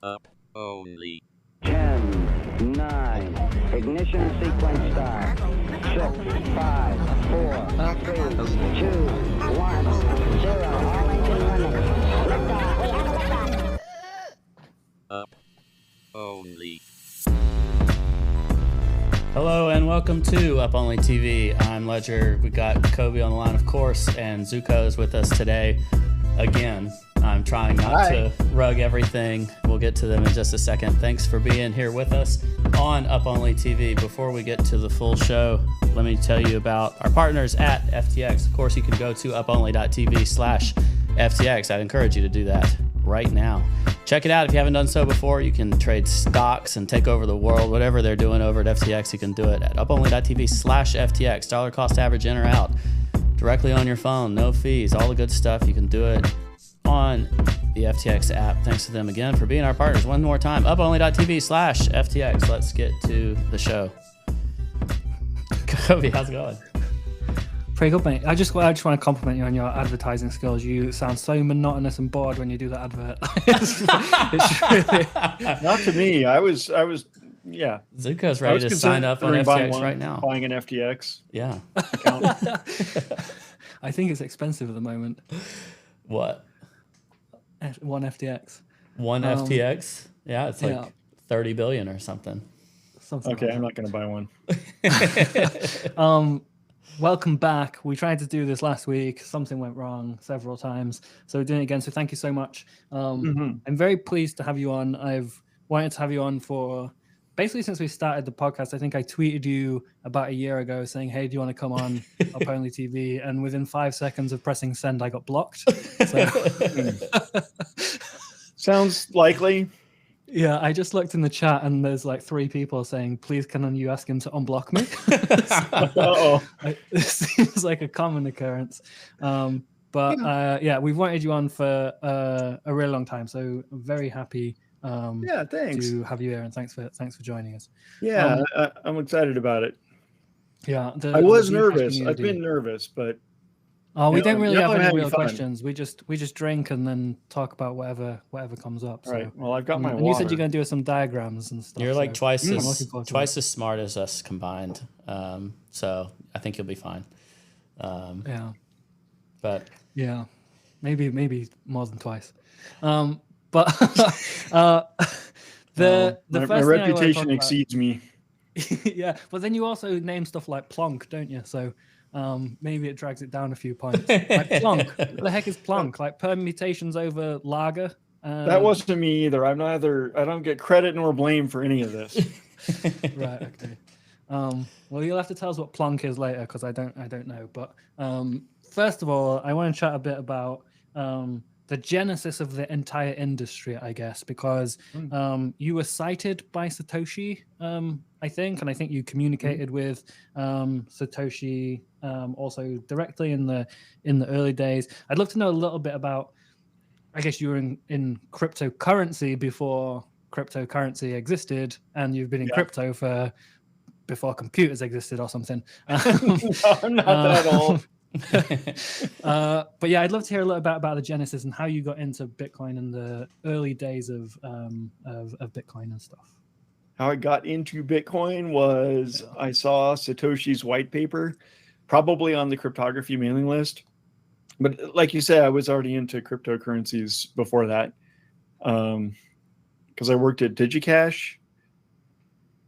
Up only. 10, 9, ignition sequence start. 6, 5, 4, 3, 2, 1, 0. All engine running. Liftoff. We have a liftoff. Up only. Hello and welcome to Up Only TV. I'm Ledger. We got Cobie on the line, of course, and Zooko is with us today again. I'm trying not to rug everything. We'll get to them in just a second. Thanks for being here with us on Up Only TV. Before we get to the full show, let me tell you about our partners at FTX. Of course, you can go to uponly.tv/FTX. I'd encourage you to do that right now. Check it out if you haven't done so before. You can trade stocks and take over the world. Whatever they're doing over at FTX, you can do it at uponly.tv/FTX. Dollar cost average in or out directly on your phone. No fees. All the good stuff. You can do it on the FTX app. Thanks to them again for being our partners. One more time, uponly.tv/FTX. Let's get to the show. Cobie, how's it going? Pretty good, mate. I just want to compliment you on your advertising skills. You sound so monotonous and bored when you do that advert. it's really... Not to me. I was yeah. Zuko's ready to sign up on FTX right now. Buying an FTX. Yeah. Account. I think it's expensive at the moment. What? One FTX. One FTX? Yeah, it's like 30 billion or something. Okay, I'm not going to buy one. Welcome back. We tried to do this last week. Something went wrong several times. So we're doing it again. So thank you so much. I'm very pleased to have you on. I've wanted to have you on for basically since we started the podcast. I think I tweeted you about a year ago saying, hey, do you want to come on Up Only TV? And within 5 seconds of pressing send, I got blocked. So... Sounds likely. Yeah, I just looked in the chat and there's like 3 people saying, please can you ask him to unblock me? It seems like a common occurrence. Yeah, we've wanted you on for a really long time. So I'm very happy thanks. to have you here, and thanks for joining us. Yeah, I'm excited about it. Yeah, I was nervous. I've been nervous, but we don't really have any real questions. We just drink and then talk about whatever comes up. So. Right. Well, I've got my water. And you said you're going to do some diagrams and stuff. You're like twice as smart as us combined. So I think you'll be fine. But yeah, maybe more than twice. My reputation exceeds me. Yeah, but then you also name stuff like plonk, don't you? So maybe it drags it down a few points. Like plonk. What the heck is plonk? Like permutations over lager? That wasn't me either. I don't get credit nor blame for any of this. Right. Okay. Well, you'll have to tell us what plonk is later because I don't know. But first of all, I want to chat a bit about the genesis of the entire industry, I guess, because you were cited by Satoshi, I think, and I think you communicated with Satoshi also directly in the early days. I'd love to know a little bit about, I guess you were in cryptocurrency before cryptocurrency existed, and you've been in crypto before computers existed or something. No, I'm not that old. But yeah, I'd love to hear a little bit about the genesis and how you got into Bitcoin in the early days of Bitcoin and stuff. How I got into Bitcoin was I saw Satoshi's white paper, probably on the cryptography mailing list. But like you said, I was already into cryptocurrencies before that, because I worked at Zcash.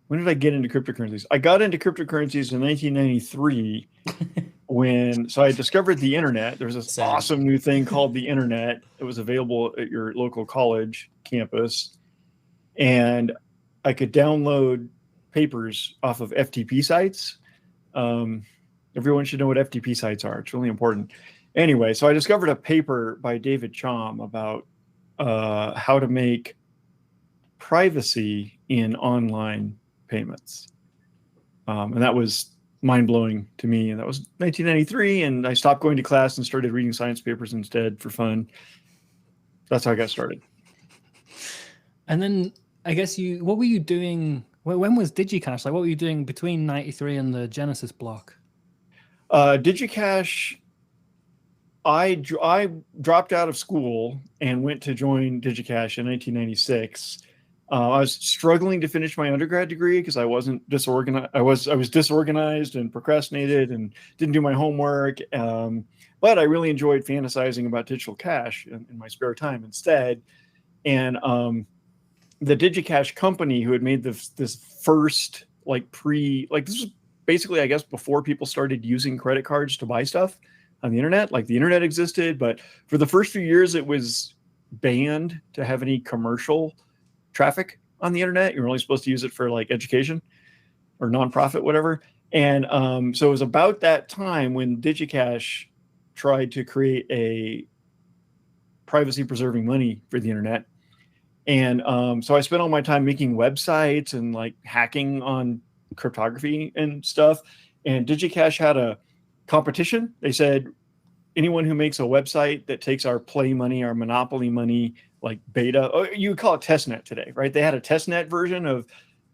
When did I get into cryptocurrencies? I got into cryptocurrencies in 1993. So I discovered the internet. There's this awesome new thing called the internet. It was available at your local college campus, and I could download papers off of FTP sites. Everyone should know what FTP sites are. It's really important. Anyway, so I discovered a paper by David Chom about how to make privacy in online payments, and that was mind-blowing to me. And that was 1993, and I stopped going to class and started reading science papers instead for fun. That's how I got started. And then I guess what were you doing? When was DigiCash? Like, what were you doing between 93 and the Genesis block? DigiCash I dropped out of school and went to join DigiCash in 1996. I was struggling to finish my undergrad degree because I wasn't disorganized. I was disorganized and procrastinated and didn't do my homework. But I really enjoyed fantasizing about digital cash in my spare time instead. And the DigiCash company who had made this first this was basically, I guess, before people started using credit cards to buy stuff on the internet. Like the internet existed, but for the first few years, it was banned to have any commercial traffic on the internet. You're only supposed to use it for like education or nonprofit, whatever. And so it was about that time when DigiCash tried to create a privacy preserving money for the internet. And so I spent all my time making websites and like hacking on cryptography and stuff. And DigiCash had a competition. They said, anyone who makes a website that takes our play money, our monopoly money, like beta, you would call it testnet today, right? They had a testnet version of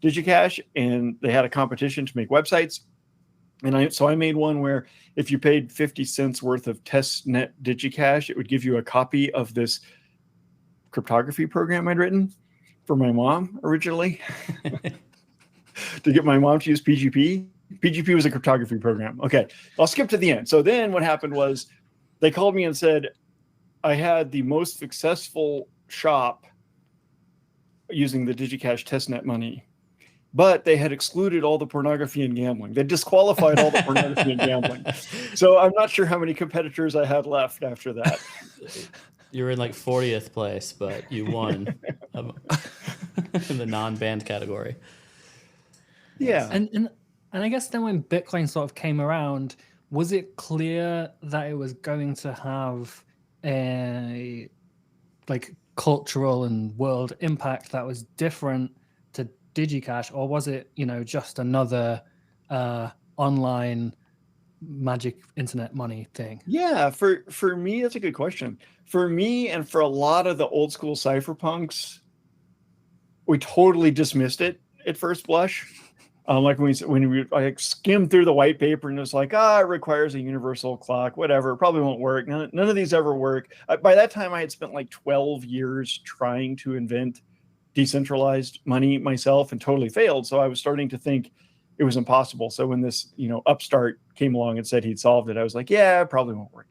DigiCash and they had a competition to make websites. And so I made one where if you paid 50 cents worth of testnet DigiCash, it would give you a copy of this cryptography program I'd written for my mom originally to get my mom to use PGP. PGP was a cryptography program. Okay, I'll skip to the end. So then what happened was they called me and said I had the most successful shop using the DigiCash testnet money, but they had excluded all the pornography and gambling. They disqualified all the pornography and gambling. So I'm not sure how many competitors I had left after that. You were in like 40th place, but you won in the non-banned category. Yeah. And I guess then when Bitcoin sort of came around, was it clear that it was going to have a like cultural and world impact that was different to DigiCash, or was it, just another online magic internet money thing? Yeah, for me, that's a good question. For me and for a lot of the old school cypherpunks, we totally dismissed it at first blush. Like when we skimmed through the white paper and it was like, it requires a universal clock, whatever, probably won't work. None of these ever work. By that time, I had spent like 12 years trying to invent decentralized money myself and totally failed. So I was starting to think it was impossible. So when this, upstart came along and said he'd solved it, I was like, yeah, it probably won't work.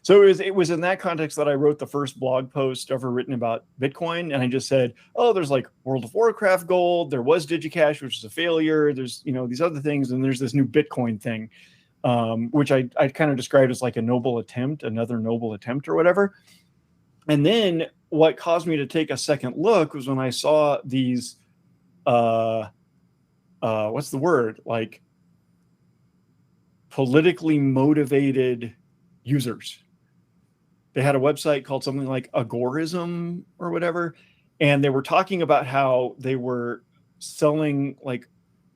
So it was in that context that I wrote the first blog post ever written about Bitcoin. And I just said, there's like World of Warcraft gold. There was DigiCash, which is a failure. There's, these other things. And there's this new Bitcoin thing, which I kind of described as like another noble attempt or whatever. And then what caused me to take a second look was when I saw these, what's the word? Like politically motivated users. They had a website called something like Agorism or whatever. And they were talking about how they were selling like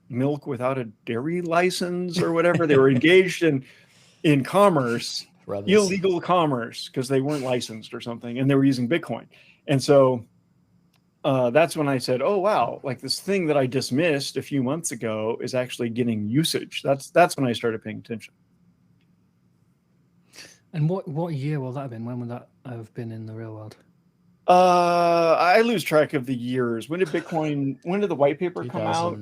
milk without a dairy license or whatever. They were engaged in commerce, illegal commerce, because they weren't licensed or something. And they were using Bitcoin. And so that's when I said, oh, wow, like this thing that I dismissed a few months ago is actually getting usage. That's when I started paying attention. And what year will that have been? When would that have been in the real world? I lose track of the years. When did the white paper come out?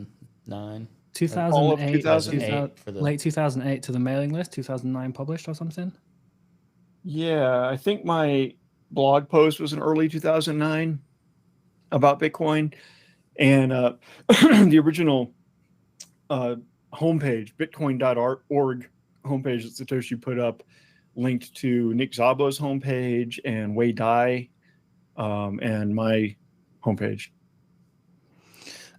2009. 2008, late 2008 to the mailing list, 2009 published or something? Yeah, I think my blog post was in early 2009 about Bitcoin. And the original homepage, bitcoin.org homepage that Satoshi put up, linked to Nick Szabo's homepage and Wei Dai and my homepage.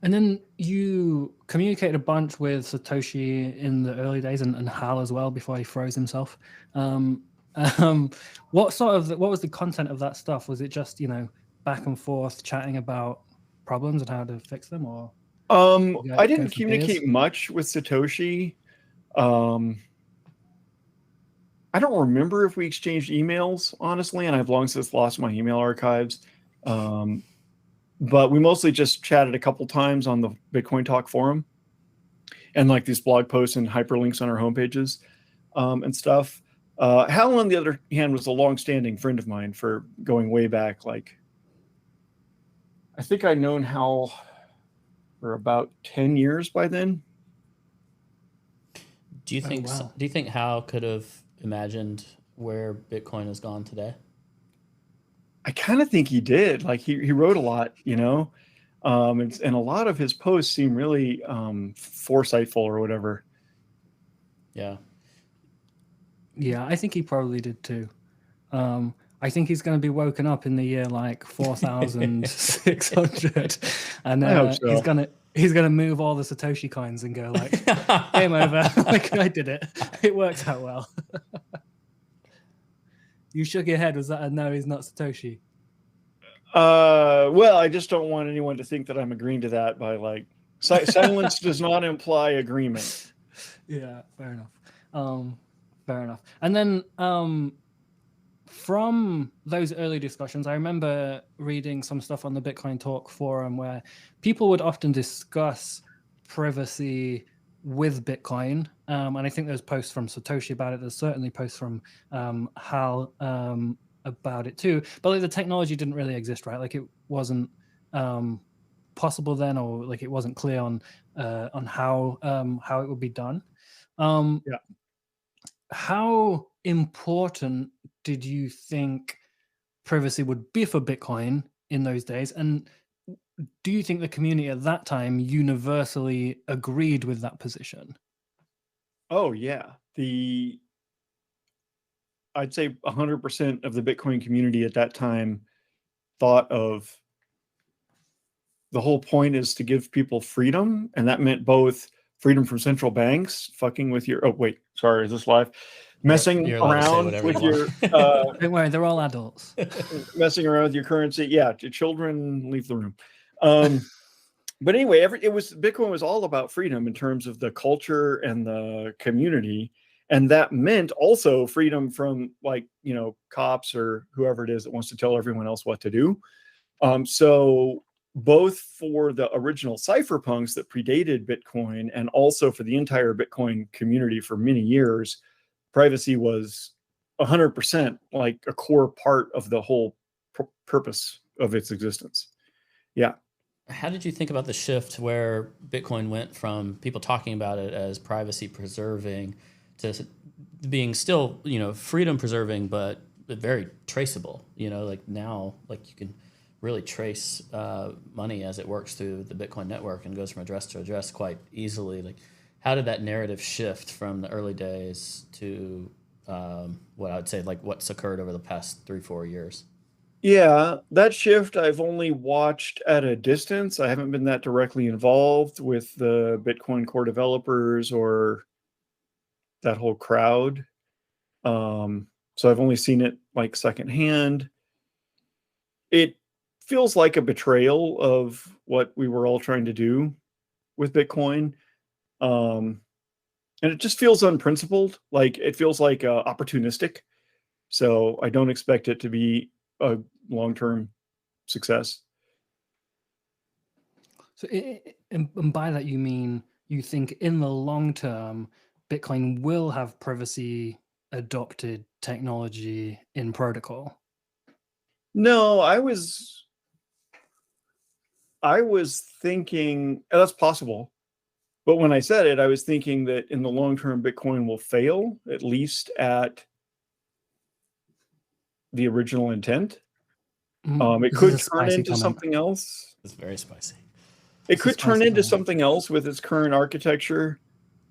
And then you communicated a bunch with Satoshi in the early days and Hal as well before he froze himself. What was the content of that stuff? Was it just, back and forth chatting about problems and how to fix them, or? I didn't communicate much with Satoshi. I don't remember if we exchanged emails, honestly, and I've long since lost my email archives. But we mostly just chatted a couple times on the Bitcoin Talk forum and like these blog posts and hyperlinks on our homepages and stuff. Hal, on the other hand, was a long-standing friend of mine for going way back. Like, I think I'd known Hal for about 10 years by then. Do you think wow. do you think Hal could have imagined where Bitcoin has gone today? I kind of think he did. Like he wrote a lot, you know, and a lot of his posts seem really foresightful or whatever. Yeah. Yeah, I think he probably did too. I think he's going to be woken up in the year like 4,600, and I hope so. he's gonna move all the Satoshi coins and go like, game over. Like, I did it. It worked out well. You shook your head. Was that a no? He's not Satoshi. Well, I just don't want anyone to think that I'm agreeing to that by like silence does not imply agreement. Yeah, fair enough. Fair enough. And then from those early discussions, I remember reading some stuff on the Bitcoin Talk forum where people would often discuss privacy with Bitcoin. And I think there's posts from Satoshi about it. There's certainly posts from Hal about it too. But like, the technology didn't really exist, right? Like, it wasn't possible then, or like it wasn't clear on how it would be done. Yeah. How important did you think privacy would be for Bitcoin in those days? And do you think the community at that time universally agreed with that position? Oh yeah. I'd say 100% of the Bitcoin community at that time thought of the whole point is to give people freedom. And that meant both freedom from central banks, fucking with your, oh wait, sorry, is this live? Messing You're allowed to say around whatever with you your, Don't worry, they're all adults. messing around with your currency. Yeah, your children, leave the room. But anyway, Bitcoin was all about freedom in terms of the culture and the community. And that meant also freedom from, like, you know, cops or whoever it is that wants to tell everyone else what to do. So both for the original cypherpunks that predated Bitcoin and also for the entire Bitcoin community for many years, privacy was 100% like a core part of the whole purpose of its existence. Yeah. How did you think about the shift where Bitcoin went from people talking about it as privacy preserving to being still, you know, freedom preserving, but very traceable? You know, like now, like you can really trace money as it works through the Bitcoin network and goes from address to address quite easily. Like, how did that narrative shift from the early days to what I would say, like what's occurred over the past 3-4 years? Yeah, that shift I've only watched at a distance. I haven't been that directly involved with the Bitcoin core developers or that whole crowd. So I've only seen it like secondhand. It feels like a betrayal of what we were all trying to do with Bitcoin. And it just feels unprincipled. Like, it feels like opportunistic. So I don't expect it to be a long-term success. So, and by that you mean you think in the long term, Bitcoin will have privacy adopted technology in protocol? No, I was thinking that's possible. But when I said it, I was thinking that in the long term, Bitcoin will fail, at least at the original intent. It This could is a turn spicy into comment. something else. It's very spicy. It This is could turn spicy into comment. something else with its current architecture.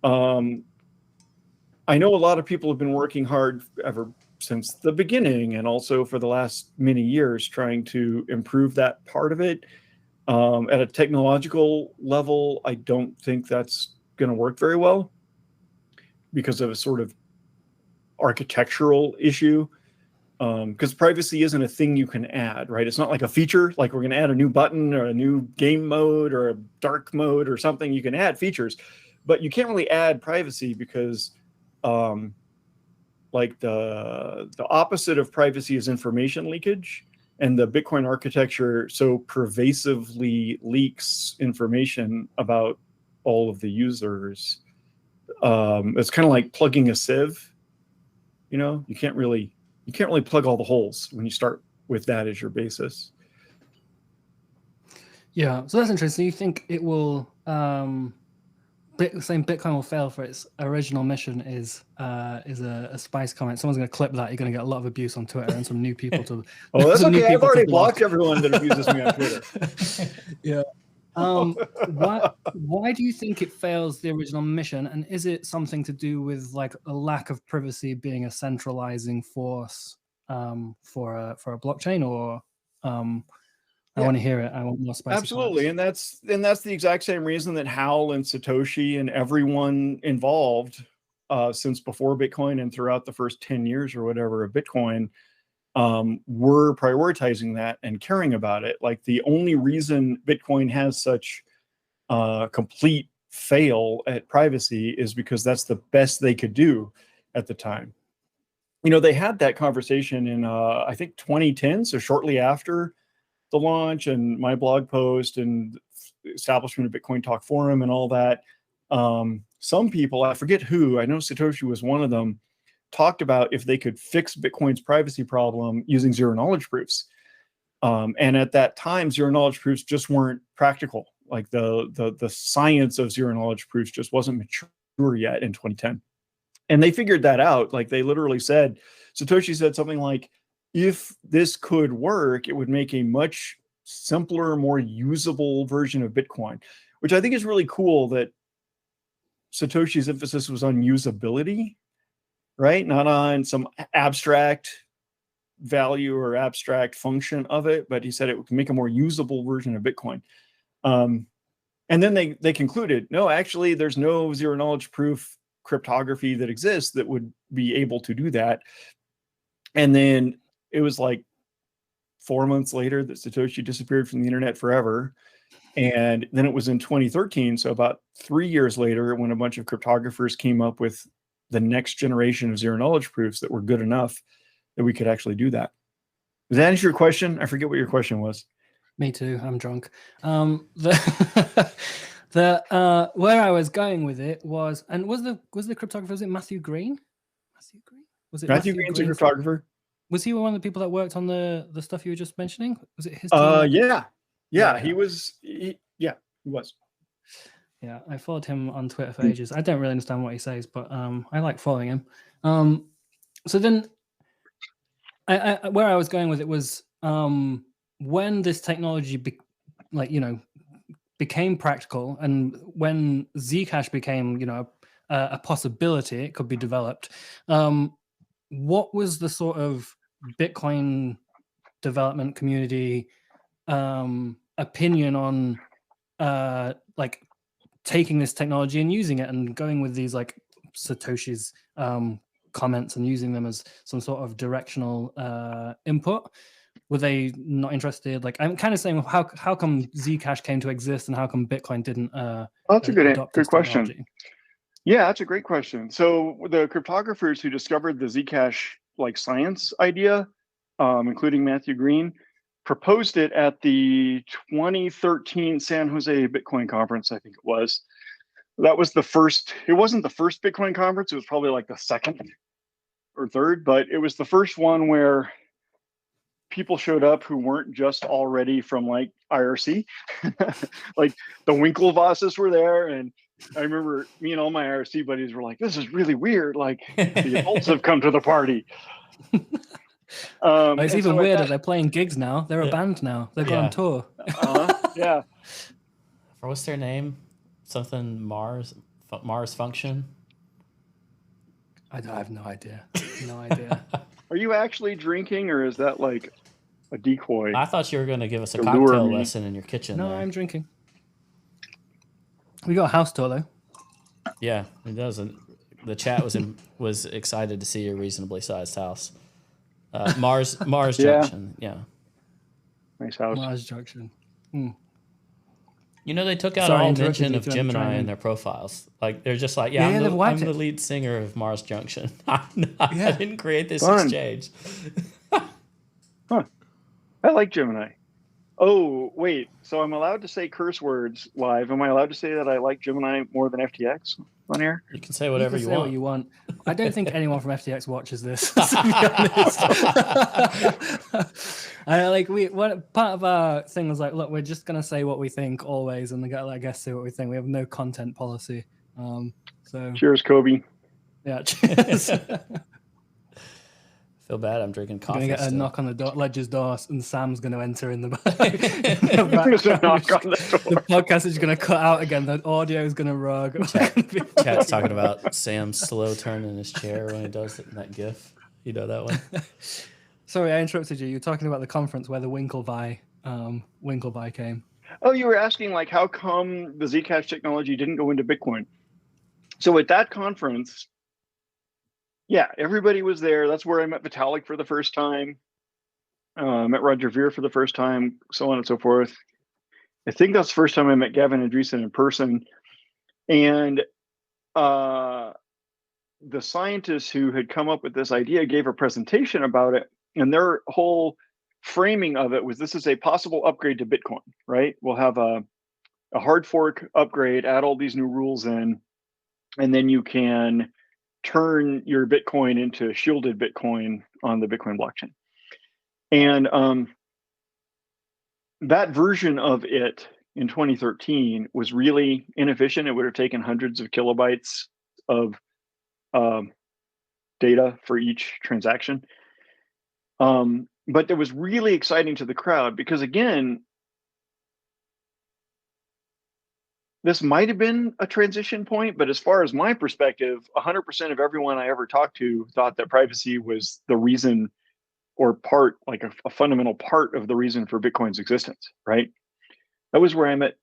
I know a lot of people have been working hard ever since the beginning and also for the last many years trying to improve that part of it. At a technological level, I don't think that's going to work very well because of a sort of architectural issue. Because privacy isn't a thing you can add, right? It's not like a feature, like we're going to add a new button or a new game mode or a dark mode or something. You can add features, but you can't really add privacy because like the opposite of privacy is information leakage. And the Bitcoin architecture so pervasively leaks information about all of the users. It's kind of like plugging a sieve You know, you can't really plug all the holes when you start with that as your basis. Yeah, so that's interesting. You think it will saying Bitcoin will fail for its original mission is a spice comment. Someone's going to clip that. You're going to get a lot of abuse on Twitter and some new people to. Oh, that's okay. I've already blocked everyone that abuses me on Twitter. Yeah. Why do you think it fails the original mission? And is it something to do with like a lack of privacy being a centralizing force for a blockchain, or I want to hear it. I want more spicy. Absolutely, and that's the exact same reason that Hal and Satoshi and everyone involved since before Bitcoin and throughout the first 10 years or whatever of Bitcoin were prioritizing that and caring about it. Like the only reason Bitcoin has such complete fail at privacy is because that's the best they could do at the time. You know, they had that conversation in I think 2010, so shortly after the launch and my blog post and establishment of Bitcoin Talk Forum and all that. Some people, I forget who, I know Satoshi was one of them, talked about if they could fix Bitcoin's privacy problem using zero knowledge proofs. And at that time, zero knowledge proofs just weren't practical. Like the science of zero knowledge proofs just wasn't mature yet in 2010. And they figured that out. Like they literally said, Satoshi said something like, if this could work, it would make a much simpler, more usable version of Bitcoin, which I think is really cool that Satoshi's emphasis was on usability, right? Not on some abstract value or abstract function of it, but he said it would make a more usable version of Bitcoin. And then they concluded, no, actually, there's no zero knowledge proof cryptography that exists that would be able to do that. And then it was like 4 months later that Satoshi disappeared from the internet forever. And then it was in 2013, so about 3 years later, when a bunch of cryptographers came up with the next generation of zero knowledge proofs that were good enough that we could actually do that. Does that answer your question? I forget what your question was. Me too. I'm drunk. Where I was going with it was, and was the cryptographer, was it Matthew Green? Matthew Green? Was it Matthew Green's a cryptographer? Was he one of the people that worked on the stuff you were just mentioning? Was it his team? Yeah, he was. He was. Yeah, I followed him on Twitter for ages. I don't really understand what he says, but I like following him. So then, where I was going with it was when this technology, became practical, and when Zcash became, a possibility, it could be developed. What was the sort of Bitcoin development community opinion on taking this technology and using it and going with these like Satoshi's comments and using them as some sort of directional input? Were they not interested? Like, I'm kind of saying, how come Zcash came to exist and how come Bitcoin didn't? That's a good question. Yeah, that's a great question. So the cryptographers who discovered the Zcash science idea, including Matthew Green, proposed it at the 2013 San Jose Bitcoin conference, I think it was. That was the first. It wasn't the first Bitcoin conference. It was probably like the second or third, but it was the first one where people showed up who weren't just already from IRC. Like the Winklevosses were there, and I remember me and all my IRC buddies were like, "This is really weird. Like the adults have come to the party." It's even weirder. They're playing gigs now. They're a band now. They're going on tour. Yeah. What's their name? Something Mars Function. I have no idea. No idea. Are you actually drinking, or is that like a decoy? I thought you were going to give us a cocktail lesson in your kitchen. No, there. I'm drinking. We got a house tour though. Yeah, it doesn't. The chat was excited to see a reasonably sized house. Mars Junction. Yeah. Nice house. Mars Junction. They took out all mention of Gemini in their profiles. Like they're just like, I'm the lead singer of Mars Junction. I didn't create this exchange. Huh. I like Gemini. Oh, wait. So I'm allowed to say curse words live. Am I allowed to say that I like Gemini more than FTX on air? You can say You whatever can you say want. what you want. I don't think anyone from FTX watches this. To be honest, part of our thing was like, look, we're just gonna say what we think always, and let guests say what we think. We have no content policy. So Cheers, Cobie. yeah, cheers. Feel bad. I'm drinking We're gonna coffee. get a Still. knock on the door, Ledger's door, and Sam's gonna enter in the back. There's a knock on the The door. podcast is gonna cut out again. The audio is gonna rug. Chat's talking about Sam slow turning in his chair when he does it in that GIF. You know that one? Sorry, I interrupted you. You're talking about the conference where the Winklevi came. Oh, you were asking like how come the Zcash technology didn't go into Bitcoin? So at that conference, yeah, everybody was there. That's where I met Vitalik for the first time. Met Roger Ver for the first time, so on and so forth. I think that's the first time I met Gavin Andresen in person. And the scientists who had come up with this idea gave a presentation about it. And their whole framing of it was this is a possible upgrade to Bitcoin, right? We'll have a hard fork upgrade, add all these new rules in, and then you can turn your Bitcoin into shielded Bitcoin on the Bitcoin blockchain. And that version of it in 2013 was really inefficient. It would have taken hundreds of kilobytes of data for each transaction. But it was really exciting to the crowd because, again, this might have been a transition point, but as far as my perspective, 100% of everyone I ever talked to thought that privacy was the reason or part, like a fundamental part of the reason for Bitcoin's existence, right? That was where I met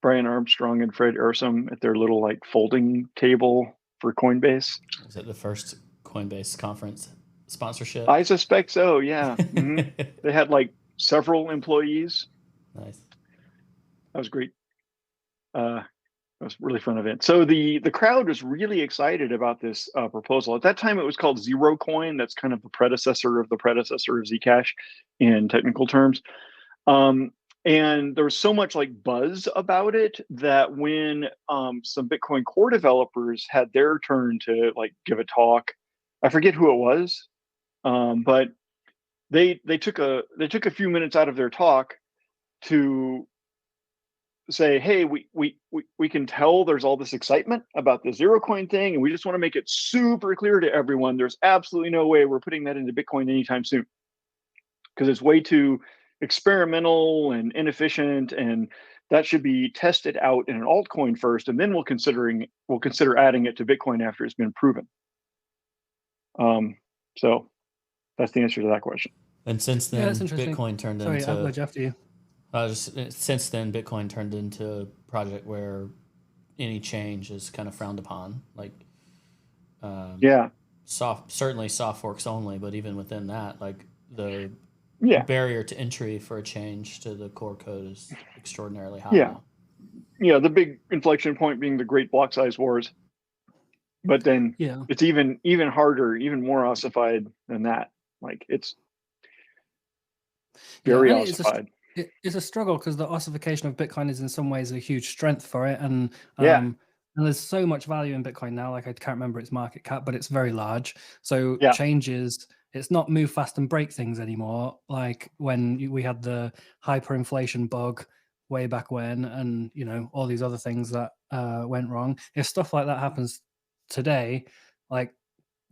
Brian Armstrong and Fred Ersum at their little like folding table for Coinbase. Was it the first Coinbase conference sponsorship? I suspect so, yeah. Mm-hmm. They had like several employees. Nice. That was great. It was a really fun event. So the crowd was really excited about this proposal. At that time, it was called Zero Coin. That's kind of the predecessor of Zcash in technical terms. And there was so much like buzz about it that when some Bitcoin core developers had their turn to like give a talk, I forget who it was, but they took a few minutes out of their talk to say, hey, we can tell there's all this excitement about the Zero Coin thing, and we just want to make it super clear to everyone there's absolutely no way we're putting that into Bitcoin anytime soon because it's way too experimental and inefficient, and that should be tested out in an altcoin first, and then we'll consider adding it to Bitcoin after it's been proven. So that's the answer to that question. And since then, Bitcoin turned into. Sorry, I'll after you. Since then, Bitcoin turned into a project where any change is kind of frowned upon. Like, certainly soft forks only, but even within that, like the barrier to entry for a change to the core code is extraordinarily high. Yeah, yeah. The big inflection point being the Great Block Size Wars, but then it's even harder, even more ossified than that. Like it's very ossified. It's a struggle because the ossification of Bitcoin is in some ways a huge strength for it, and there's so much value in Bitcoin now. Like I can't remember its market cap, but it's very large. So changes. It's not move fast and break things anymore. Like when we had the hyperinflation bug way back when, and all these other things that went wrong. If stuff like that happens today, like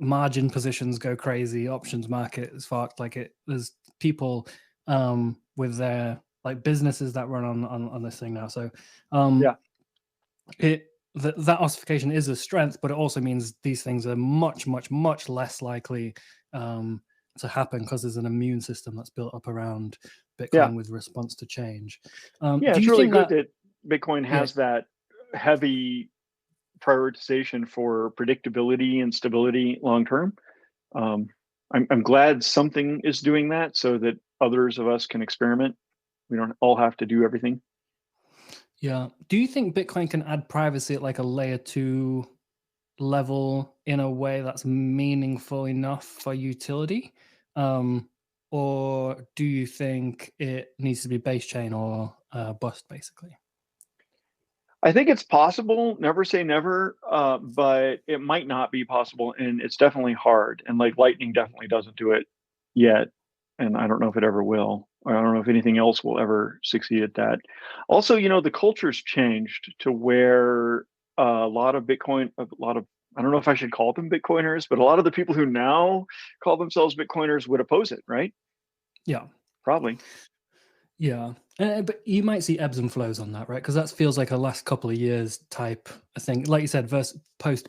margin positions go crazy, options market is fucked. Like there's people with their like businesses that run on this thing now. So that ossification is a strength, but it also means these things are much, much, much less likely to happen because there's an immune system that's built up around Bitcoin with response to change. It's really good that Bitcoin has that heavy prioritization for predictability and stability long term. I'm glad something is doing that so that others of us can experiment. We don't all have to do everything. Yeah. Do you think Bitcoin can add privacy at like a layer 2 level in a way that's meaningful enough for utility? or do you think it needs to be base chain or bust, basically? I think it's possible. Never say never, but it might not be possible, and it's definitely hard. And like Lightning definitely doesn't do it yet, and I don't know if it ever will. Or I don't know if anything else will ever succeed at that. Also, the culture's changed to where a lot of I don't know if I should call them Bitcoiners, but a lot of the people who now call themselves Bitcoiners would oppose it, right? Yeah. Probably. Yeah. But you might see ebbs and flows on that, right? Because that feels like a last couple of years type of thing. Like you said, versus post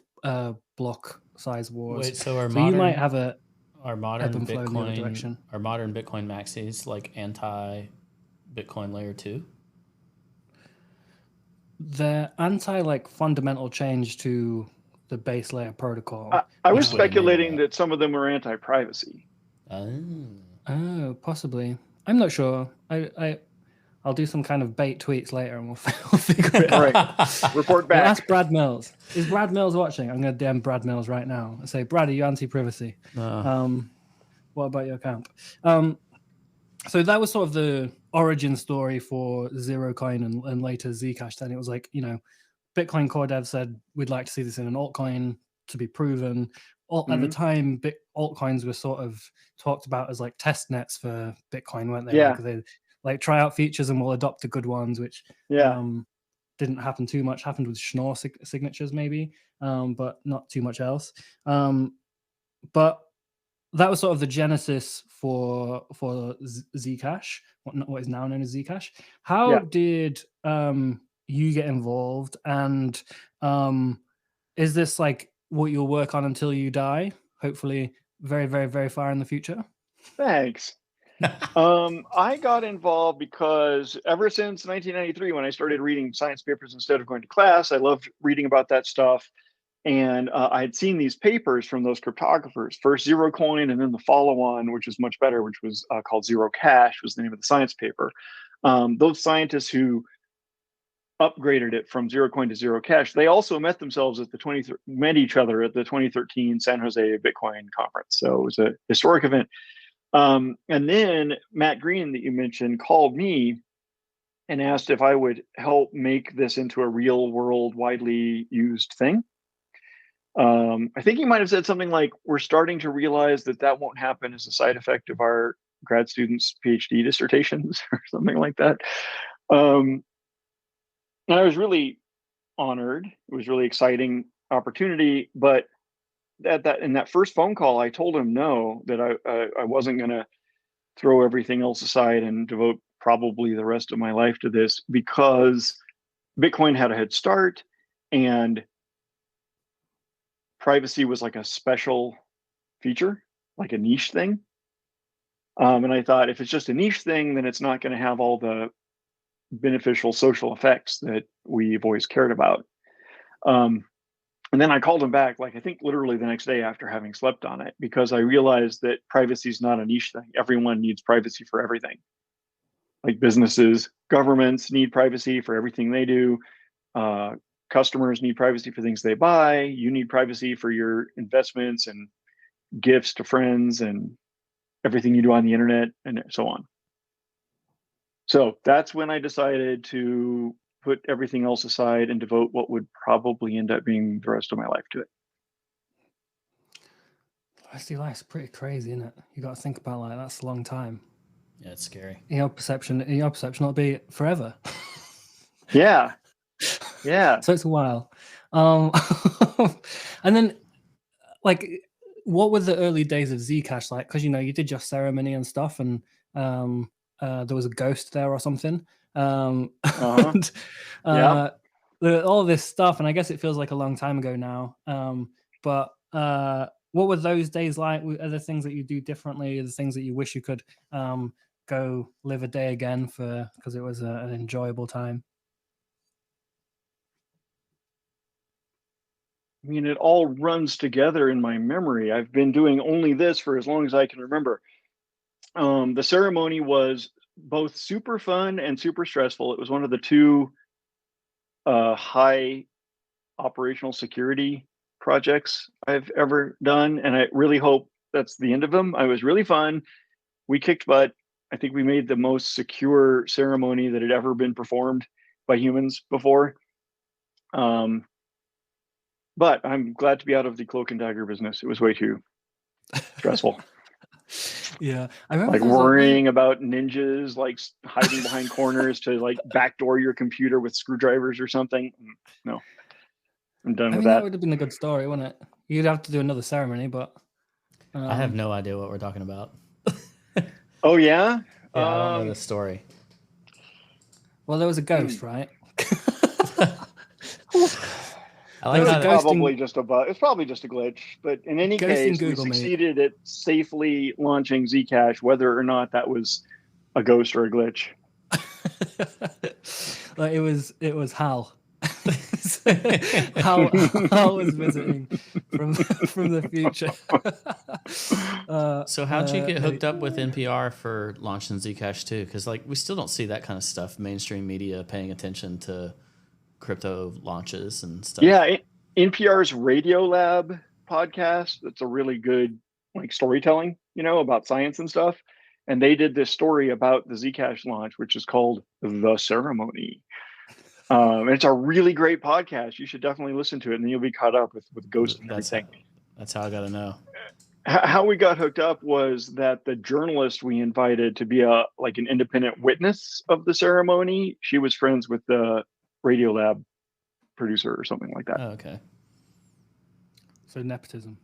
block size wars. Wait, so you might have a modern ebb and flow in the other Bitcoin direction. are modern Bitcoin maxis like anti Bitcoin layer 2? They're anti like fundamental change to the base layer protocol. I was Which would enable speculating that some of them were anti-privacy. Oh. Possibly. I'm not sure. I'll do some kind of bait tweets later and we'll figure it All out. right. Report We'll back. ask Brad Mills. Is Brad Mills watching? I'm going to DM Brad Mills right now and say, Brad, are you anti-privacy? What about your camp? So that was sort of the origin story for Zero Coin and later Zcash. Then it was like, Bitcoin core dev said, we'd like to see this in an altcoin to be proven. At the time, altcoins were sort of talked about as like test nets for Bitcoin, weren't they? Yeah. Like they like try out features and we'll adopt the good ones, which didn't happen too much. Happened with Schnorr signatures maybe, but not too much else. But that was sort of the genesis for Zcash, what is now known as Zcash. How did you get involved, and is this like what you'll work on until you die? Hopefully, very, very, very far in the future. Thanks. I got involved because ever since 1993, when I started reading science papers instead of going to class, I loved reading about that stuff. And I had seen these papers from those cryptographers, first Zero Coin and then the follow-on, which was much better, which was called Zero Cash, was the name of the science paper. Those scientists who upgraded it from Zero Coin to Zero Cash, they also met themselves at met each other at the 2013 San Jose Bitcoin conference. So it was a historic event. And then Matt Green, that you mentioned, called me and asked if I would help make this into a real world, widely used thing. I think he might have said something like, we're starting to realize that won't happen as a side effect of our grad students' PhD dissertations or something like that. And I was really honored. It was a really exciting opportunity. But in that first phone call, I told him no, that I wasn't going to throw everything else aside and devote probably the rest of my life to this, because Bitcoin had a head start and privacy was like a special feature, like a niche thing. And I thought, if it's just a niche thing, then it's not going to have all the beneficial social effects that we've always cared about. And then I called him back, like I think literally the next day after having slept on it, because I realized that privacy is not a niche thing. Everyone needs privacy for everything. Like businesses, governments need privacy for everything they do. Customers need privacy for things they buy. You need privacy for your investments and gifts to friends and everything you do on the internet and so on. So that's when I decided to put everything else aside and devote what would probably end up being the rest of my life to it. The rest of your life's pretty crazy, isn't it? You got to think about like that's a long time. Yeah, it's scary. In your perception, it'll be forever. Yeah. Yeah. So it's a while. And then, like, what were the early days of Zcash like? Because you did your ceremony and stuff, and there was a ghost there or something. And, all this stuff, and I guess it feels like a long time ago now. But what were those days like? Are there things that you do differently? Are there things that you wish you could go live a day again for, because it was an enjoyable time? I mean, it all runs together in my memory. I've been doing only this for as long as I can remember. The ceremony was both super fun and super stressful. It was one of the two high operational security projects I've ever done, and I really hope that's the end of them. It was really fun. we kicked butt. I think we made the most secure ceremony that had ever been performed by humans before. But I'm glad to be out of the cloak and dagger business. It was way too stressful. Yeah, I remember Like there was worrying about ninjas, like hiding behind corners to like backdoor your computer with screwdrivers or something. No, I'm done I with mean, that that. would have been a good story, wouldn't it? You'd have to do another ceremony, but I have no idea what we're talking about. Oh yeah, Yeah, I don't know the story. well, there was a ghost, right? I like It's how probably just a bug. It's probably just a glitch. But in any Ghosting case, we Google Meet. succeeded at safely launching Zcash, whether or not that was a ghost or a glitch. Like it was Hal. Hal was visiting from the future. So how'd you get hooked up with NPR for launching Zcash too? Because like we still don't see that kind of stuff, mainstream media paying attention to crypto launches and stuff. Yeah, NPR's Radio Lab podcast. That's a really good like storytelling, about science and stuff. And they did this story about the Zcash launch, which is called The Ceremony. It's a really great podcast. You should definitely listen to it, and then you'll be caught up with ghosts and everything. That's how I got to know. How we got hooked up was that the journalist we invited to be an independent witness of the ceremony, she was friends with the Radio Lab producer or something like that. Oh, okay. So nepotism.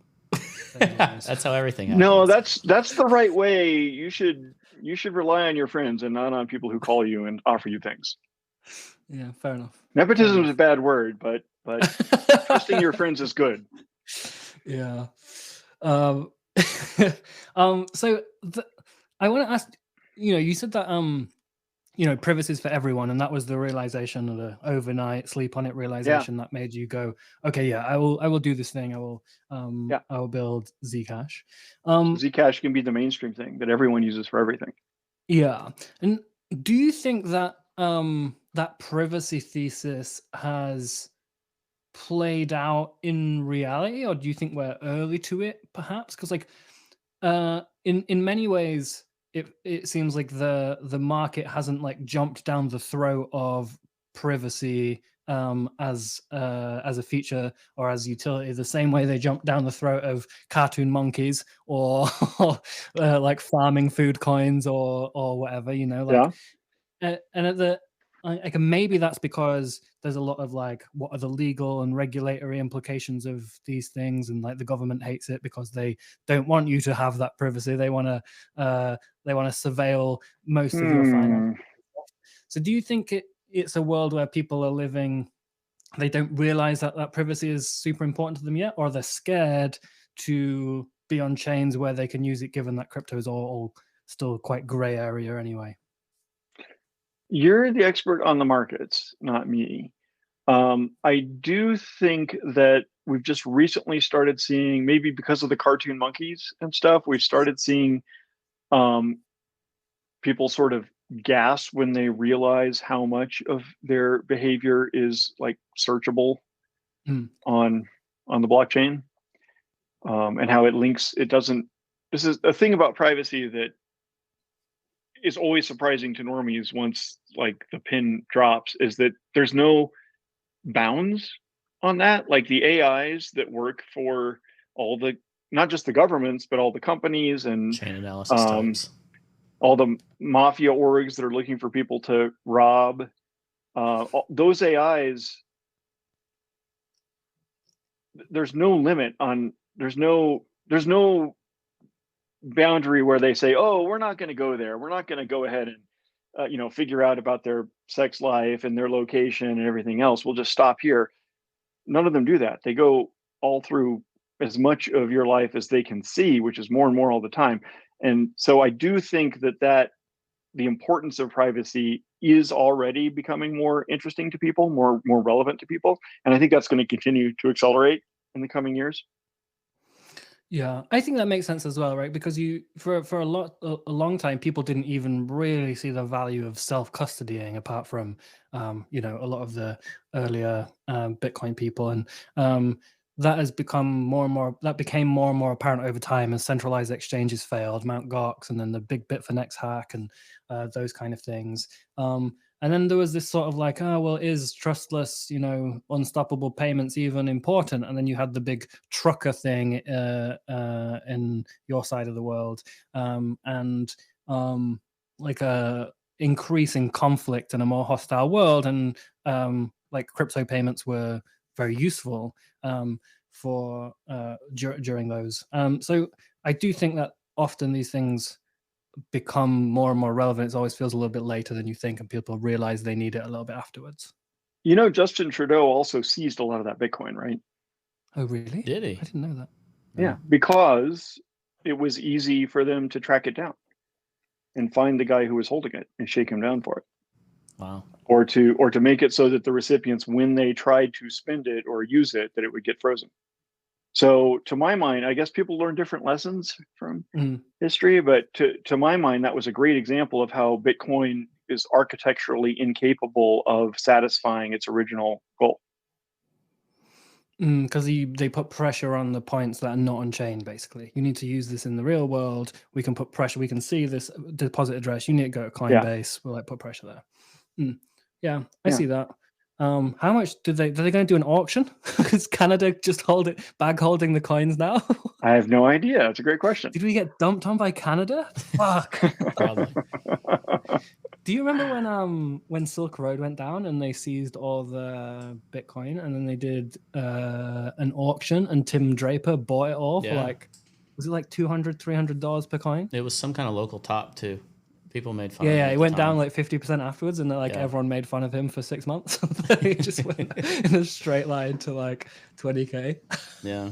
That's how everything happens. No, that's the right way. You should rely on your friends and not on people who call you and offer you things. Yeah, fair enough. Nepotism is a bad word, but trusting your friends is good. Yeah. So I want to ask, you said that privacy is for everyone, and that was the realization of the overnight sleep on it realization that made you go, okay, yeah, I will do this thing. I will build Zcash. Zcash can be the mainstream thing that everyone uses for everything. Yeah. And do you think that that privacy thesis has played out in reality, or do you think we're early to it perhaps? Because in many ways it seems like the market hasn't like jumped down the throat of privacy as a feature or as utility the same way they jumped down the throat of cartoon monkeys or like farming food coins or whatever, and at the like maybe that's because there's a lot of like what are the legal and regulatory implications of these things, and like the government hates it because they don't want you to have that privacy. They want to surveil most of your finances. So do you think it's a world where people are living, they don't realize that privacy is super important to them yet, or they're scared to be on chains where they can use it given that crypto is all still quite gray area anyway? You're the expert on the markets, not me. I do think that we've just recently started seeing, maybe because of the cartoon monkeys and stuff, we've started seeing people sort of gasp when they realize how much of their behavior is like searchable on the blockchain, and how it links. This is a thing about privacy that is always surprising to normies once like the pin drops, is that there's no bounds on that. Like the AIs that work for all the, not just the governments, but all the companies and chain analysis types, all the mafia orgs that are looking for people to rob, those AIs, there's no limit on, there's no boundary where they say, oh, we're not going to go there. We're not going to go ahead and, figure out about their sex life and their location and everything else. We'll just stop here. None of them do that. They go all through as much of your life as they can see, which is more and more all the time. And so I do think that the importance of privacy is already becoming more interesting to people, more relevant to people. And I think that's going to continue to accelerate in the coming years. Yeah, I think that makes sense as well, right? Because for a long time, people didn't even really see the value of self-custodying, apart from a lot of the earlier Bitcoin people, and that has become more and more, that became more and more apparent over time as centralized exchanges failed, Mt. Gox, and then the big Bitfinex hack and those kind of things. And then there was this sort of like, oh, well, is trustless, unstoppable payments even important? And then you had the big trucker thing in your side of the world, and like a increasing conflict in a more hostile world, and like crypto payments were very useful for during those. So I do think that often these things become more and more relevant. It always feels a little bit later than you think, and people realize they need it a little bit afterwards. Justin Trudeau also seized a lot of that Bitcoin, right? Oh, really? Did he? I didn't know that. Yeah, because it was easy for them to track it down and find the guy who was holding it and shake him down for it. Wow. Or to make it so that the recipients, when they tried to spend it or use it, that it would get frozen. So to my mind, I guess people learn different lessons from history, but to my mind, that was a great example of how Bitcoin is architecturally incapable of satisfying its original goal. Because they put pressure on the points that are not on chain, basically. You need to use this in the real world. We can put pressure. We can see this deposit address. You need to go to Coinbase. We'll put pressure there. Yeah, I see that. How much are they going to do an auction? Is Canada just bag holding the coins now? I have no idea. That's a great question. Did we get dumped on by Canada? Fuck. Probably. Do you remember when Silk Road went down and they seized all the Bitcoin, and then they did an auction, and Tim Draper bought it all for was it like $200, $300 per coin? It was some kind of local top too. People made fun of him. it. It went down like 50% afterwards, and everyone made fun of him for 6 months. He just went in a straight line to like 20K. Yeah.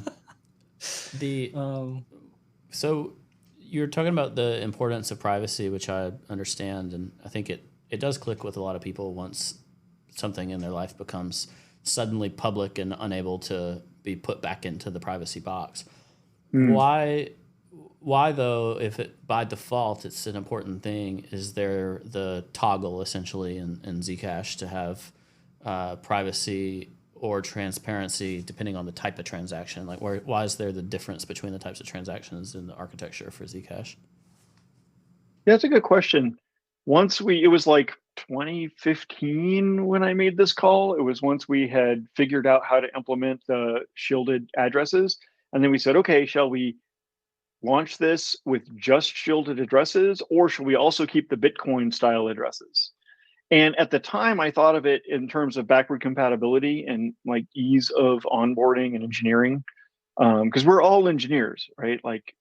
So you're talking about the importance of privacy, which I understand, and I think it does click with a lot of people once something in their life becomes suddenly public and unable to be put back into the privacy box. Why though, if it by default it's an important thing, is there the toggle essentially in Zcash to have privacy or transparency depending on the type of transaction? Like why is there the difference between the types of transactions in the architecture for Zcash? Yeah, that's a good question. It was like 2015 when I made this call. It was once we had figured out how to implement the shielded addresses. And then we said, okay, shall we launch this with just shielded addresses, or should we also keep the Bitcoin style addresses? And at the time, I thought of it in terms of backward compatibility and like ease of onboarding and engineering, because we're all engineers, right? Like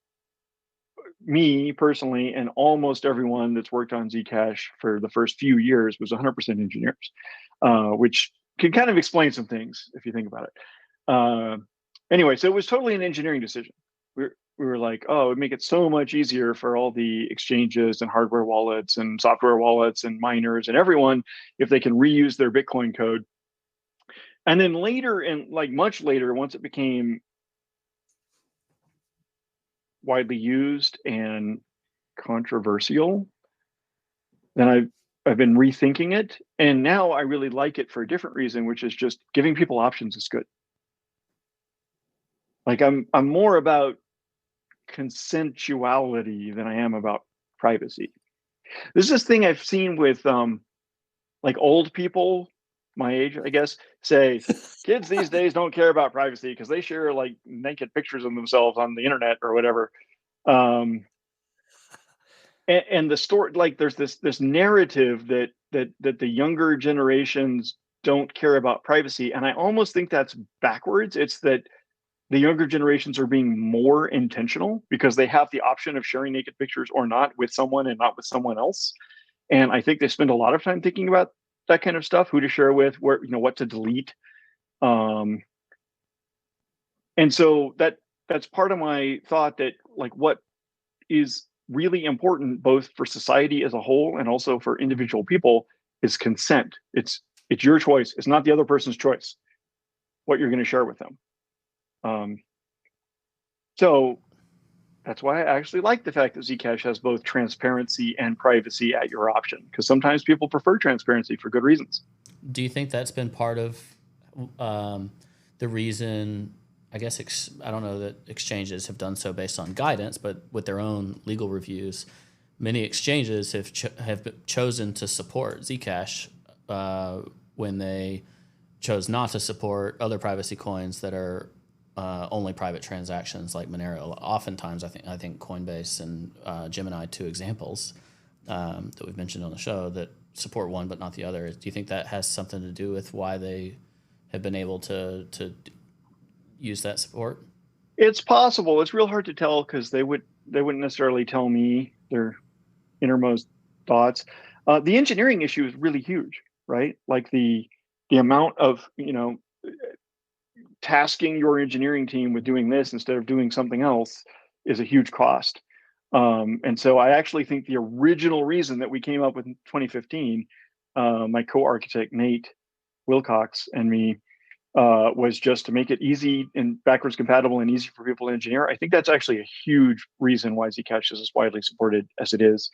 me personally, and almost everyone that's worked on Zcash for the first few years was 100% engineers, which can kind of explain some things if you think about it. Anyway, so it was totally an engineering decision. We were like, oh, it would make it so much easier for all the exchanges and hardware wallets and software wallets and miners and everyone if they can reuse their Bitcoin code. And then later, and like much later, once it became widely used and controversial, then I've been rethinking it. And now I really like it for a different reason, which is just giving people options is good. Like I'm more about consensuality than I am about privacy. This is this thing I've seen with like old people my age, I guess, say kids these days don't care about privacy because they share like naked pictures of themselves on the internet or whatever. And the story, like there's this narrative that the younger generations don't care about privacy, and I almost think that's backwards. It's that the younger generations are being more intentional because they have the option of sharing naked pictures or not with someone and not with someone else. And I think they spend a lot of time thinking about that kind of stuff, who to share with, where, what to delete. And so that's part of my thought that like what is really important both for society as a whole and also for individual people is consent. It's your choice. It's not the other person's choice what you're going to share with them. So that's why I actually like the fact that Zcash has both transparency and privacy at your option, because sometimes people prefer transparency for good reasons. Do you think that's been part of the reason I guess I don't know that exchanges have done so based on guidance, but with their own legal reviews, many exchanges have chosen to support Zcash when they chose not to support other privacy coins that are only private transactions like Monero. Oftentimes, I think Coinbase and Gemini, two examples that we've mentioned on the show that support one but not the other. Do you think that has something to do with why they have been able to use that support? It's possible. It's real hard to tell because they wouldn't necessarily tell me their innermost thoughts. The engineering issue is really huge, right? Like the amount of tasking your engineering team with doing this instead of doing something else is a huge cost. And so I actually think the original reason that we came up with in 2015, my co-architect Nate Wilcox and me, was just to make it easy and backwards compatible and easy for people to engineer. I think that's actually a huge reason why Zcash is as widely supported as it is.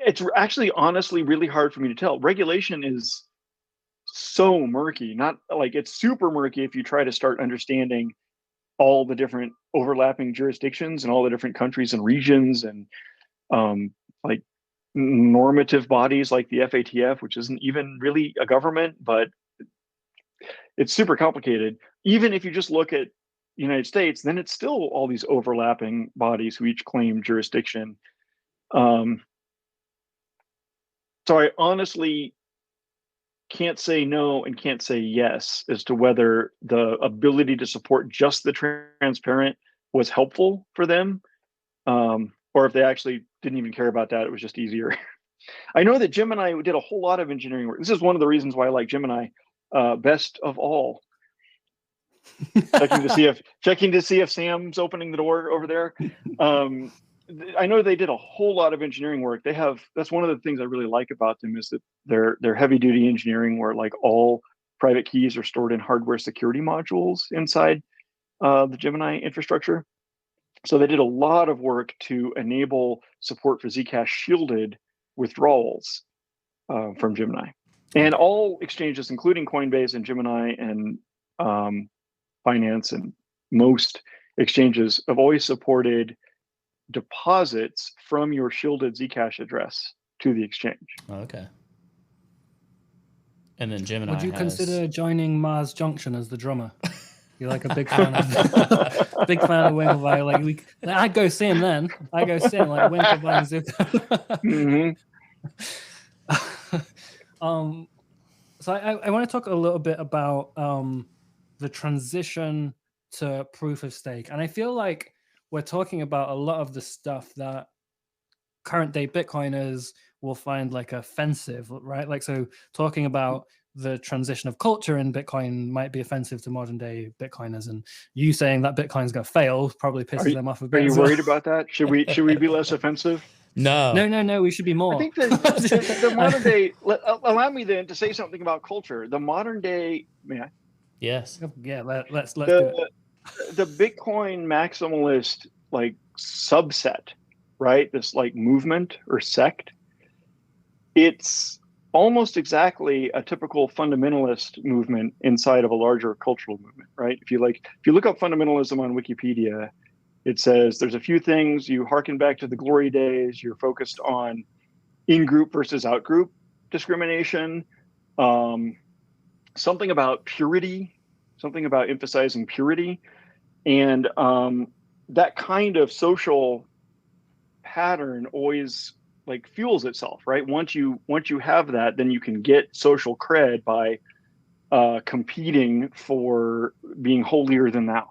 It's actually honestly really hard for me to tell. Regulation is so murky, not like it's super murky if you try to start understanding all the different overlapping jurisdictions and all the different countries and regions and like normative bodies like the FATF, which isn't even really a government, but it's super complicated. Even if you just look at the United States, then it's still all these overlapping bodies who each claim jurisdiction. So I honestly can't say no and can't say yes as to whether the ability to support just the transparent was helpful for them, or if they actually didn't even care about that. It was just easier. I know that Gemini did a whole lot of engineering work. This is one of the reasons why I like Gemini best of all. checking to see if Sam's opening the door over there. I know they did a whole lot of engineering work. That's one of the things I really like about them is that they're heavy duty engineering where like all private keys are stored in hardware security modules inside the Gemini infrastructure. So they did a lot of work to enable support for Zcash shielded withdrawals from Gemini. And all exchanges, including Coinbase and Gemini and Binance and most exchanges, have always supported deposits from your shielded Zcash address to the exchange. Okay. And then Gemini Would you has... consider joining Mars Junction as the drummer? You're like a big fan of Winklevi. Like I'd go see him then. I go see him like Winklevi and Zooko. So I want to talk a little bit about the transition to proof of stake, and I feel like we're talking about a lot of the stuff that current day Bitcoiners will find like offensive, right? Like, so talking about the transition of culture in Bitcoin might be offensive to modern day Bitcoiners, and you saying that Bitcoin's going to fail probably pisses them off a bit. Are you worried about that? Should we be less offensive? No. We should be more. I think the modern day. Allow me then to say something about culture. The modern day, may I? Yes. Yeah. Let's do it. The Bitcoin maximalist like subset, right? This like movement or sect. It's almost exactly a typical fundamentalist movement inside of a larger cultural movement, right? If you look up fundamentalism on Wikipedia, it says there's a few things. You harken back to the glory days. You're focused on in-group versus out-group discrimination. Something about purity, something about emphasizing purity. And that kind of social pattern always like fuels itself, right? Once you have that, then you can get social cred by competing for being holier than thou.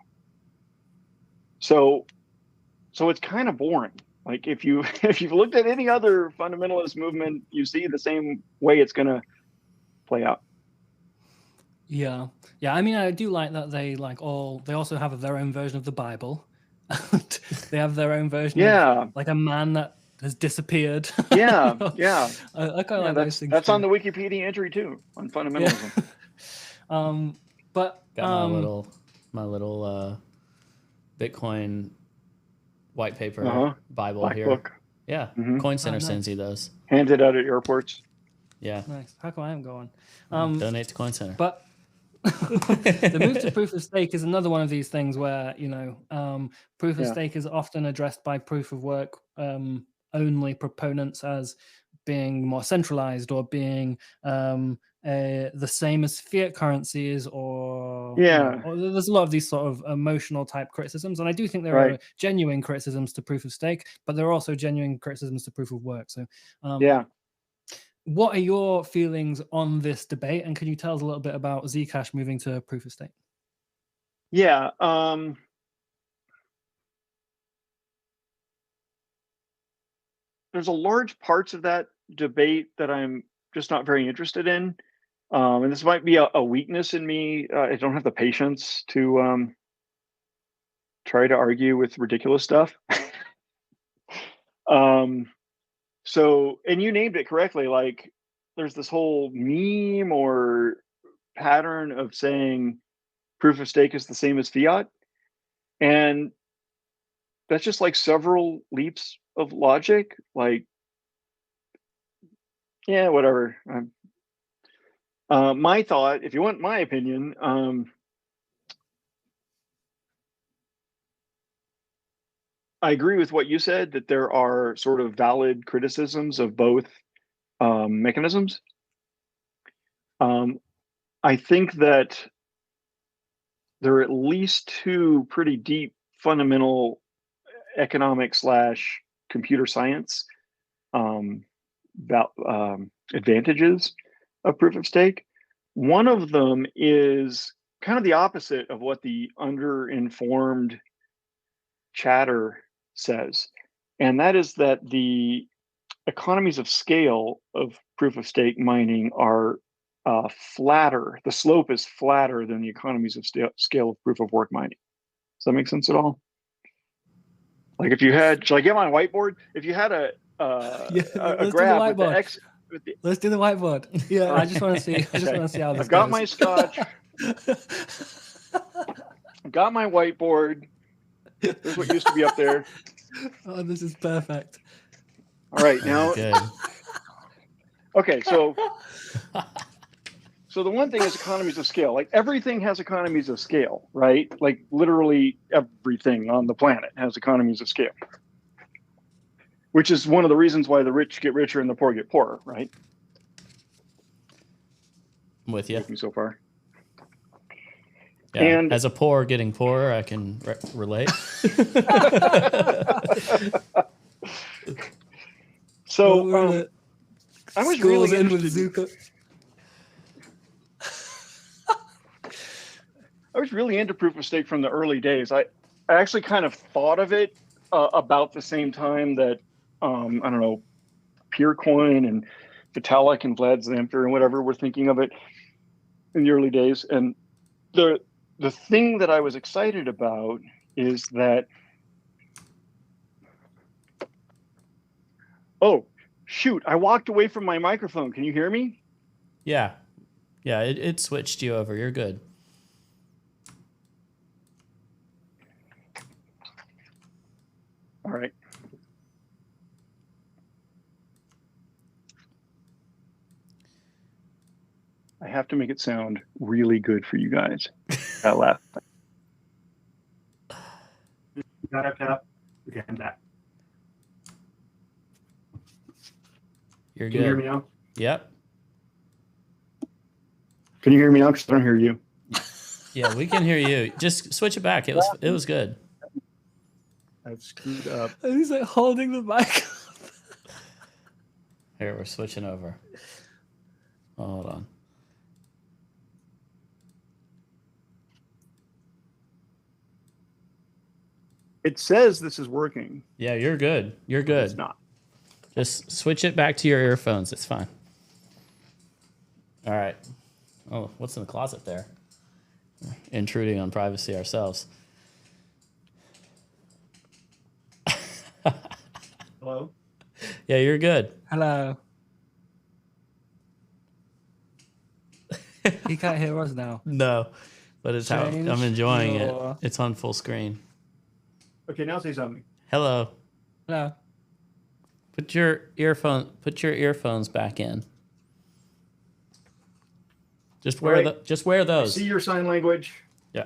So it's kind of boring. Like if you've looked at any other fundamentalist movement, you see the same way it's going to play out. Yeah. I mean, I do like that they also have their own version of the Bible. They have their own version of like a man that has disappeared. Yeah. I kind of like those things. That's too. on the Wikipedia entry too on fundamentalism. Yeah. But got my little Bitcoin white paper Bible Black here. book. Yeah. Mm-hmm. Coin Center nice. sends you those. Handed out at airports. Yeah. Nice. How come I haven't got one? Donate to Coin Center. But The move to proof of stake is another one of these things where, proof of stake is often addressed by proof of work only proponents as being more centralized or being the same as fiat currencies, or there's a lot of these sort of emotional type criticisms, and I do think there are genuine criticisms to proof of stake, but there are also genuine criticisms to proof of work. So what are your feelings on this debate, and can you tell us a little bit about Zcash moving to proof of stake? Yeah. There's a large parts of that debate that I'm just not very interested in. And this might be a weakness in me. I don't have the patience to try to argue with ridiculous stuff. So, and you named it correctly, like there's this whole meme or pattern of saying proof of stake is the same as fiat. And that's just like several leaps of logic. Like, yeah, whatever. My thought, if you want my opinion, I agree with what you said, that there are sort of valid criticisms of both mechanisms. I think that there are at least two pretty deep fundamental economic / computer science advantages of proof of stake. One of them is kind of the opposite of what the underinformed chatter says, and that is that the economies of scale of proof of stake mining are flatter. The slope is flatter than the economies of scale of proof of work mining. Does that make sense at all? Like if you had, shall I get my whiteboard? If you had a graph with the X. Let's do the whiteboard. Yeah, I just want to see. I just want to see how this I've got goes. my scotch. I've got my whiteboard. There's what used to be up there. Oh, this is perfect. All right, now. Okay, so the one thing is economies of scale. Like everything has economies of scale, right? Like literally everything on the planet has economies of scale. Which is one of the reasons why the rich get richer and the poor get poorer, right? I'm with you. With me so far. Yeah, and as a poor getting poorer, I can relate. So I was really in with Zooko. I was really into proof of stake from the early days. I actually kind of thought of it about the same time that I don't know, Peercoin and Vitalik and Vlad Zamfir and whatever were thinking of it in the early days. And the thing that I was excited about is that, oh, shoot, I walked away from my microphone. Can you hear me? Yeah. Yeah, it switched you over. You're good. All right. I have to make it sound really good for you guys. That laugh. You're good. Can you hear me now? Yep. Can you hear me now? Because I don't hear you. Yeah, we can hear you. Just switch it back. It was good. I've screwed up. He's like holding the mic. Here, we're switching over. Hold on. It says this is working. Yeah, you're good. You're good. It's not. Just switch it back to your earphones. It's fine. All right. Oh, what's in the closet there? Intruding on privacy ourselves. Hello? Yeah, you're good. Hello. He can't hear us now. No, but it's how I'm enjoying it. It's on full screen. Okay, now say something. Hello. Hello. Put your earphones back in. Just wear I those. see your sign language. Yeah.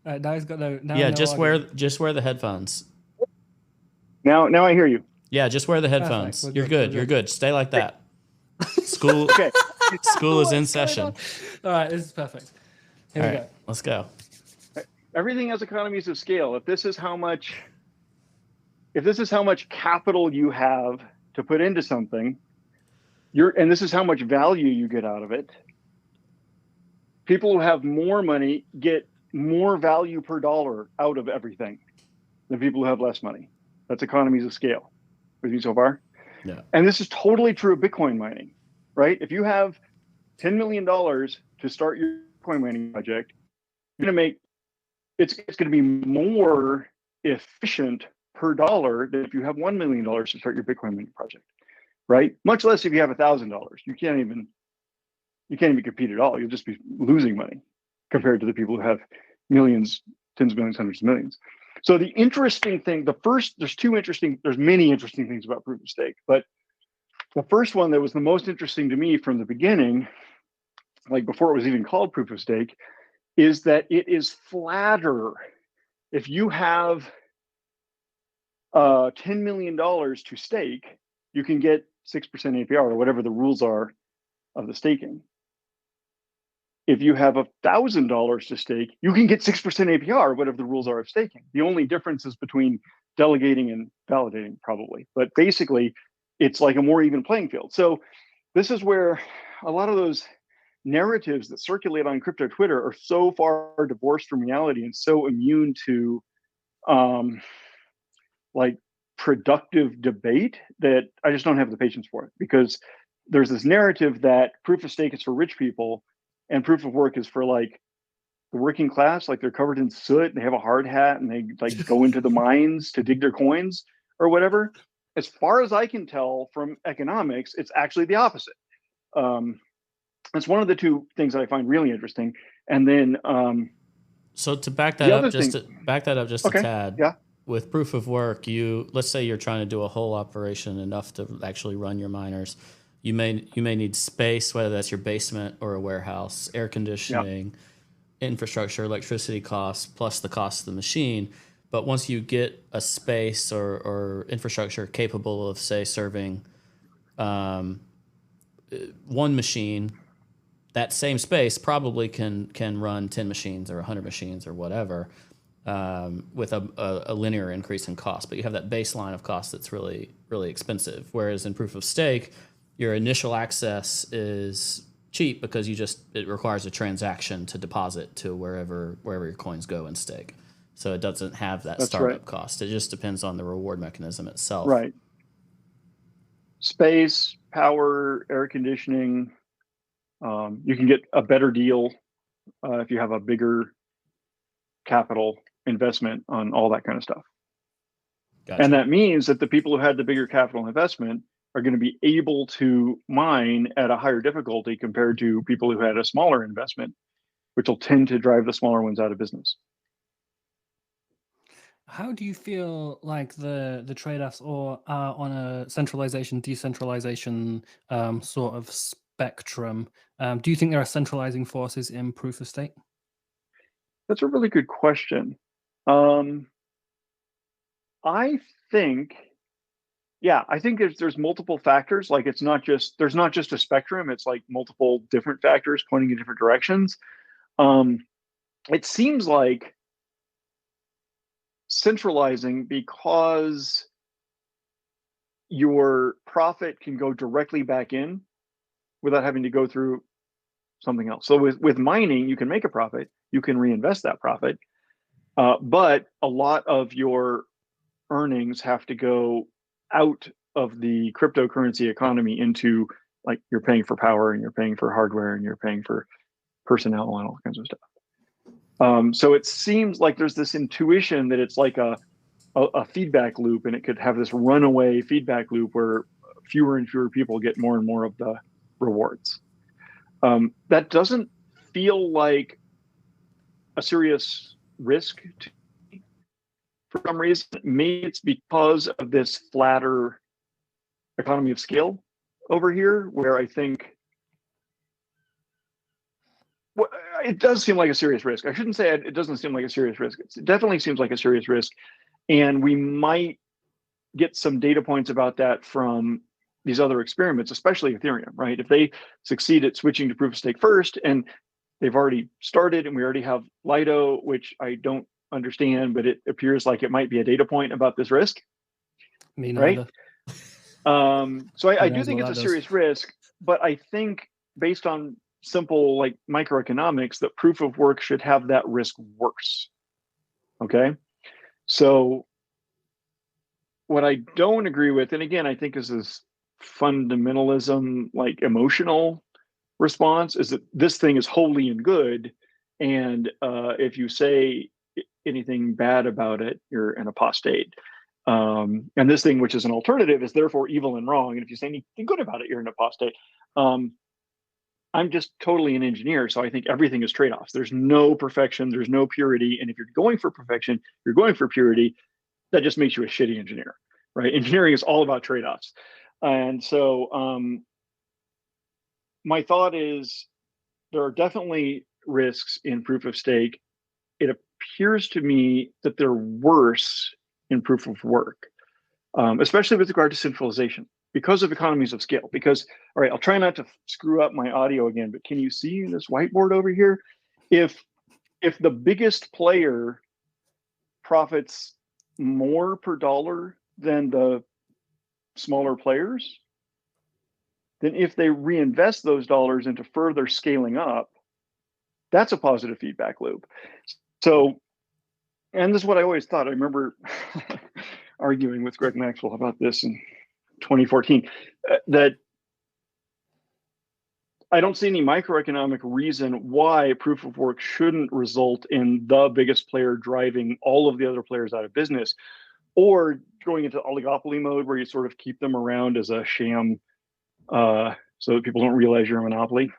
Now he's got no. Now Yeah, no just audio. wear the headphones. Now I hear you. Yeah, just wear the headphones. We're You're good, good. we're You're good. good. Stay like that. School Okay. school is in What's going session. on? All right, this is perfect. Here All we right, go. let's go. Everything has economies of scale. If this is how much capital you have to put into something, and this is how much value you get out of it. People who have more money get more value per dollar out of everything than people who have less money. That's economies of scale. With me so far? Yeah. And this is totally true of Bitcoin mining, right? If you have $10 million to start your Bitcoin mining project, you're going to make it's going to be more efficient per dollar than if you have $1 million to start your Bitcoin mining project, right? Much less if you have $1,000. You can't even compete at all. You'll just be losing money compared to the people who have millions, tens of millions, hundreds of millions. So the interesting thing, there's many interesting things about proof of stake, but the first one that was the most interesting to me from the beginning, like before it was even called proof of stake, is that it is flatter. If you have $10 million to stake, you can get 6% APR or whatever the rules are of the staking. If you have $1,000 to stake, you can get 6% APR, whatever the rules are of staking. The only difference is between delegating and validating, probably. But basically, it's like a more even playing field. So this is where a lot of those narratives that circulate on crypto Twitter are so far divorced from reality and so immune to like productive debate that I just don't have the patience for it, because there's this narrative that proof of stake is for rich people and proof of work is for like the working class, like they're covered in soot and they have a hard hat and they like go into the mines to dig their coins or whatever. As far as I can tell from economics, it's actually the opposite. It's one of the two things that I find really interesting. And then so to back that up just a okay, tad. Yeah. With proof of work, let's say you're trying to do a whole operation enough to actually run your miners. You may need space, whether that's your basement or a warehouse, air conditioning, infrastructure, electricity costs, plus the cost of the machine. But once you get a space or infrastructure capable of, say, serving one machine, that same space probably can run 10 machines or 100 machines or whatever, with a linear increase in cost. But you have that baseline of cost that's really, really expensive. Whereas in proof of stake, your initial access is cheap because it requires a transaction to deposit to wherever your coins go and stake. So it doesn't have that startup cost. It just depends on the reward mechanism itself. Right. Space, power, air conditioning. You can get a better deal if you have a bigger capital investment on all that kind of stuff. Gotcha. And that means that the people who had the bigger capital investment are going to be able to mine at a higher difficulty compared to people who had a smaller investment, which will tend to drive the smaller ones out of business. How do you feel like the trade-offs are on a centralization, decentralization sort of spectrum? Do you think there are centralizing forces in proof of stake? That's a really good question. I think there's multiple factors. Like there's not just a spectrum. It's like multiple different factors pointing in different directions. It seems like centralizing because your profit can go directly back in without having to go through something else. So with mining, you can make a profit, you can reinvest that profit, but a lot of your earnings have to go out of the cryptocurrency economy into, like, you're paying for power and you're paying for hardware and you're paying for personnel and all kinds of stuff. So it seems like there's this intuition that it's like a feedback loop, and it could have this runaway feedback loop where fewer and fewer people get more and more of the rewards. That doesn't feel like a serious risk to me for some reason. Maybe it's because of this flatter economy of scale over here, where I think well, it does seem like a serious risk. I shouldn't say it doesn't seem like a serious risk. It definitely seems like a serious risk. And we might get some data points about that from these other experiments, especially Ethereum, right? If they succeed at switching to proof of stake first, and they've already started, and we already have Lido, which I don't understand, but it appears like it might be a data point about this risk. Me neither. Right? So I do think it's a serious risk, but I think based on simple like microeconomics, that proof of work should have that risk worse. Okay. So what I don't agree with, and again, I think is this fundamentalism, like emotional response, is that this thing is holy and good. And if you say anything bad about it, you're an apostate. And this thing, which is an alternative, is therefore evil and wrong. And if you say anything good about it, you're an apostate. I'm just totally an engineer, so I think everything is trade-offs. There's no perfection, there's no purity. And if you're going for perfection, you're going for purity, that just makes you a shitty engineer, right? Engineering is all about trade-offs. And so my thought is there are definitely risks in proof of stake. It appears to me that they're worse in proof of work, especially with regard to centralization, because of economies of scale. Because, all right, I'll try not to screw up my audio again, but can you see this whiteboard over here? If the biggest player profits more per dollar than the smaller players, then if they reinvest those dollars into further scaling up, that's a positive feedback loop. So, and this is what I always thought. I remember arguing with Greg Maxwell about this in 2014, that I don't see any microeconomic reason why proof of work shouldn't result in the biggest player driving all of the other players out of business, or going into oligopoly mode where you sort of keep them around as a sham so that people don't realize you're a monopoly.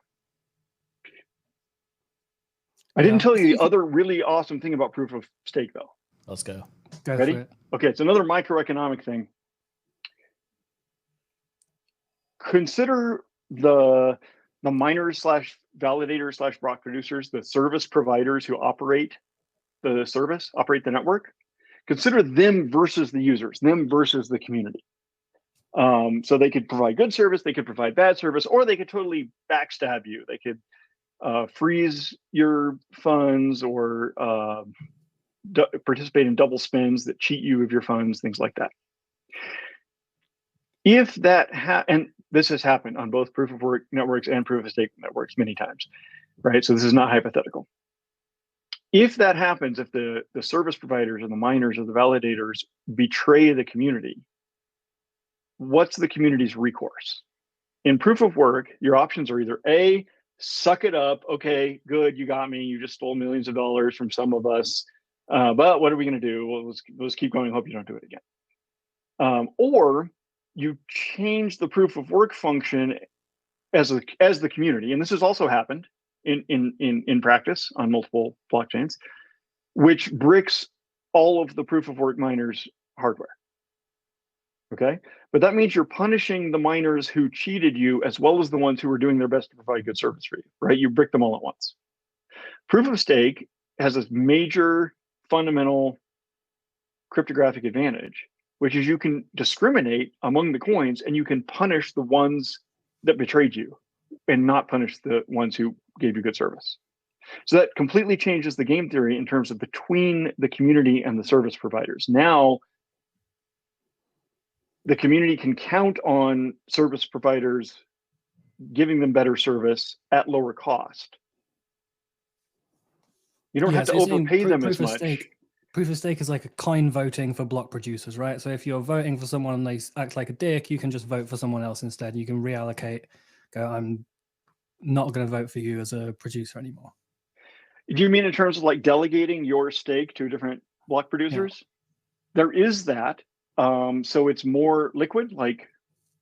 I didn't tell you the other really awesome thing about proof of stake, though. Let's go. Ready? Okay, it's another microeconomic thing. Consider the miners slash validators slash block producers, the service providers who operate the service, operate the network. Consider them versus the users, them versus the community. So they could provide good service, they could provide bad service, or they could totally backstab you. They could freeze your funds, or participate in double spends that cheat you of your funds, things like that. If that and this has happened on both proof of work networks and proof of stake networks many times, right? So this is not hypothetical. If that happens, if the service providers and the miners or the validators betray the community, what's the community's recourse? In proof of work, your options are either A, suck it up. Okay, good, you got me. You just stole millions of dollars from some of us. But what are we going to do? Well, let's keep going. Hope you don't do it again. Or you change the proof of work function as the community, and this has also happened in practice on multiple blockchains, which bricks all of the proof of work miners' hardware. Okay, but that means you're punishing the miners who cheated you as well as the ones who were doing their best to provide good service for you, right? You brick them all at once. Proof of stake has this major fundamental cryptographic advantage, which is you can discriminate among the coins and you can punish the ones that betrayed you and not punish the ones who gave you good service. So that completely changes the game theory in terms of between the community and the service providers. Now, the community can count on service providers giving them better service at lower cost. You don't have to overpay them as much. Proof of stake is like a coin voting for block producers, right? So if you're voting for someone and they act like a dick, you can just vote for someone else instead. You can reallocate, go, I'm not going to vote for you as a producer anymore. Do you mean in terms of like delegating your stake to different block producers? Yeah. There is that. So it's more liquid, like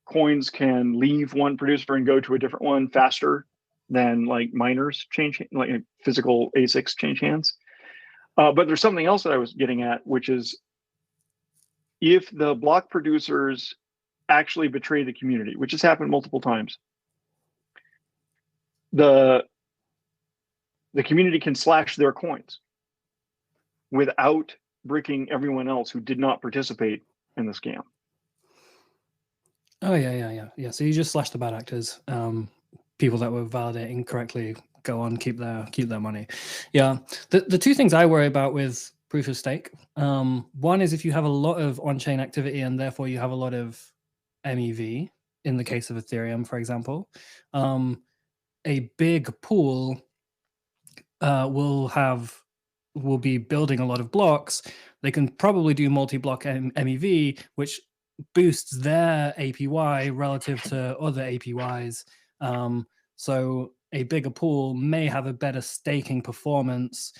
coins can leave one producer and go to a different one faster than like miners change, like physical ASICs change hands. But there's something else that I was getting at, which is if the block producers actually betray the community, which has happened multiple times, the community can slash their coins without bricking everyone else who did not participate in the scam. Oh yeah. So you just slash the bad actors. People that were validating correctly go on, keep their money. Yeah. The two things I worry about with proof of stake. One is if you have a lot of on-chain activity and therefore you have a lot of MEV. In the case of Ethereum, for example, a big pool will be building a lot of blocks. They can probably do multi-block MEV, which boosts their APY relative to other APYs. So a bigger pool may have a better staking performance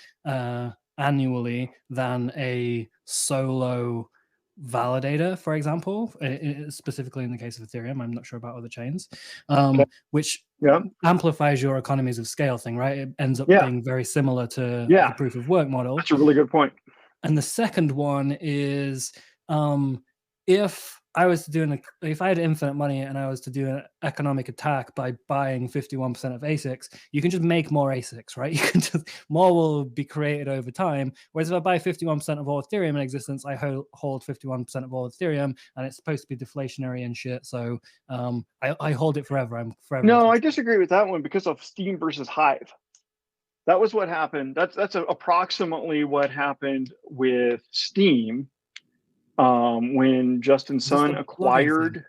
annually than a solo validator, for example, specifically in the case of Ethereum. I'm not sure about other chains, which amplifies your economies of scale thing, right? It ends up being very similar to the proof of work model. That's a really good point. And the second one is if I was to do if I had infinite money and I was to do an economic attack by buying 51% of ASICs, you can just make more ASICs, right? You can just more will be created over time. Whereas if I buy 51% of all Ethereum in existence, I hold 51% of all Ethereum, and it's supposed to be deflationary and shit. So I hold it forever. I'm forever. No, I disagree with that one because of Steam versus Hive. That was what happened. That's approximately what happened with Steam. When Justin Sun acquired.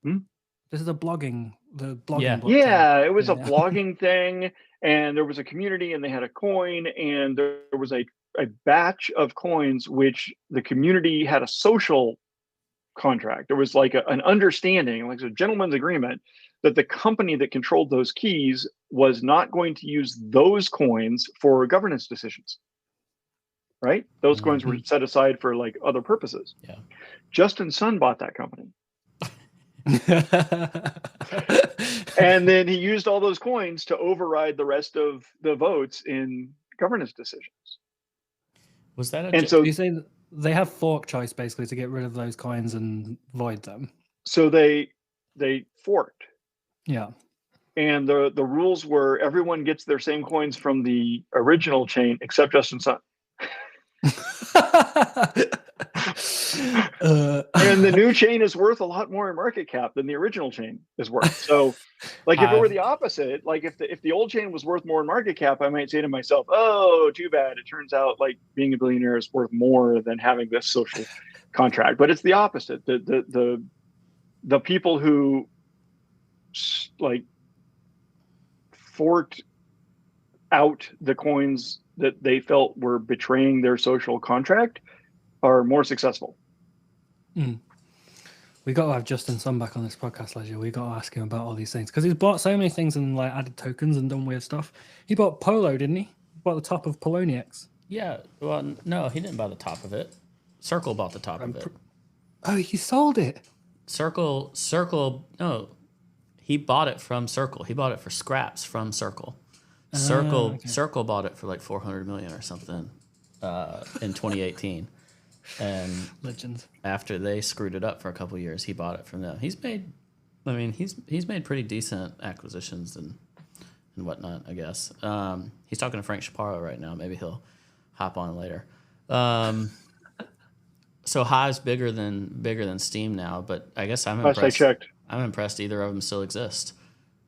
This is the blogging blockchain. It was a blogging thing, and there was a community, and they had a coin, and there was a batch of coins which the community had a social contract. There was like an understanding, like a gentleman's agreement, that the company that controlled those keys was not going to use those coins for governance decisions. Right? Those coins were set aside for like other purposes. Yeah. Justin Sun bought that company. And then he used all those coins to override the rest of the votes in governance decisions. Was that and so you say they have fork choice basically to get rid of those coins and void them? So they forked. Yeah. And the rules were everyone gets their same coins from the original chain except Justin Sun. And the new chain is worth a lot more in market cap than the original chain is worth. So like if it were the opposite, like if the old chain was worth more in market cap, I might say to myself, oh, too bad. It turns out like being a billionaire is worth more than having this social contract. But it's the opposite. The people who like forked out the coins that they felt were betraying their social contract are more successful. We got to have Justin Sun back on this podcast, Ledger. We got to ask him about all these things because he's bought so many things and like added tokens and done weird stuff. He bought Polo, didn't he? He bought the top of Poloniex. Yeah. Well, no, he didn't buy the top of it. Circle bought the top of it. Oh, he sold it. Circle. No, he bought it from Circle. He bought it for scraps from Circle. Circle bought it for like $400 million or something in 2018, and legends. After they screwed it up for a couple of years, he bought it from them. He's made pretty decent acquisitions and whatnot, I guess. He's talking to Frank Chaparro right now. Maybe he'll hop on later. So Hive's bigger than Steam now, but I guess I'm impressed. Last I checked. I'm impressed either of them still exist.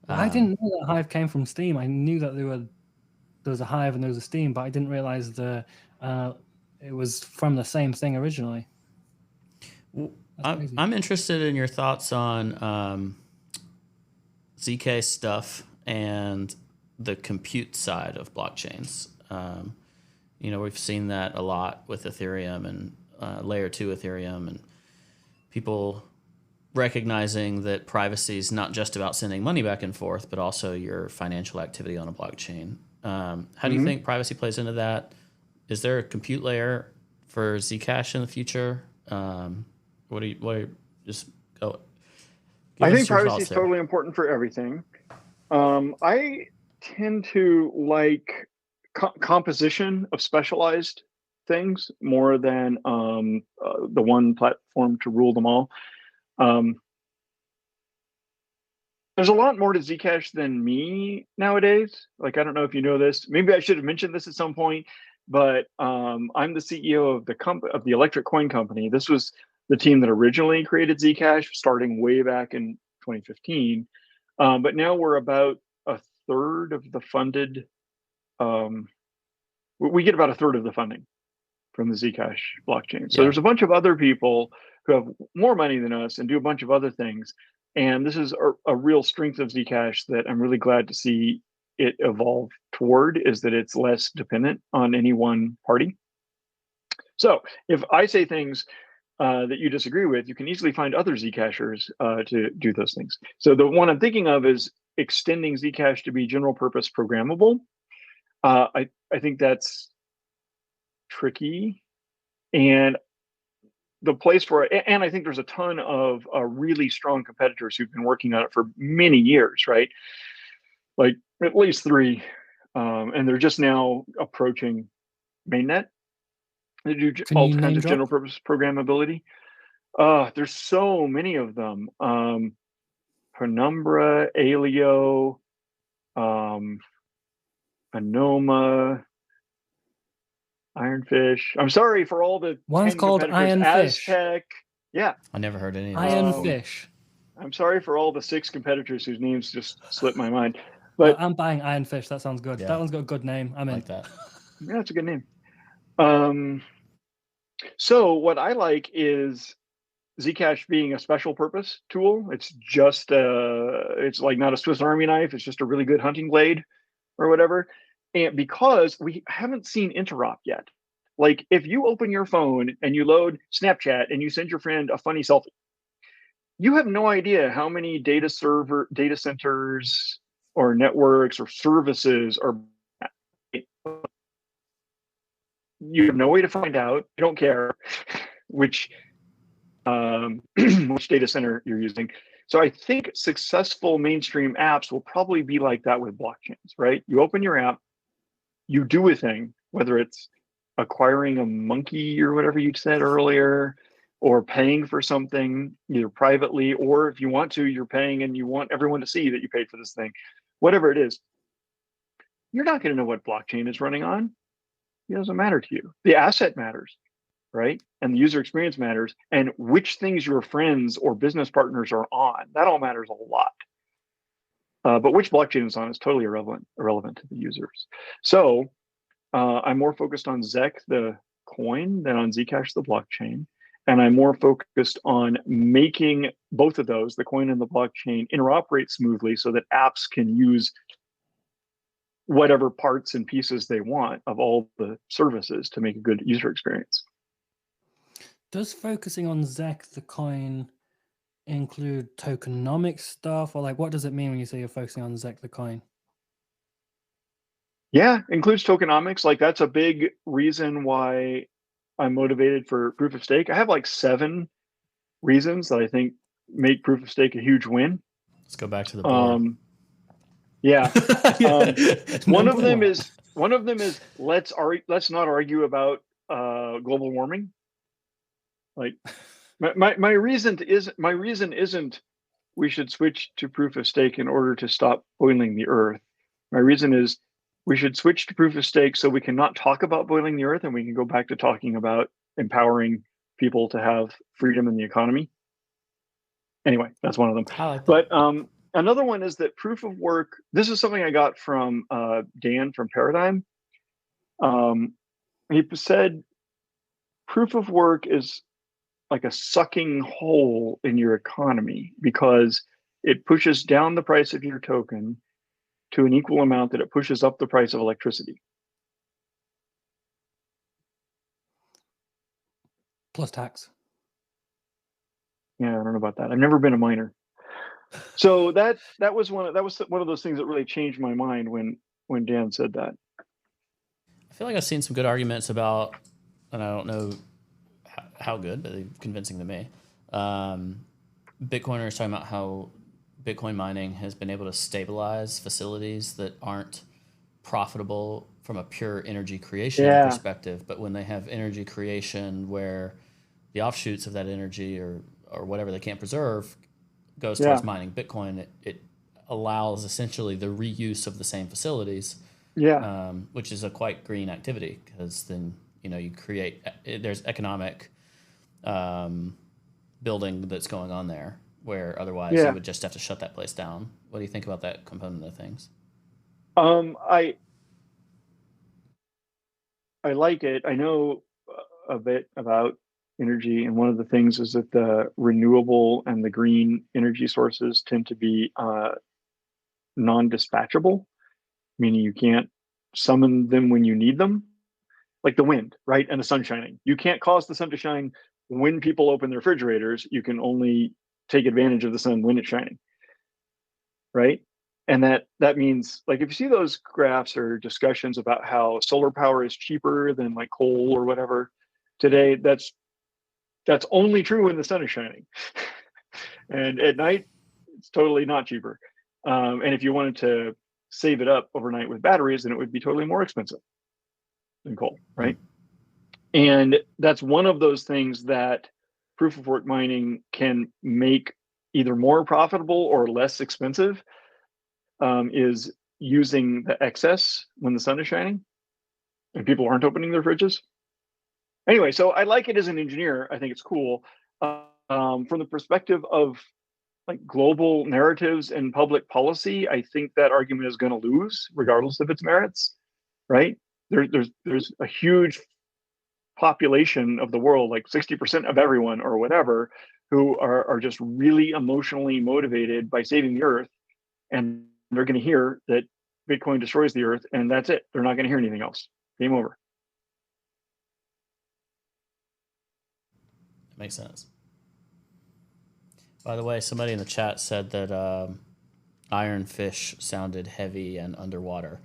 I didn't know that Hive came from Steam. I knew that there was a Hive and there was a Steam, but I didn't realize it was from the same thing originally. I'm interested in your thoughts on Zcash stuff and the compute side of blockchains. We've seen that a lot with Ethereum and layer 2 Ethereum, and people recognizing that privacy is not just about sending money back and forth, but also your financial activity on a blockchain. How do you think privacy plays into that? Is there a compute layer for Zcash in the future? Just go. I think privacy is totally important for everything. I tend to like composition of specialized things more than the one platform to rule them all. There's a lot more to Zcash than me nowadays. Like, I don't know if you know this. Maybe I should have mentioned this at some point, but I'm the CEO of the Electric Coin Company. This was the team that originally created Zcash, starting way back in 2015. But now we're about a third of the funded. We get about a third of the funding from the Zcash blockchain. So there's a bunch of other people who have more money than us and do a bunch of other things. And this is a real strength of Zcash that I'm really glad to see it evolve toward, is that it's less dependent on any one party. So if I say things that you disagree with, you can easily find other Zcashers to do those things. So the one I'm thinking of is extending Zcash to be general purpose programmable. I think that's tricky, and the place for it, and I think there's a ton of really strong competitors who've been working on it for many years, right? Like at least 3, and they're just now approaching mainnet. They do all kinds of general purpose programmability. There's so many of them. Penumbra, Alio, Anoma, Ironfish. I'm sorry for all the one's called Ironfish. Aztec. Yeah. I never heard any of Ironfish. I'm sorry for all the 6 competitors whose names just slipped my mind. But I'm buying Ironfish. That sounds good. Yeah. That one's got a good name. I'm in. Like that. Yeah, it's a good name. So what I like is Zcash being a special purpose tool. It's just it's like not a Swiss Army knife. It's just a really good hunting blade or whatever. And because we haven't seen interop yet. Like if you open your phone and you load Snapchat and you send your friend a funny selfie, you have no idea how many data centers or networks or services are. You have no way to find out. You don't care which data center you're using. So I think successful mainstream apps will probably be like that with blockchains, right? You open your app, you do a thing, whether it's acquiring a monkey or whatever you said earlier, or paying for something either privately, or if you want to, you're paying and you want everyone to see that you paid for this thing, whatever it is. You're not going to know what blockchain is running on. It doesn't matter to you. The asset matters, right? And the user experience matters, and which things your friends or business partners are on. That all matters a lot. But which blockchain is on is totally irrelevant to the users. So I'm more focused on ZEC, the coin, than on Zcash, the blockchain. And I'm more focused on making both of those, the coin and the blockchain, interoperate smoothly so that apps can use whatever parts and pieces they want of all the services to make a good user experience. Does focusing on ZEC, the coin, include tokenomics stuff, or like what does it mean when you say you're focusing on ZEC, the coin? Yeah, includes tokenomics. Like that's a big reason why I'm motivated for proof of stake. I have like 7 reasons that I think make proof of stake a huge win. Let's go back to the board. Yeah. One of them is let's not argue about global warming. Like my reason isn't we should switch to proof of stake in order to stop boiling the earth. My reason is we should switch to proof of stake so we can not talk about boiling the earth and we can go back to talking about empowering people to have freedom in the economy. Anyway, that's one of them. I like that. But another one is that proof of work, this is something I got from Dan from Paradigm. He said proof of work is like a sucking hole in your economy because it pushes down the price of your token to an equal amount that it pushes up the price of electricity. Plus tax. Yeah, I don't know about that. I've never been a miner. So that was one of those things that really changed my mind when Dan said that. I feel like I've seen some good arguments about, and I don't know how good, but they're convincing to me. Bitcoiners talking about how Bitcoin mining has been able to stabilize facilities that aren't profitable from a pure energy creation perspective, but when they have energy creation where the offshoots of that energy are or whatever they can't preserve goes towards mining Bitcoin. It allows essentially the reuse of the same facilities, which is a quite green activity, because then you create, there's economic building that's going on there, where otherwise you would just have to shut that place down. What do you think about that component of things? I like it. I know a bit about energy, and one of the things is that the renewable and the green energy sources tend to be non-dispatchable, meaning you can't summon them when you need them, like the wind, right? And the sun shining. You can't cause the sun to shine when people open their refrigerators. You can only take advantage of the sun when it's shining, right? And that means, like, if you see those graphs or discussions about how solar power is cheaper than like coal or whatever today, that's only true when the sun is shining. And at night, it's totally not cheaper. And if you wanted to save it up overnight with batteries, then it would be totally more expensive than coal, right? And that's one of those things that proof of work mining can make either more profitable or less expensive, is using the excess when the sun is shining and people aren't opening their fridges. Anyway, so I like it as an engineer. I think it's cool. From the perspective of like global narratives and public policy, I think that argument is going to lose regardless of its merits, right? There's a huge population of the world, like 60% of everyone or whatever, who are just really emotionally motivated by saving the earth, and they're going to hear that Bitcoin destroys the earth, and that's it. They're not going to hear anything else. Game over. That makes sense. By the way, somebody in the chat said that iron fish sounded heavy and underwater.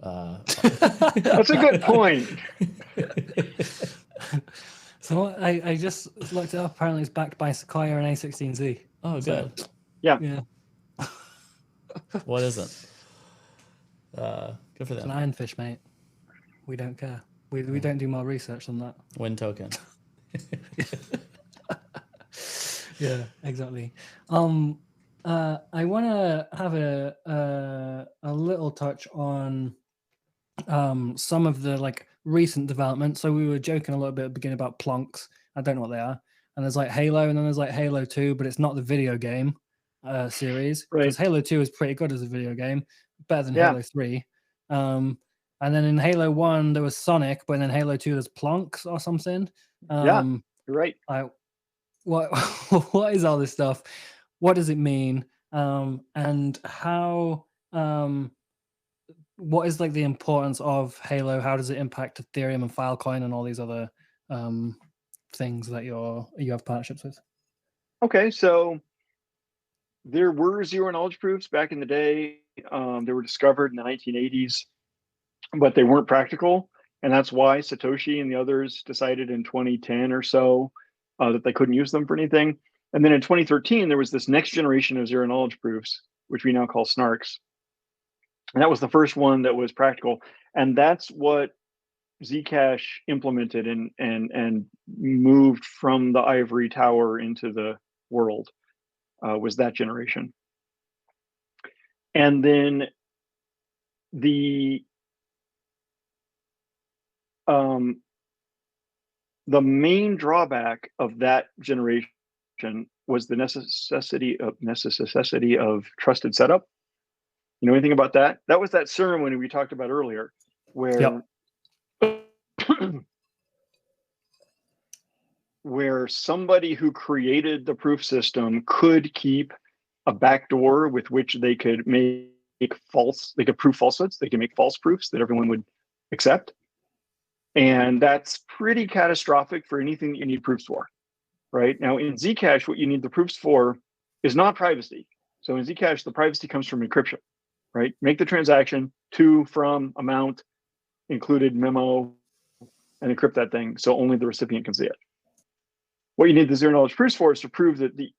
That's a good point. So I just looked it up. Apparently, it's backed by Sequoia and A16Z. Oh, good. Yeah. What isn't? Good for them. It's an ironfish, mate. We don't care. We don't do more research than that. Win token. Yeah, exactly. I want to have a little touch on some of the like recent developments. So we were joking a little bit at the beginning about plonks. I don't know what they are. And there's like Halo, and then there's like Halo 2, but it's not the video game series. Right. Because Halo 2 is pretty good as a video game, better than Halo 3. And then in Halo 1 there was Sonic, but in Halo 2 there's plonks or something. You're right. What is all this stuff? What does it mean? And how? What is like the importance of Halo? How does it impact Ethereum and Filecoin and all these other things that you have partnerships with? Okay, so there were zero knowledge proofs back in the day. They were discovered in the 1980s, but they weren't practical, and that's why Satoshi and the others decided in 2010 or so that they couldn't use them for anything. And then in 2013, there was this next generation of zero knowledge proofs, which we now call snarks. And that was the first one that was practical. And that's what Zcash implemented and moved from the ivory tower into the world, was that generation. And then the main drawback of that generation was the necessity of trusted setup. You know anything about that? That was that ceremony we talked about earlier, where where somebody who created the proof system could keep a backdoor with which they could prove falsehoods. They could make false proofs that everyone would accept. And that's pretty catastrophic for anything that you need proofs for, right? Now in Zcash, what you need the proofs for is not privacy. So in Zcash, the privacy comes from encryption, right? Make the transaction, to, from, amount, included memo, and encrypt that thing so only the recipient can see it. What you need the zero knowledge proofs for is to prove that the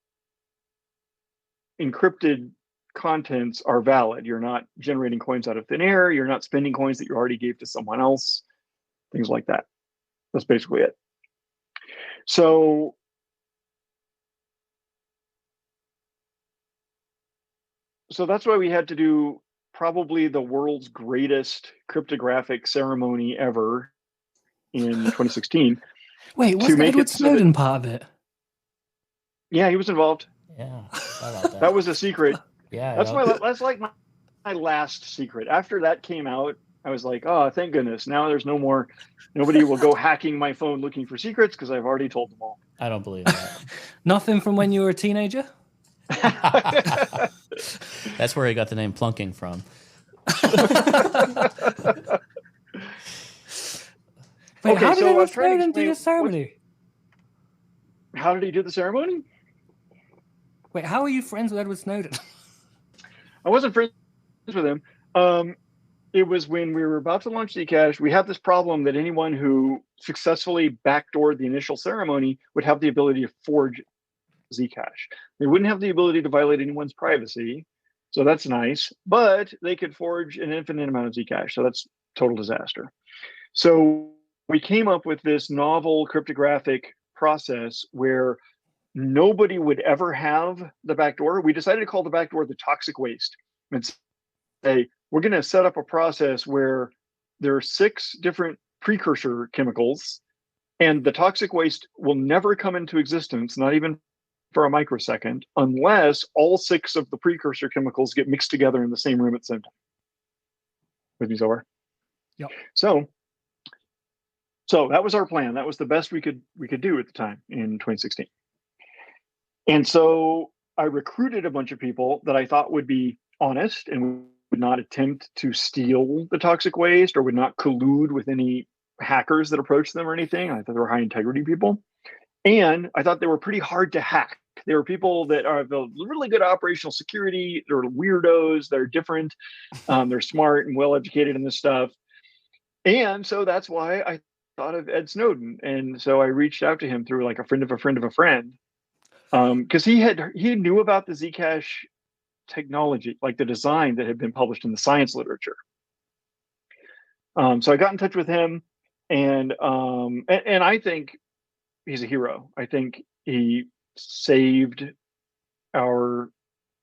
encrypted contents are valid. You're not generating coins out of thin air. You're not spending coins that you already gave to someone else, things like that. That's basically it. So so that's why we had to do probably the world's greatest cryptographic ceremony ever in 2016. Wait, to wasn't make Edward it so that- Snowden part of it? Yeah, he was involved. Yeah, sorry about that. That was a secret. Yeah, That's like my last secret. After that came out, I was like, oh, thank goodness. Now there's no more. Nobody will go hacking my phone looking for secrets because I've already told them all. I don't believe that. Nothing from when you were a teenager? That's where he got the name Plunking from. Wait, Okay, how did so I Edward was trying to Snowden do explain the ceremony? How did he do the ceremony? Wait, how are you friends with Edward Snowden? I wasn't friends with him. It was when we were about to launch Zcash. We had this problem that anyone who successfully backdoored the initial ceremony would have the ability to forge Zcash. They wouldn't have the ability to violate anyone's privacy, so that's nice. But they could forge an infinite amount of Zcash, so that's total disaster. So we came up with this novel cryptographic process where nobody would ever have the backdoor. We decided to call the backdoor the toxic waste and say, we're going to set up a process where there are 6 different precursor chemicals, and the toxic waste will never come into existence, not even for a microsecond, unless all 6 of the precursor chemicals get mixed together in the same room at the same time. With me, Zohar? Yep. So that was our plan. That was the best we could do at the time in 2016. And so I recruited a bunch of people that I thought would be honest and would not attempt to steal the toxic waste or would not collude with any hackers that approached them or anything. I thought they were high integrity people. And I thought they were pretty hard to hack. They were people that are really good operational security. They're weirdos. They're different. They're smart and well educated in this stuff. And so that's why I thought of Ed Snowden. And so I reached out to him through like a friend of a friend of a friend. Because he knew about the Zcash technology, like the design that had been published in the science literature. So I got in touch with him, and I think he's a hero. I think he saved our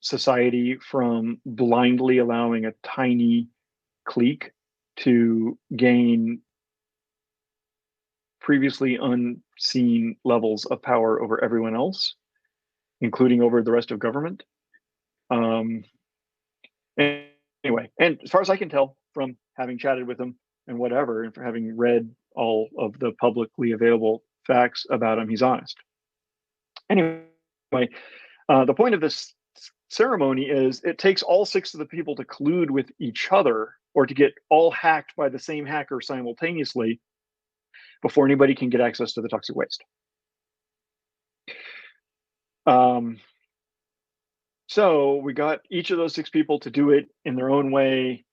society from blindly allowing a tiny clique to gain previously unseen levels of power over everyone else, including over the rest of government. Anyway, and as far as I can tell from having chatted with him and whatever, and for having read all of the publicly available facts about him, he's honest. Anyway, the point of this ceremony is it takes all 6 of the people to collude with each other or to get all hacked by the same hacker simultaneously before anybody can get access to the toxic waste. So we got each of those 6 people to do it in their own way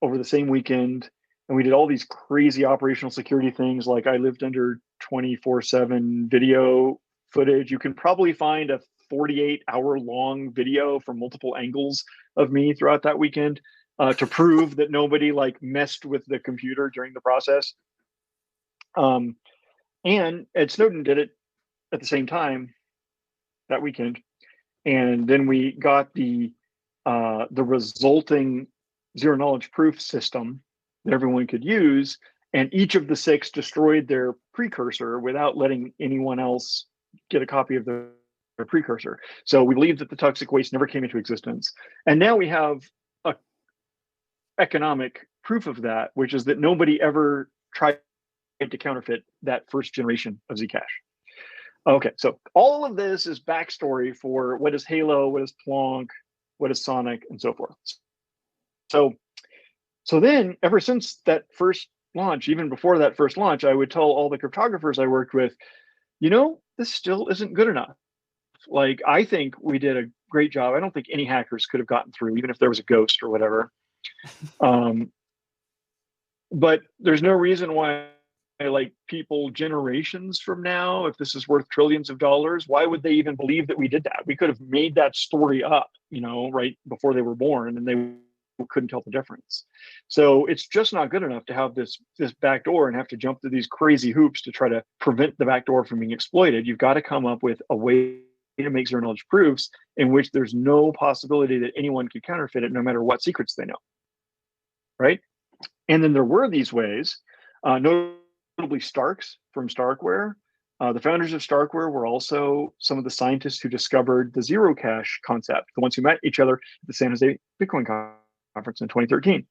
over the same weekend. And we did all these crazy operational security things. Like I lived under 24/7 video footage. You can probably find a 48-hour-long video from multiple angles of me throughout that weekend to prove that nobody like messed with the computer during the process. And Ed Snowden did it at the same time that weekend. And then we got the resulting zero knowledge proof system that everyone could use, and each of the 6 destroyed their precursor without letting anyone else get a copy of their precursor. So we believe that the toxic waste never came into existence. And now we have a economic proof of that, which is that nobody ever tried to counterfeit that first generation of Zcash. Okay, so all of this is backstory for what is Halo, what is Plonk, what is Sonic, and so forth. So then, ever since that first launch, even before that first launch, I would tell all the cryptographers I worked with, this still isn't good enough. Like, I think we did a great job. I don't think any hackers could have gotten through, even if there was a ghost or whatever. But there's no reason why, like, people generations from now, if this is worth trillions of dollars, why would they even believe that we did that? We could have made that story up, right before they were born, and they couldn't tell the difference. So it's just not good enough to have this backdoor and have to jump through these crazy hoops to try to prevent the backdoor from being exploited. You've got to come up with a way to make zero knowledge proofs in which there's no possibility that anyone could counterfeit it, no matter what secrets they know, right? And then there were these ways, notably Starks from Starkware. The founders of Starkware were also some of the scientists who discovered the zero cash concept, the ones who met each other at the San Jose Bitcoin conference in 2013.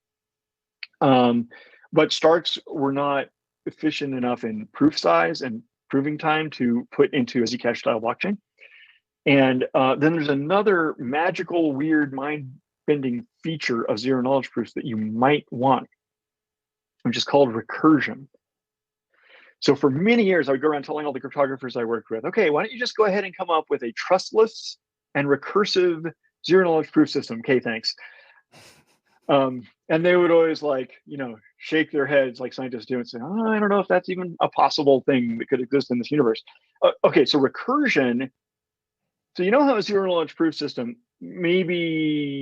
But Starks were not efficient enough in proof size and proving time to put into a Zcash style blockchain. And then there's another magical, weird, mind-bending feature of zero knowledge proofs that you might want, which is called recursion. So for many years, I would go around telling all the cryptographers I worked with, okay, why don't you just go ahead and come up with a trustless and recursive zero knowledge proof system? Okay, thanks. And they would always shake their heads like scientists do and say, oh, I don't know if that's even a possible thing that could exist in this universe. Okay, so recursion. So you know how a zero knowledge proof system, maybe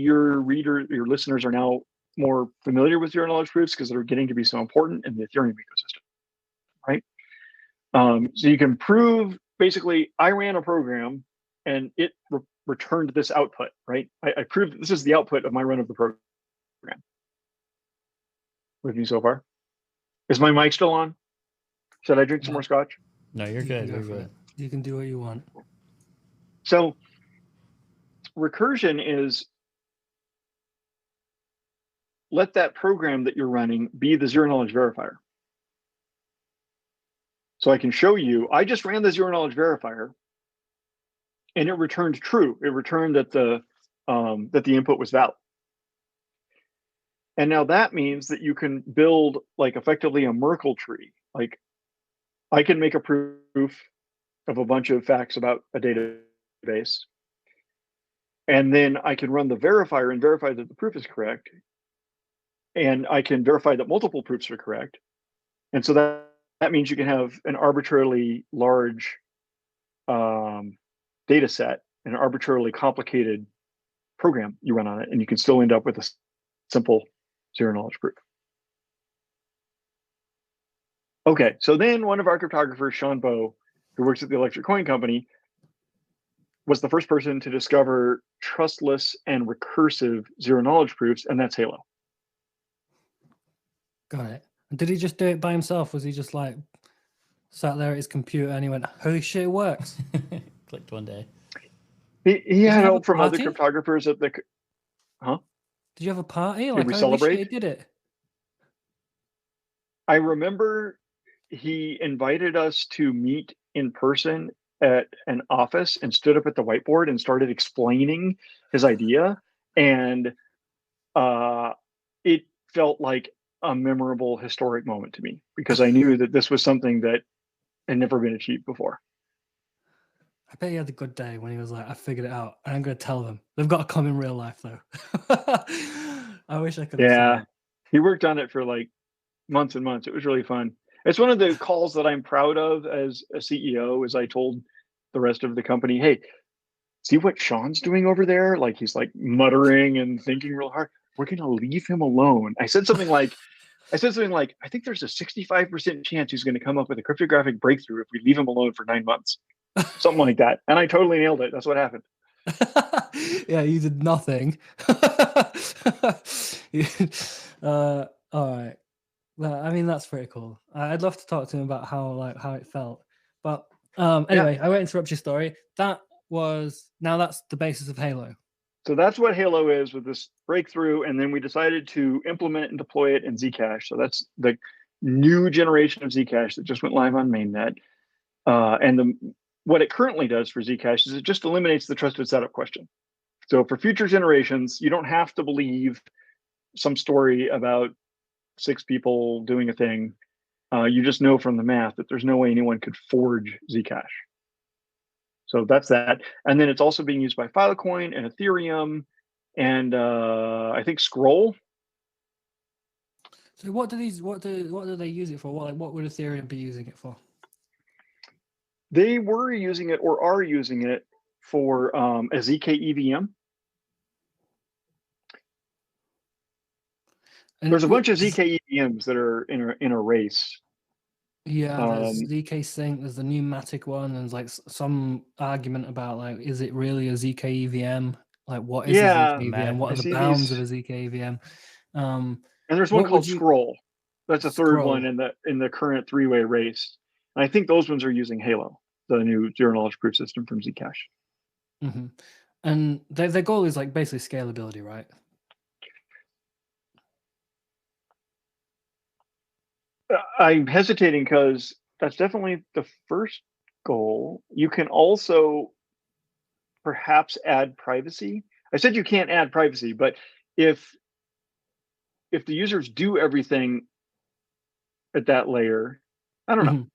your listeners are now more familiar with zero knowledge proofs because they're getting to be so important in the Ethereum ecosystem, right? So you can prove, basically, I ran a program and it returned this output, right? I proved that this is the output of my run of the program. With me so far? Is my mic still on? Should I drink some more scotch? No, you're good. You're good. You can do what you want. So recursion is let that program that you're running be the zero knowledge verifier. So I can show you, I just ran the zero knowledge verifier and it returned true. It returned that the input was valid. And now that means that you can build effectively a Merkle tree. Like I can make a proof of a bunch of facts about a database. And then I can run the verifier and verify that the proof is correct. And I can verify that multiple proofs are correct. And so that means you can have an arbitrarily large data set, an arbitrarily complicated program you run on it, and you can still end up with a simple zero knowledge proof. Okay, so then one of our cryptographers, Sean Bowe, who works at the Electric Coin Company, was the first person to discover trustless and recursive zero knowledge proofs, and that's Halo. Got it. Did he just do it by himself? Was he just sat there at his computer and he went, holy shit, it works? Clicked one day. He had help from other cryptographers at the... Huh? Did you have a party? Did we celebrate? He did it. I remember he invited us to meet in person at an office and stood up at the whiteboard and started explaining his idea. And it felt like a memorable, historic moment to me because I knew that this was something that had never been achieved before. I bet he had a good day when he was like, I figured it out and I'm going to tell them. They've got to come in real life though. I wish I could. Yeah. He worked on it for months and months. It was really fun. It's one of the calls that I'm proud of as a CEO, as I told the rest of the company, hey, see what Sean's doing over there? He's muttering and thinking real hard. We're going to leave him alone. I said something like, I think there's a 65% chance he's going to come up with a cryptographic breakthrough if we leave him alone for 9 months. Something like that. And I totally nailed it. That's what happened. Yeah, you did nothing. All right. Well, I mean, that's pretty cool. I'd love to talk to him about how it felt. But anyway, I won't interrupt your story. That's the basis of Halo. So that's what Halo is with this breakthrough. And then we decided to implement and deploy it in Zcash. So that's the new generation of Zcash that just went live on mainnet. And what it currently does for Zcash is it just eliminates the trusted setup question. So for future generations, you don't have to believe some story about 6 people doing a thing. You just know from the math that there's no way anyone could forge Zcash. So that's that. And then it's also being used by Filecoin and Ethereum and I think Scroll. So what do they use it for? What would Ethereum be using it for? They were using it or are using it for a ZK EVM. And there's a bunch of ZK EVMs that are in a race. Yeah, there's Um, ZK Sync, there's the new Matic one, and there's like some argument about like, is it really a ZK EVM? Like, what is a yeah, ZK EVM? What I are the see bounds of these, a ZK EVM? Um, and there's one what would called you Scroll. That's a third one scroll? in the current three-way race. And I think those ones are using Halo, the new zero knowledge proof system from Zcash. Hmm. And their goal is like basically scalability, right? I'm hesitating because that's definitely the first goal. You can also perhaps add privacy. I said you can't add privacy, but if the users do everything at that layer, I don't know. Mhm.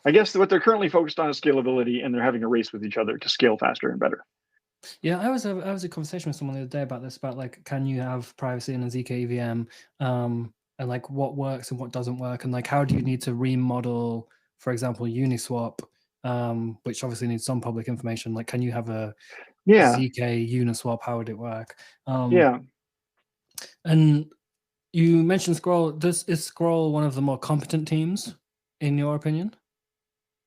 I guess what they're currently focused on is scalability, and they're having a race with each other to scale faster and better. Yeah, I was a conversation with someone the other day about this, about like, can you have privacy in a ZK EVM, and like what works and what doesn't work, and like how do you need to remodel, for example, Uniswap, which obviously needs some public information. Like, can you have a Yeah, ZK Uniswap? How would it work? yeah. And you mentioned Scroll. Is Scroll one of the more competent teams, in your opinion?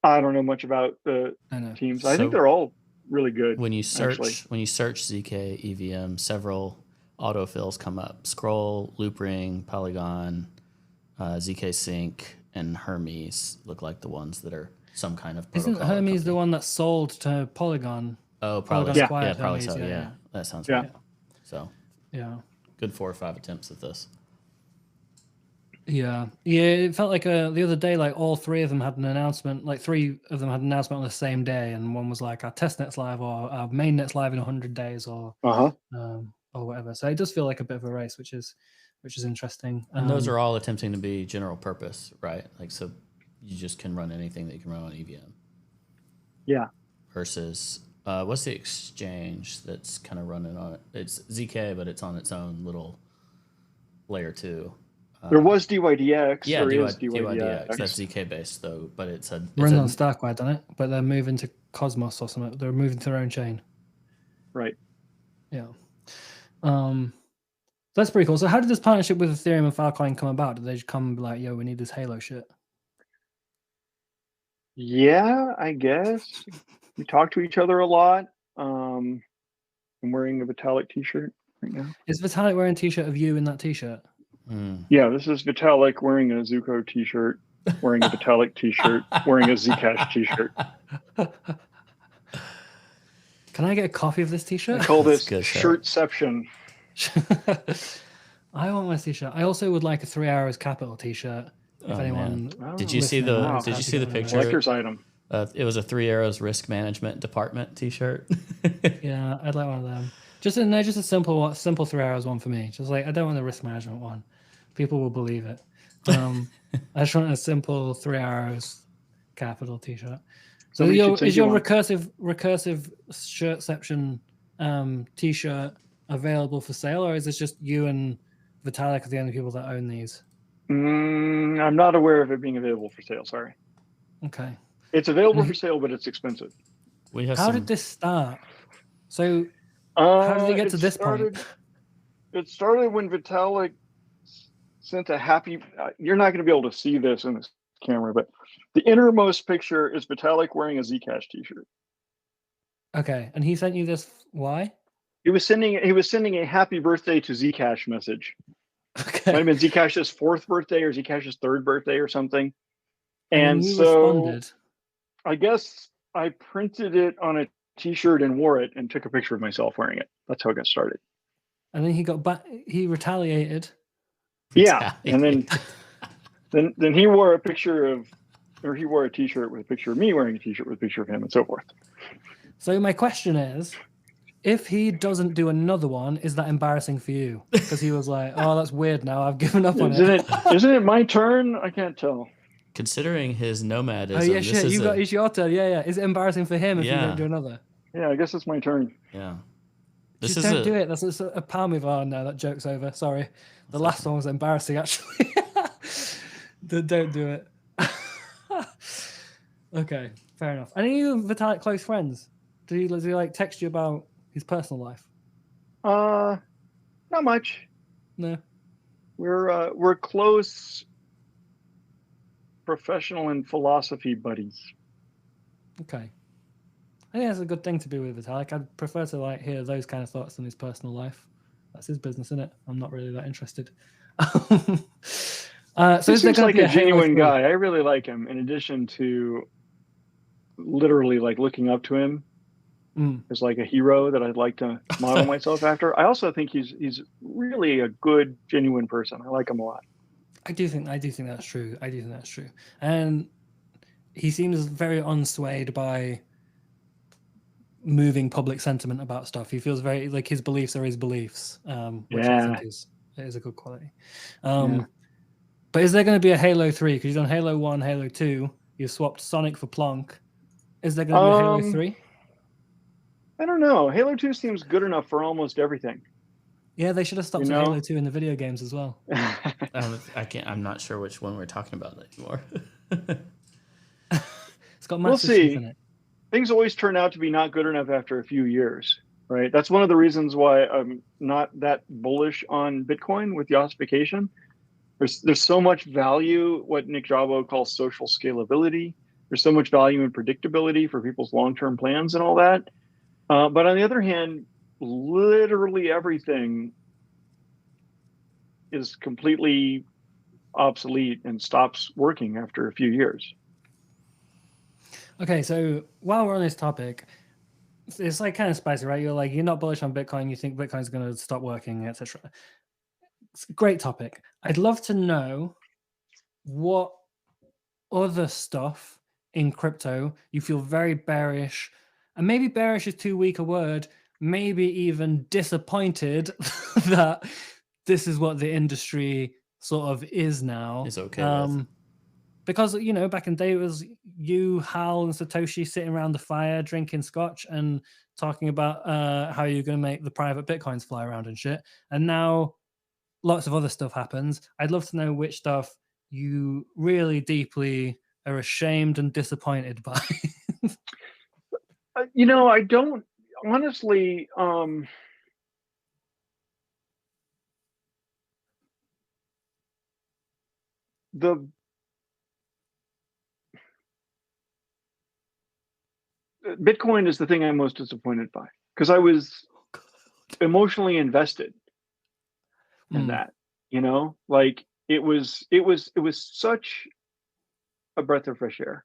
I don't know much about the I know. teams. I think So they're all really good. when you Actually, search ZK EVM, several autofills come up: Scroll, Loopring, Polygon, ZK Sync, and Hermes look like the ones that are some kind of protocol. Isn't or Hermes the company. one that sold to Polygon? Oh, probably. Polygon Yeah. acquired Yeah, probably Hermes, so. yeah, Yeah, that sounds Yeah. right. So yeah. good 4 or 5 attempts at this. Yeah, it felt like the other day, like all three of them had an announcement. Like three of them had an announcement on the same day, and one was like our testnet's live, or our mainnet's live in 100 days, or whatever. So it does feel like a bit of a race, which is interesting. And those are all attempting to be general purpose, right? Like, so you just can run anything that you can run on EVM. Yeah. Versus, what's the exchange that's kind of running on it? It's ZK, but it's on its own little layer 2. There was DYDX. Yeah, There is DYDX. That's ZK based though, but it's runs on Starkware, doesn't it? But they're moving to Cosmos or something. They're moving to their own chain. Right. Yeah. That's pretty cool. So how did this partnership with Ethereum and Filecoin come about? Did they just come like, yo, we need this Halo shit? Yeah, I guess we talk to each other a lot. I'm wearing a Vitalik t-shirt right now. Is Vitalik wearing a t-shirt of you in that t-shirt? Yeah, this is Vitalik wearing a Zooko t-shirt, wearing a Vitalik t-shirt, wearing a Zcash t-shirt. Can I get a copy of this t-shirt? I call this good shirtception. I want my t-shirt. I also would like a 3 Hours Capital t-shirt. If anyone, did you see the Wow. Did you see the picture? Collector's item. It was a 3 Arrows Risk Management Department T-shirt. Yeah, I'd like one of them. Just a simple 3 Hours one for me. Just like, I don't want the risk management one. People will believe it. I just want a simple 3 Hours Capital t-shirt. So is your recursive shirtception t-shirt available for sale, or is this just you and Vitalik are the only people that own these? I'm not aware of it being available for sale. Sorry. Okay. It's available for sale, but it's expensive. How did this start? So how did it get to this point? It started when Vitalik sent a happy. You're not going to be able to see this in this camera, but the innermost picture is Vitalik wearing a Zcash t-shirt. Okay, and he sent you this. Why? He was sending a happy birthday to Zcash message. Okay. Might have been Zcash's 4th birthday or Zcash's 3rd birthday or something. And you so responded. I guess I printed it on a t-shirt and wore it and took a picture of myself wearing it. That's how it got started. And then he got back. He retaliated. Yeah, and then he wore a picture of, or he wore a t-shirt with a picture of me wearing a t-shirt with a picture of him and so forth. So my question is, if he doesn't do another one, is that embarrassing for you? Because he was like, "Oh, that's weird. Now I've given up on it." Isn't it my turn? I can't tell. Considering his nomadism, Oh yeah, shit. It's your turn. Yeah. Is it embarrassing for him if you don't do another? Yeah, I guess it's my turn. Yeah. Just don't do it. That's a palm move. Oh no, that joke's over. Sorry. The last one was embarrassing, actually. Don't do it. Okay, fair enough. And are you and Vitalik close friends? Does he like text you about his personal life? Not much. No. We're close professional and philosophy buddies. Okay. I think that's a good thing to be with Vitalik. I'd prefer to like hear those kind of thoughts in his personal life. That's his business, isn't it? I'm not really that interested. So He is there seems going like to be a genuine 3? guy. I really like him. In addition to literally like looking up to him as like a hero that I'd like to model myself after. I also think he's really a good, genuine person. I like him a lot. I do think that's true. And he seems very unswayed by moving public sentiment about stuff. He feels very like his beliefs are his beliefs, which I think is a good quality. But is there going to be a Halo 3? Because you've done Halo 1, Halo 2. You've swapped Sonic for Plonk. Is there going to be a Halo 3? I don't know. Halo 2 seems good enough for almost everything. Yeah, they should have stopped at Halo 2 in the video games as well. I'm not sure which one we're talking about anymore. It's got Master Chief in it. Things always turn out to be not good enough after a few years, right? That's one of the reasons why I'm not that bullish on Bitcoin with the ossification. There's so much value, what Nick Szabo calls social scalability. There's so much value in predictability for people's long-term plans and all that. But on the other hand, literally everything is completely obsolete and stops working after a few years. Okay, so while we're on this topic, it's like kind of spicy, right? You're not bullish on Bitcoin. You think Bitcoin's going to stop working, etc. It's a great topic. I'd love to know what other stuff in crypto you feel very bearish, and maybe bearish is too weak a word, maybe even disappointed that this is what the industry sort of is now. It's okay with. Because, back in the day, it was you, Hal, and Satoshi sitting around the fire, drinking scotch and talking about how you're going to make the private Bitcoins fly around and shit. And now lots of other stuff happens. I'd love to know which stuff you really deeply are ashamed and disappointed by. I don't honestly. Bitcoin is the thing I'm most disappointed by because I was emotionally invested in that. Like it was such a breath of fresh air.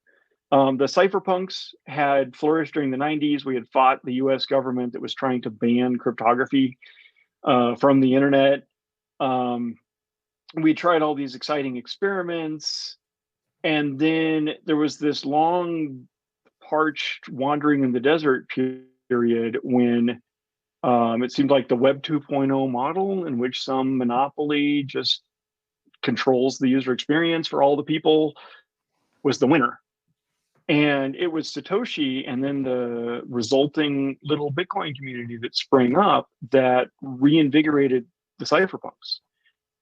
The cypherpunks had flourished during the 90s. We had fought the US government that was trying to ban cryptography from the internet. We tried all these exciting experiments. And then there was this long, parched wandering in the desert period when it seemed like the Web 2.0 model, in which some monopoly just controls the user experience for all the people, was the winner. And it was Satoshi and then the resulting little Bitcoin community that sprang up that reinvigorated the cypherpunks.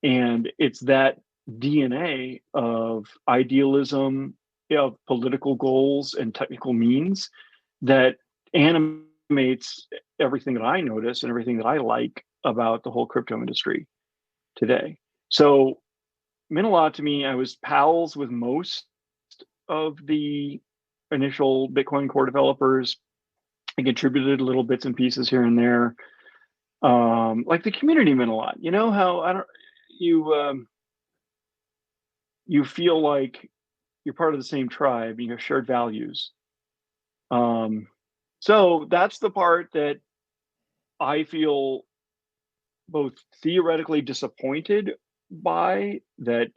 And it's that DNA of idealism, of political goals and technical means that animates everything that I notice and everything that I like about the whole crypto industry today. So meant a lot to me. I was pals with most of the initial Bitcoin core developers. I contributed little bits and pieces here and there. Like the community meant a lot. You know how you feel like you're part of the same tribe, you have shared values. So that's the part that I feel both theoretically disappointed by, that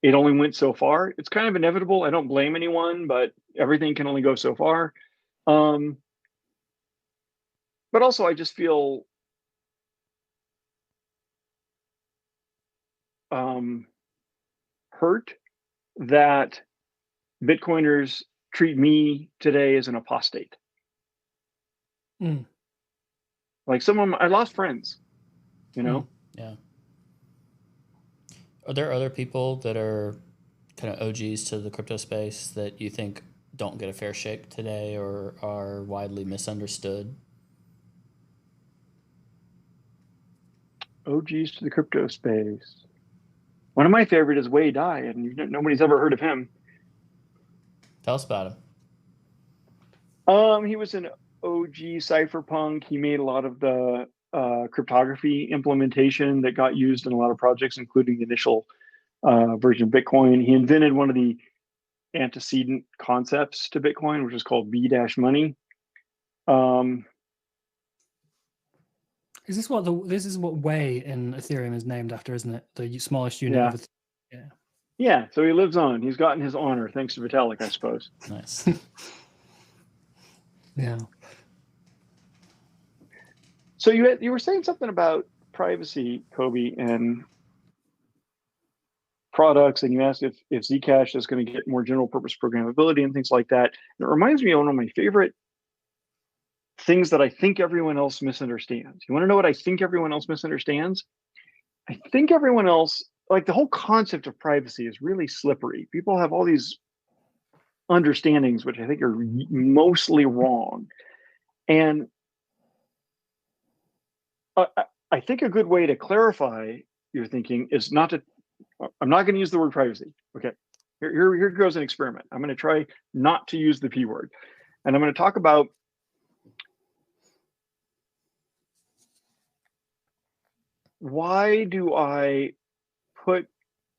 it only went so far. It's kind of inevitable. I don't blame anyone, but everything can only go so far. But also I just feel hurt that Bitcoiners treat me today as an apostate. Like I lost friends, Yeah. Are there other people that are kind of OGs to the crypto space that you think don't get a fair shake today or are widely misunderstood? OGs to the crypto space. One of my favorite is Wei Dai, and nobody's ever heard of him. Tell us about him. He was an OG cypherpunk. He made a lot of the cryptography implementation that got used in a lot of projects, including the initial version of Bitcoin. He invented one of the antecedent concepts to Bitcoin, which is called B-money. Is this what this is what Way in Ethereum is named after, isn't it? The smallest unit Yeah. of it. Yeah. Yeah, so he lives on. He's gotten his honor thanks to Vitalik, I suppose. Nice. Yeah. So you were saying something about privacy, Cobie, and products, and you asked if Zcash is going to get more general purpose programmability and things like that. And it reminds me of one of my favorite things that I think everyone else misunderstands. You want to know what I think everyone else misunderstands? I think everyone else, like the whole concept of privacy is really slippery. People have all these understandings, which I think are mostly wrong. And I think a good way to clarify your thinking is not to, I'm not going to use the word privacy. Okay. Here goes an experiment. I'm going to try not to use the P word. And I'm going to talk about why do I put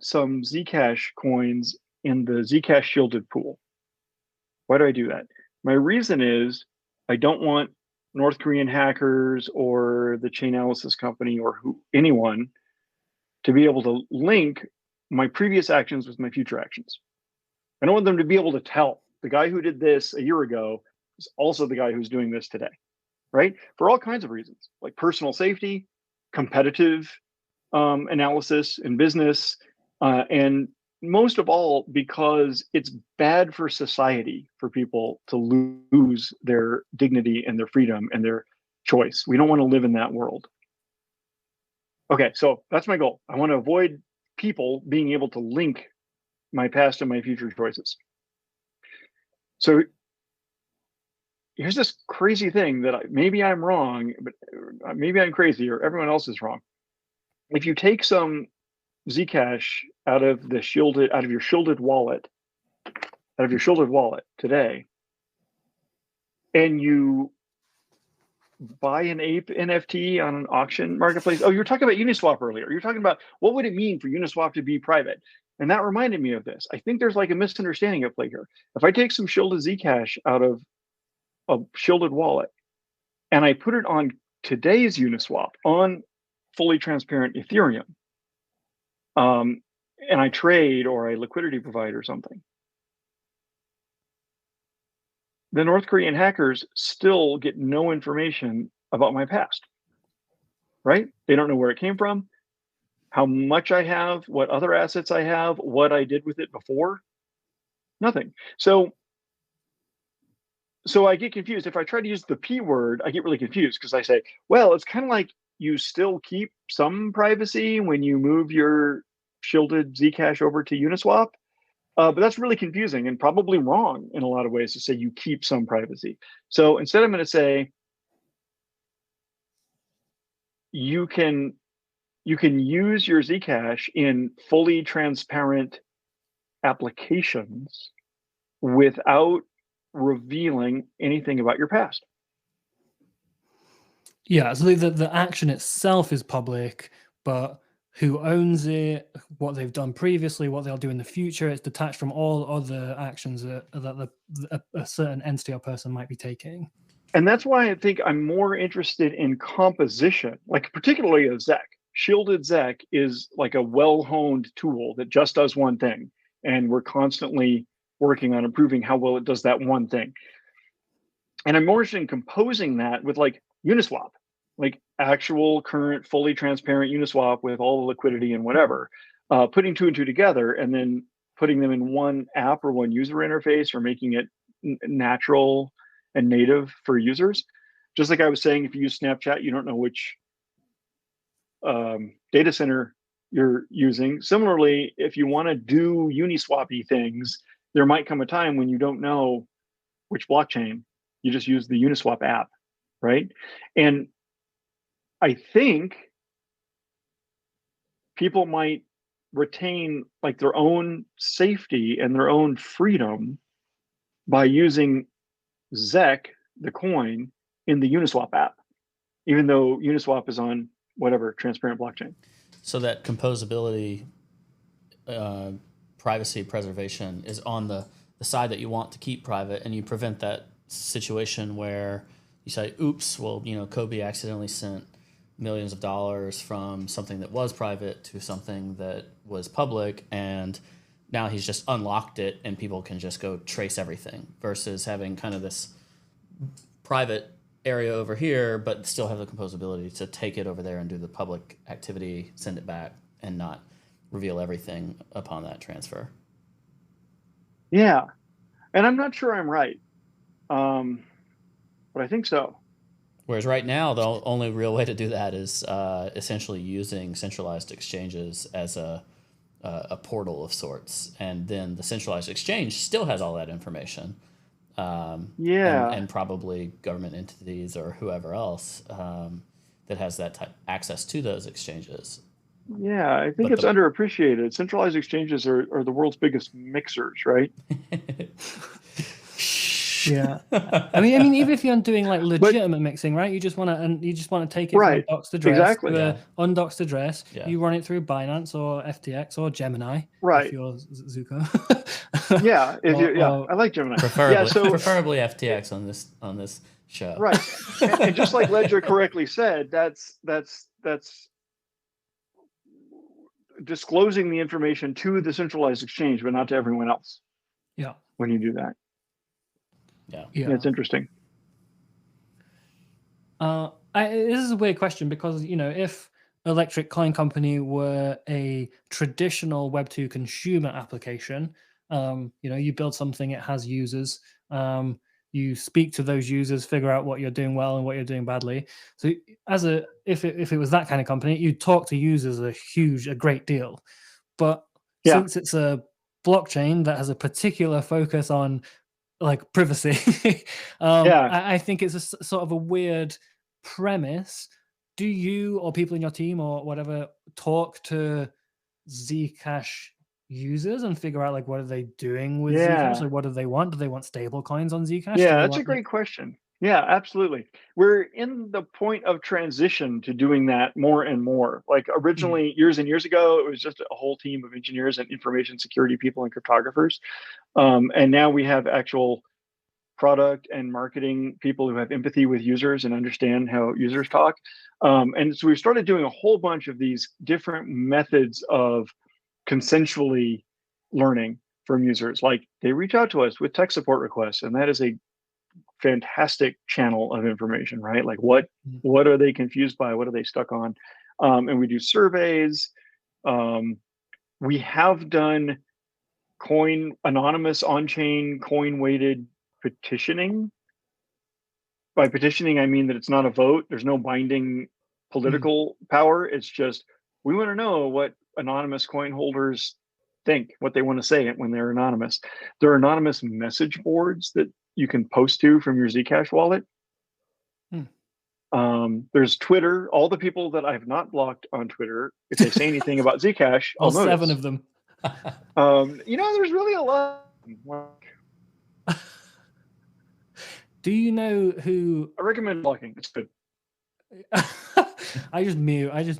some Zcash coins in the Zcash shielded pool? Why do I do that? My reason is I don't want North Korean hackers or the Chainalysis company or anyone to be able to link my previous actions with my future actions. I don't want them to be able to tell the guy who did this a year ago is also the guy who's doing this today, right? For all kinds of reasons, like personal safety, competitive analysis in business, and most of all, because it's bad for society for people to lose their dignity and their freedom and their choice. We don't want to live in that world. Okay, so that's my goal. I want to avoid people being able to link my past and my future choices. So here's this crazy thing that maybe I'm wrong, but maybe I'm crazy or everyone else is wrong. If you take some Zcash out of your shielded wallet today, and you buy an ape NFT on an auction marketplace. Oh, you were talking about Uniswap earlier. You're talking about what would it mean for Uniswap to be private? And that reminded me of this. I think there's like a misunderstanding at play here. If I take some shielded Zcash out of a shielded wallet and I put it on today's Uniswap on fully transparent Ethereum, and I trade or I liquidity provide or something, the North Korean hackers still get no information about my past, right? They don't know where it came from, how much I have, what other assets I have, what I did with it before, nothing. So I get confused. If I try to use the P word, I get really confused because I say, well, it's kind of like you still keep some privacy when you move your shielded Zcash over to Uniswap. But that's really confusing and probably wrong in a lot of ways to say you keep some privacy. So instead, I'm going to say you can use your Zcash in fully transparent applications without revealing anything about your past. Yeah, so the action itself is public, but who owns it, what they've done previously, what they'll do in the future, it's detached from all other actions that a certain entity or person might be taking. And that's why I think I'm more interested in composition, like particularly a ZEC. Shielded ZEC is like a well-honed tool that just does one thing. And we're constantly working on improving how well it does that one thing. And I'm more interested in composing that with like Uniswap, like actual current fully transparent Uniswap with all the liquidity and whatever, putting two and two together and then putting them in one app or one user interface or making it natural and native for users. Just like I was saying, if you use Snapchat, you don't know which data center you're using. Similarly, if you want to do Uniswap-y things, there might come a time when you don't know which blockchain. You just use the Uniswap app, right? And I think people might retain like their own safety and their own freedom by using ZEC, the coin, in the Uniswap app, even though Uniswap is on whatever transparent blockchain. So that composability, privacy preservation is on the side that you want to keep private, and you prevent that situation where you say, oops, well, Cobie accidentally sent millions of dollars from something that was private to something that was public, and now he's just unlocked it and people can just go trace everything, versus having kind of this private area over here, but still have the composability to take it over there and do the public activity, send it back, and not reveal everything upon that transfer. Yeah. And I'm not sure I'm right. But I think so. Whereas right now, the only real way to do that is essentially using centralized exchanges as a portal of sorts. And then the centralized exchange still has all that information. And probably government entities or whoever else that has that type access to those exchanges. Yeah, I think it's underappreciated. Centralized exchanges are the world's biggest mixers, right? Yeah, I mean, even if you're doing like legitimate mixing, right? You just want to take it from a doxed address to an undoxed address. Yeah. You run it through Binance or FTX or Gemini, right? If you're Zooko. I like Gemini. Preferably FTX on this show, right? and just like Ledger correctly said, that's disclosing the information to the centralized exchange, but not to everyone else. Yeah, when you do that. Yeah, it's interesting. This is a weird question because, if Electric Coin Company were a traditional Web2 consumer application, you build something, it has users, you speak to those users, figure out what you're doing well and what you're doing badly. So if it was that kind of company, you talk to users a great deal. But since it's a blockchain that has a particular focus on like privacy, I think it's a sort of a weird premise. Do you or people in your team or whatever talk to Zcash users and figure out like what are they doing with Zcash? Like what do they want? Do they want stable coins on Zcash? Yeah, that's a great question. Yeah, absolutely. We're in the point of transition to doing that more and more. Like originally, years and years ago, it was just a whole team of engineers and information security people and cryptographers. And now we have actual product and marketing people who have empathy with users and understand how users talk. And so we've started doing a whole bunch of these different methods of consensually learning from users. Like they reach out to us with tech support requests, and that is a fantastic channel of information, right? Like what are they confused by? What are they stuck on? And we do surveys. We have done anonymous on-chain coin-weighted petitioning. By petitioning, I mean that it's not a vote. There's no binding political power. It's just, we want to know what anonymous coin holders think, what they want to say when they're anonymous. There are anonymous message boards that you can post to from your Zcash wallet. There's Twitter. All the people that I've not blocked on Twitter, if they say anything about Zcash, all 7 of them. There's really a lot. Do you know who? I recommend blocking. It's good. I just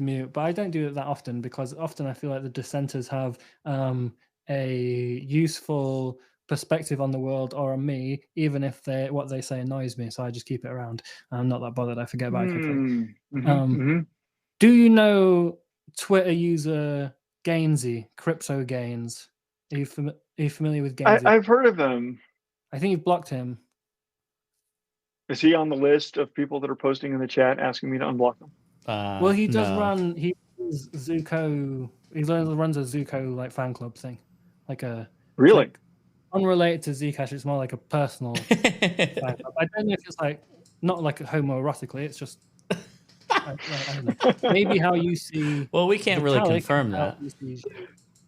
mute, but I don't do it that often because often I feel like the dissenters have a useful perspective on the world or on me, even if what they say annoys me. So I just keep it around. I'm not that bothered. I forget about it quickly. Do you know Twitter user Gainsy, Crypto Gains? Are you familiar with Gainsy? I've heard of him. I think you've blocked him. Is he on the list of people that are posting in the chat asking me to unblock them? Well, he does run. He runs Zooko. He runs a Zooko like fan club thing, like a really unrelated to Zcash. It's more like a personal fan club. I don't know if it's like not like homoerotically. It's just I don't know. Maybe how you see. Well, we can't really confirm that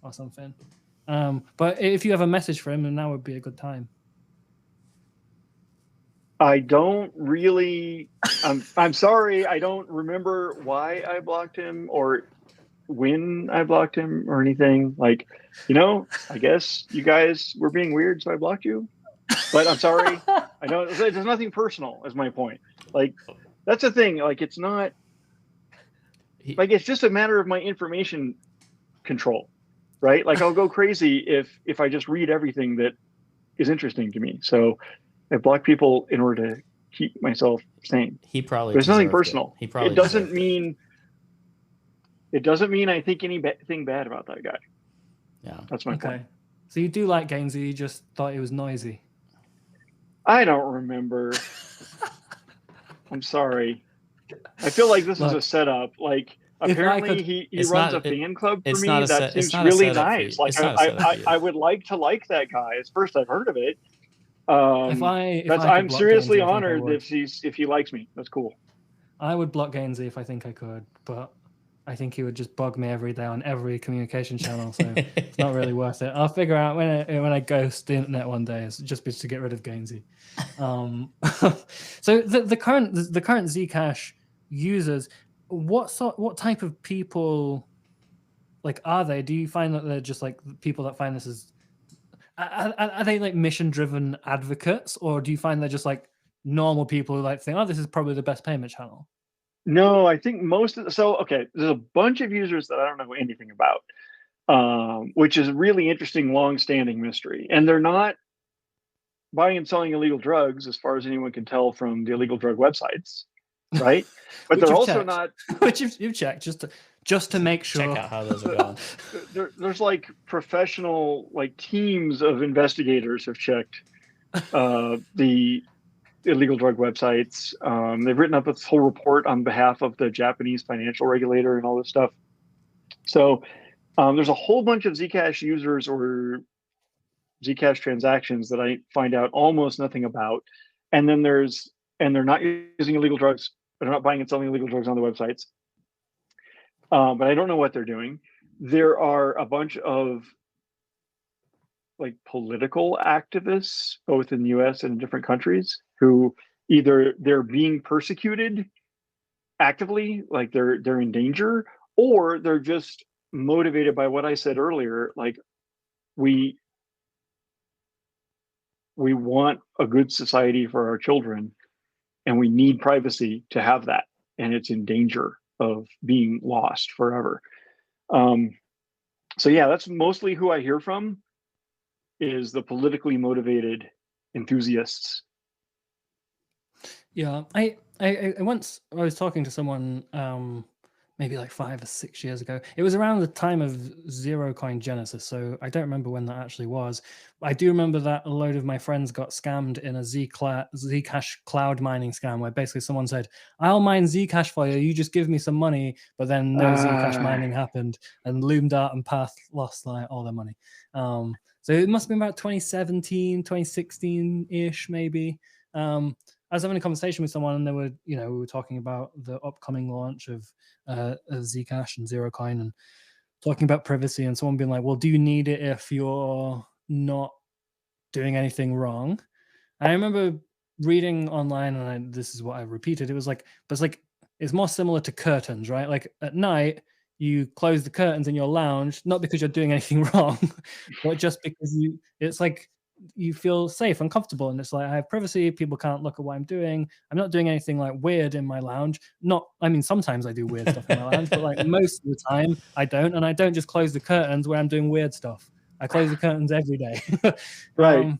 or something. But if you have a message for him, then that would be a good time. I don't really. I'm sorry. I don't remember why I blocked him or when I blocked him or anything. Like, I guess you guys were being weird, so I blocked you. But I'm sorry. I don't. There's nothing personal. Is my point. Like that's the thing. Like it's not. Like it's just a matter of my information control, right? Like I'll go crazy if I just read everything that is interesting to me. So I block people in order to keep myself sane. He probably there's nothing deserved personal. He probably It doesn't mean I think anything bad about that guy. Yeah, that's my point. So you do like Gainsey, you just thought it was noisy. I don't remember. I'm sorry. I feel like this is a setup. Like apparently he runs a fan club for me. That seems really nice. Like I would like to like that guy. It's first I've heard of it. I'm seriously honored if he likes me. That's cool. I would block Gainsey if I think I could, but I think he would just bug me every day on every communication channel, so it's not really worth it. I'll figure out when I ghost the internet one day, it's just to get rid of Gainsey. So the current Zcash users, what type of people like are they? Do you find that they're just like people that find this as are they like mission-driven advocates, or do you find they're just like normal people who like think, oh, this is probably the best payment channel? No, I think there's a bunch of users that I don't know anything about, which is a really interesting, long-standing mystery. And they're not buying and selling illegal drugs, as far as anyone can tell from the illegal drug websites, right? But they're also not. Which you've checked just to make sure. Check out how those are going. There's like professional like teams of investigators have checked the illegal drug websites. They've written up this whole report on behalf of the Japanese financial regulator and all this stuff. So there's a whole bunch of Zcash users or Zcash transactions that I find out almost nothing about. And then they're not using illegal drugs. They're not buying and selling illegal drugs on the websites. But I don't know what they're doing. There are a bunch of like political activists, both in the US and in different countries, who either they're being persecuted actively, like they're in danger, or they're just motivated by what I said earlier. Like we want a good society for our children, and we need privacy to have that, and it's in danger of being lost forever. So yeah, that's mostly who I hear from, is the politically motivated enthusiasts. Yeah, I once I was talking to someone maybe like 5 or 6 years ago. It was around the time of Zero Coin Genesis, so I don't remember when that actually was. I do remember that a load of my friends got scammed in a Zcash cloud mining scam, where basically someone said, I'll mine Zcash for you, you just give me some money, but then no Zcash mining happened, and Loomdart and Path lost like all their money. So it must have been about 2017, 2016-ish maybe. I was having a conversation with someone, and they were, we were talking about the upcoming launch of Zcash and Zero Coin, and talking about privacy, and someone being like, well, do you need it if you're not doing anything wrong? And I remember reading online, and this is what I repeated. It was like, but it's more similar to curtains, right? Like at night, you close the curtains in your lounge, not because you're doing anything wrong, but just because it's like, you feel safe and comfortable, and it's like I have privacy, people can't look at what I'm doing, I'm not doing anything like weird in my lounge. Sometimes I do weird stuff in my lounge, but like most of the time I don't, and I don't just close the curtains where I'm doing weird stuff. I close the curtains every day. Right.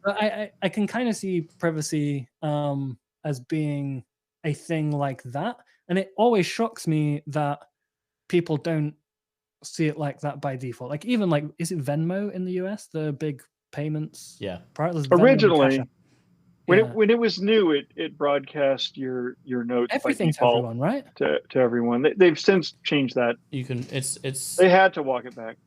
But I can kind of see privacy as being a thing like that, and it always shocks me that people don't see it like that by default. Like even like, is it Venmo in the US, the big payments? Yeah. Originally, when it was new, it broadcast your notes, everything to everyone, right? To everyone. They've since changed that. You can. They had to walk it back.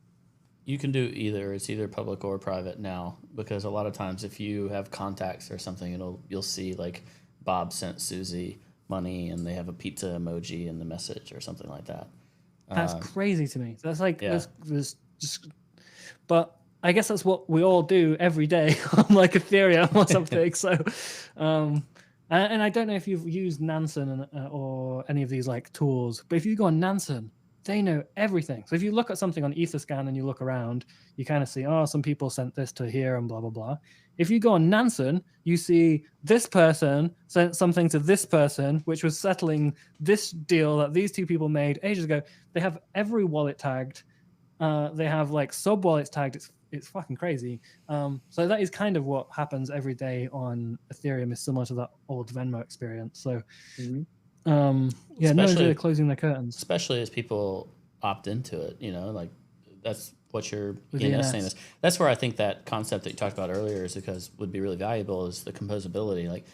You can do either. It's either public or private now, because a lot of times if you have contacts or something, you'll see like Bob sent Susie money, and they have a pizza emoji in the message or something like that. That's crazy to me. That's like there's just, but I guess that's what we all do every day on like Ethereum or something. So, and I don't know if you've used Nansen or any of these like tools, but if you go on Nansen, they know everything. So if you look at something on Etherscan and you look around, you kind of see, oh, some people sent this to here and blah, blah, blah. If you go on Nansen, you see this person sent something to this person, which was settling this deal that these two people made ages ago. They have every wallet tagged. They have like sub wallets tagged. It's fucking crazy. So that is kind of what happens every day on Ethereum, is similar to that old Venmo experience. So yeah, no one's really closing their curtains. Especially as people opt into it, you know, like that's what you're saying is. That's where I think that concept that you talked about earlier is because would be really valuable is the composability. Like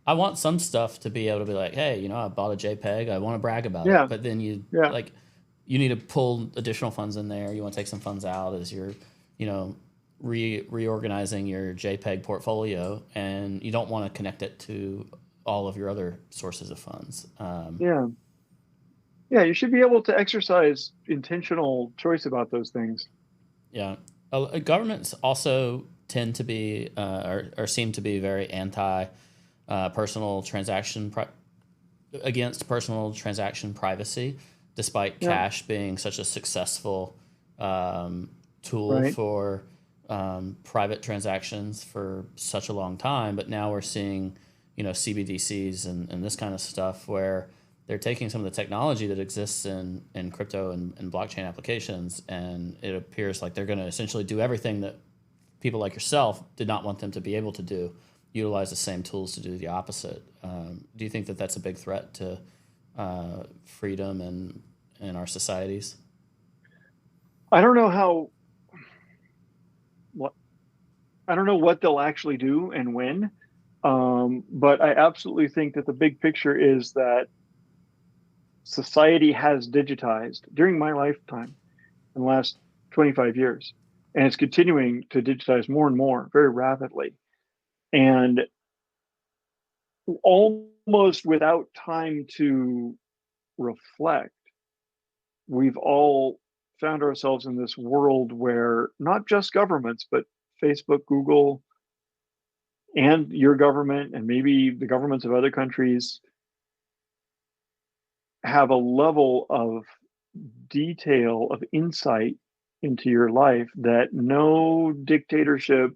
I want some stuff to be able to be like, hey, you know, I bought a JPEG, I want to brag about it. But then you like you need to pull additional funds in there. You want to take some funds out as you're, you know, reorganizing your JPEG portfolio, and you don't want to connect it to all of your other sources of funds. You should be able to exercise intentional choice about those things. Yeah. Governments also tend to be or seem to be very anti personal transaction against personal transaction privacy, despite cash being such a successful tool for private transactions for such a long time. But now we're seeing, you know, CBDCs and this kind of stuff where they're taking some of the technology that exists in crypto and blockchain applications, and it appears like they're going to essentially do everything that people like yourself did not want them to be able to do, utilize the same tools to do the opposite. Do you think that that's a big threat to freedom and our societies? I don't know I don't know what they'll actually do and when, but I absolutely think that the big picture is that society has digitized during my lifetime in the last 25 years, and it's continuing to digitize more and more very rapidly. And almost without time to reflect, we've all found ourselves in this world where not just governments, but Facebook, Google, and your government, and maybe the governments of other countries, have a level of detail, of insight into your life that no dictatorship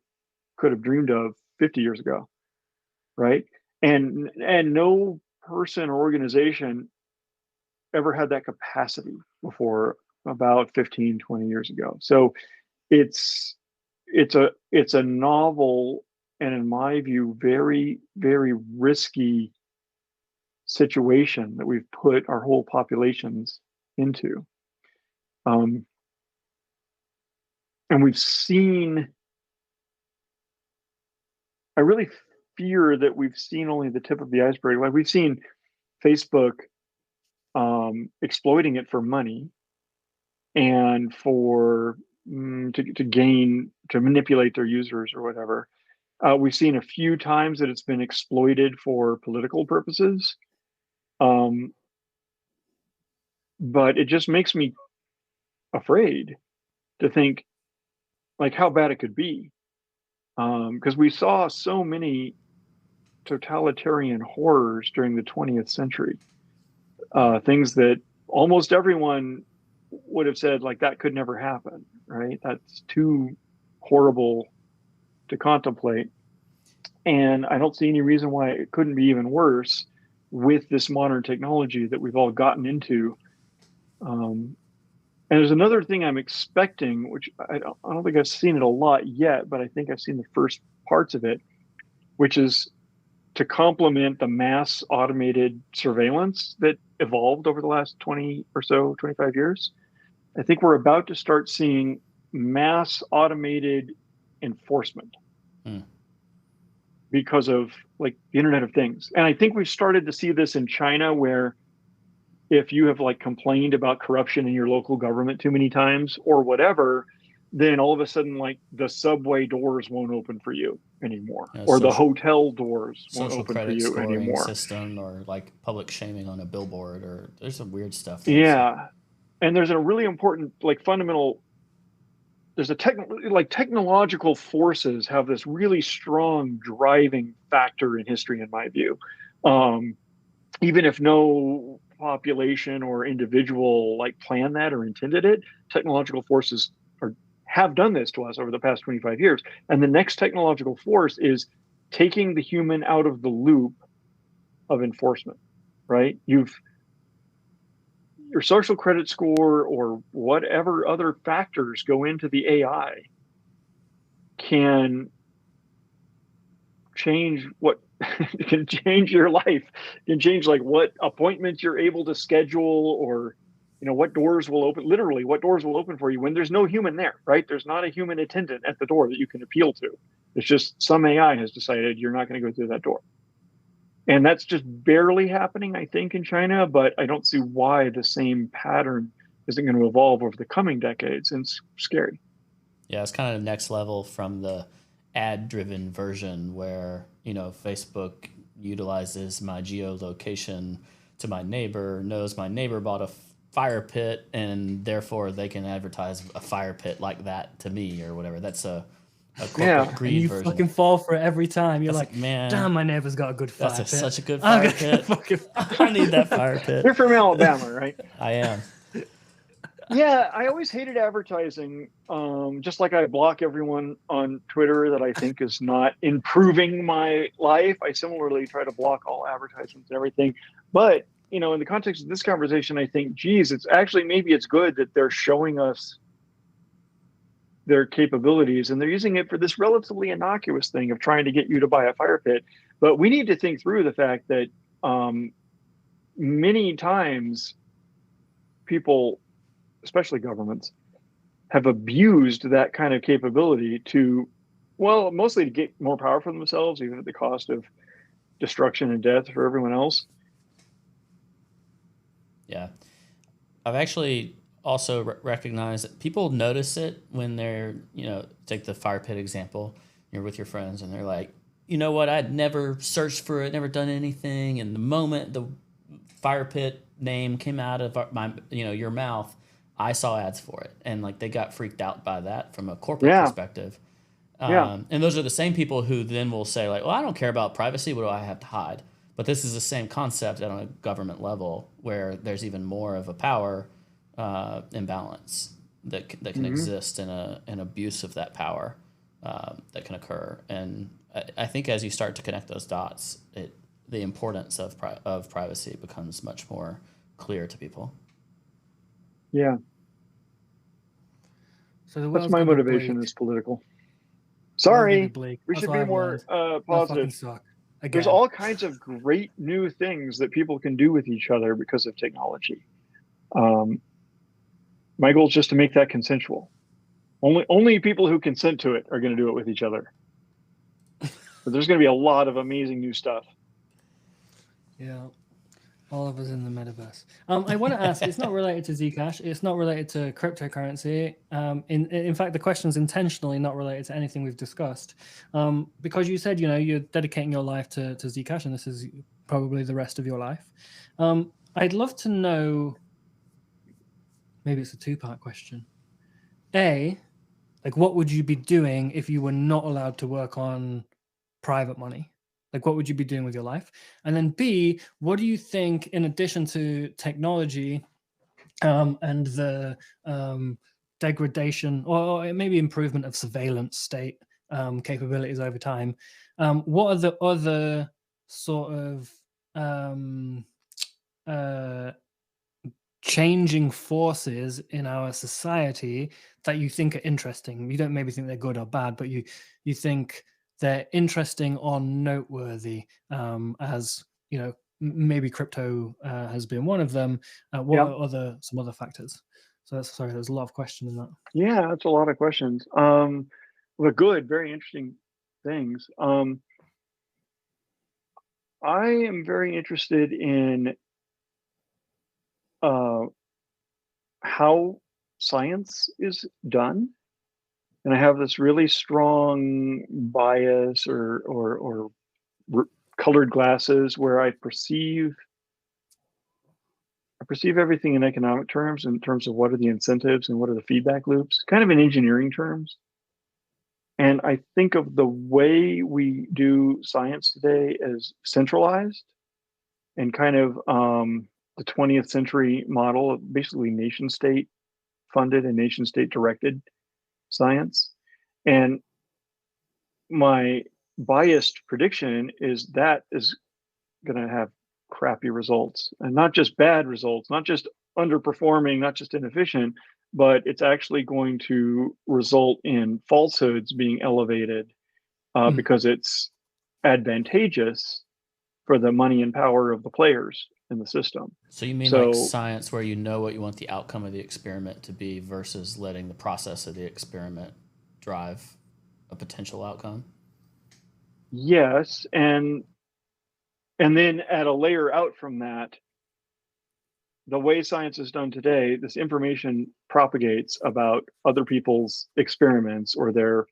could have dreamed of 50 years ago, right? And no person or organization ever had that capacity before about 15, 20 years ago. So it's a novel, and in my view, very, very risky situation that we've put our whole populations into. And we've seen, I really fear that we've seen only the tip of the iceberg. Like we've seen Facebook exploiting it for money and for to manipulate their users or whatever. We've seen a few times that it's been exploited for political purposes. But it just makes me afraid to think like how bad it could be. Because we saw so many totalitarian horrors during the 20th century. Things that almost everyone would have said like that could never happen, right? That's too horrible to contemplate. And I don't see any reason why it couldn't be even worse with this modern technology that we've all gotten into. And there's another thing I'm expecting, which I don't think I've seen it a lot yet, but I think I've seen the first parts of it, which is to complement the mass automated surveillance that evolved over the last 20 or so, 25 years. I think we're about to start seeing mass automated enforcement because of like the Internet of Things. And I think we've started to see this in China, where if you have like complained about corruption in your local government too many times or whatever, then all of a sudden like the subway doors won't open for you anymore, or the hotel doors won't open for you anymore. System, or like public shaming on a billboard, or there's some weird stuff. Yeah. And there's a really important, like fundamental, there's a technological forces have this really strong driving factor in history, in my view. Even if no population or individual like planned that or intended it. Technological forces have done this to us over the past 25 years. And the next technological force is taking the human out of the loop of enforcement, right? Your social credit score or whatever other factors go into the AI can change can change your life, can change like what appointments you're able to schedule, or what doors will open, literally what doors will open for you when there's no human there, right? There's not a human attendant at the door that you can appeal to. It's just some AI has decided you're not going to go through that door. And that's just barely happening, I think, in China, but I don't see why the same pattern isn't going to evolve over the coming decades. And it's scary. Yeah, it's kind of next level from the ad-driven version where, Facebook utilizes my geolocation to my neighbor, knows my neighbor bought a fire pit, and therefore they can advertise a fire pit like that to me or whatever. That's a corporate greed you version. Fucking fall for it every time. You're That's like, man, damn, my neighbor's got a good fire pit. Such a good fire pit. I need that fire pit. You're from Alabama, right? I am. Yeah, I always hated advertising. Just like I block everyone on Twitter that I think is not improving my life, I similarly try to block all advertisements and everything. But, in the context of this conversation, I think, geez, maybe it's good that they're showing us their capabilities and they're using it for this relatively innocuous thing of trying to get you to buy a fire pit. But we need to think through the fact that many times people, especially governments, have abused that kind of capability mostly to get more power for themselves, even at the cost of destruction and death for everyone else. Yeah. I've actually also recognized that people notice it when they're, take the fire pit example, you're with your friends and they're like, you know what, I'd never searched for it, never done anything. And the moment the fire pit name came out of your mouth, I saw ads for it, and like they got freaked out by that from a corporate perspective. And those are the same people who then will say like, well, I don't care about privacy. What do I have to hide? But this is the same concept on a government level where there's even more of a power imbalance that can exist in an abuse of that power that can occur. And I think as you start to connect those dots, the importance of privacy becomes much more clear to people. Yeah. So that's my motivation is political. Sorry, we should be more positive. There's all kinds of great new things that people can do with each other because of technology. My goal is just to make that consensual. Only people who consent to it are going to do it with each other. But there's going to be a lot of amazing new stuff. Yeah. All of us in the metaverse. I want to ask, it's not related to Zcash. It's not related to cryptocurrency. In fact, the question is intentionally not related to anything we've discussed. Because you said, you're dedicating your life to Zcash, and this is probably the rest of your life. I'd love to know, maybe it's a two-part question. A, like what would you be doing if you were not allowed to work on private money? Like, what would you be doing with your life? And then B, what do you think, in addition to technology and the degradation or maybe improvement of surveillance state capabilities over time, what are the other sort of changing forces in our society that you think are interesting? You don't maybe think they're good or bad, but you think they're interesting or noteworthy, as maybe crypto has been one of them. What are some other factors? So there's a lot of questions in that. Yeah, that's a lot of questions. Well, good, very interesting things. I am very interested in how science is done. And I have this really strong bias or colored glasses where I perceive everything in economic terms, in terms of what are the incentives and what are the feedback loops, kind of in engineering terms. And I think of the way we do science today as centralized and kind of the 20th century model of basically nation state funded and nation state directed science. And my biased prediction is that is going to have crappy results, and not just bad results, not just underperforming, not just inefficient, but it's actually going to result in falsehoods being elevated because it's advantageous for the money and power of the players in the system. So you mean like science where you know what you want the outcome of the experiment to be versus letting the process of the experiment drive a potential outcome? Yes, and then at a layer out from that, the way science is done today, this information propagates about other people's experiments or their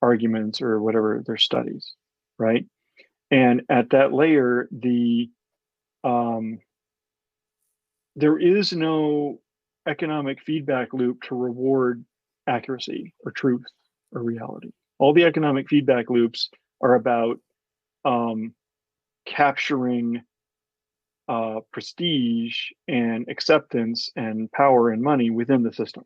arguments or whatever, their studies, right? And at that layer, there is no economic feedback loop to reward accuracy or truth or reality. All the economic feedback loops are about capturing prestige and acceptance and power and money within the system.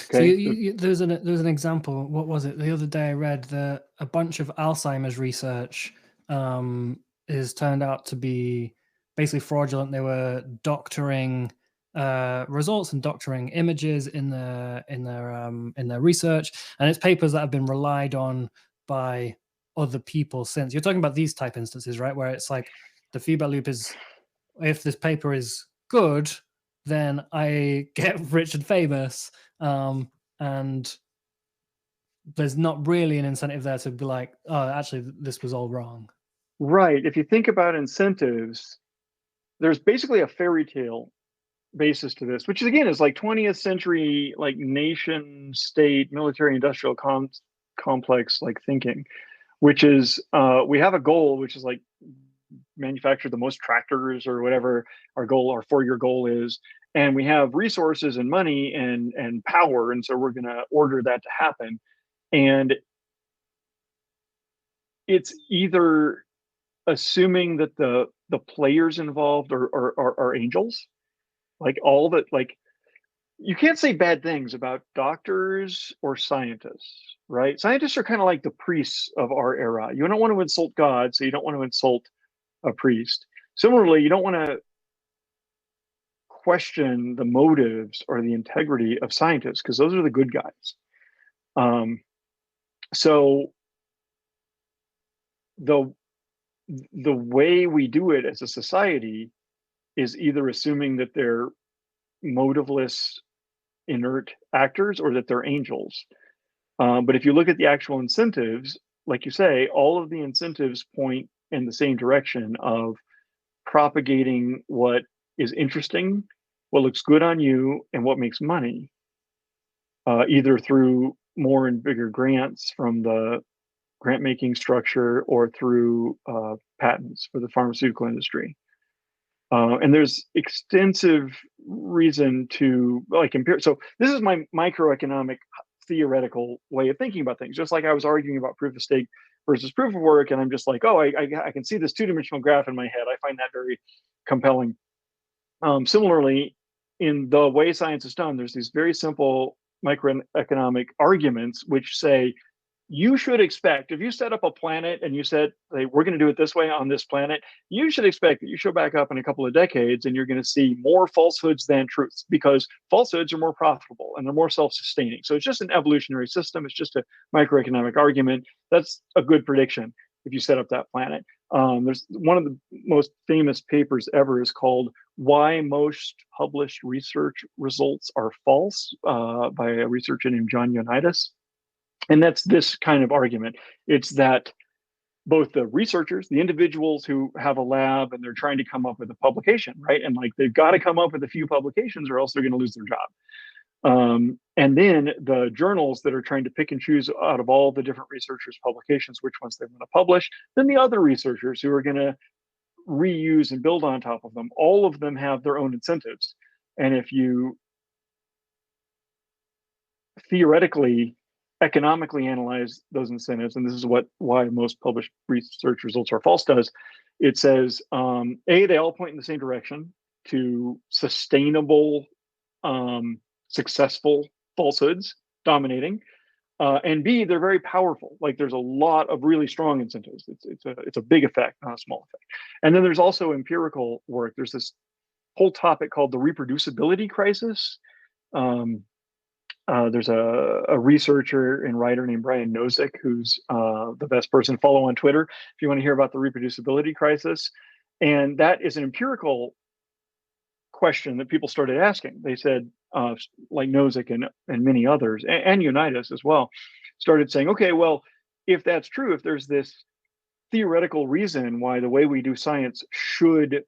Okay. So there's an example. What was it? The other day I read that a bunch of Alzheimer's research is turned out to be basically fraudulent. They were doctoring results and doctoring images in their research, and it's papers that have been relied on by other people since. You're talking about these type instances, right? Where it's like the feedback loop is, if this paper is good, then I get rich and famous. And there's not really an incentive there to be like, oh, actually, this was all wrong. Right. If you think about incentives, there's basically a fairy tale basis to this, which again is like 20th century, like nation state, military industrial complex, like thinking, which is we have a goal, which is like manufacture the most tractors or whatever our 4-year goal is. And we have resources and money and power. And so we're going to order that to happen. And it's either assuming that the players involved are angels, like all that, like you can't say bad things about doctors or scientists, right? Scientists are kind of like the priests of our era. You don't want to insult God, so you don't want to insult a priest. Similarly, you don't want to question the motives or the integrity of scientists, because those are the good guys. So the way we do it as a society is either assuming that they're motiveless, inert actors or that they're angels. But if you look at the actual incentives, like you say, all of the incentives point in the same direction of propagating what is interesting, what looks good on you, and what makes money, either through more and bigger grants from the grant making structure or through patents for the pharmaceutical industry. And there's extensive reason to like compare. So this is my microeconomic theoretical way of thinking about things. Just like I was arguing about proof of stake versus proof of work, and I'm just like, oh, I can see this two-dimensional graph in my head. I find that very compelling. Similarly, in the way science is done, there's these very simple microeconomic arguments which say you should expect, if you set up a planet and you said, hey, we're going to do it this way on this planet, you should expect that you show back up in a couple of decades and you're going to see more falsehoods than truths, because falsehoods are more profitable and they're more self-sustaining. So it's just an evolutionary system. It's just a microeconomic argument. That's a good prediction if you set up that planet. There's one of the most famous papers ever is called Why Most Published Research Results Are False by a researcher named John Ioannidis. And that's this kind of argument. It's that both the researchers, the individuals who have a lab and they're trying to come up with a publication, right? And like they've got to come up with a few publications or else they're going to lose their job. And then the journals that are trying to pick and choose out of all the different researchers' publications, which ones they want to publish, then the other researchers who are going to reuse and build on top of them, all of them have their own incentives. And if you theoretically economically analyze those incentives, and this is why most published research results are false, does. It says, they all point in the same direction to sustainable, successful falsehoods dominating. And B, they're very powerful. Like there's a lot of really strong incentives. It's a big effect, not a small effect. And then there's also empirical work. There's this whole topic called the reproducibility crisis. There's a researcher and writer named Brian Nozick, who's the best person to follow on Twitter if you want to hear about the reproducibility crisis. And that is an empirical question that people started asking. They said, like Nozick and many others, and Unitas as well, started saying, okay, well, if that's true, if there's this theoretical reason why the way we do science should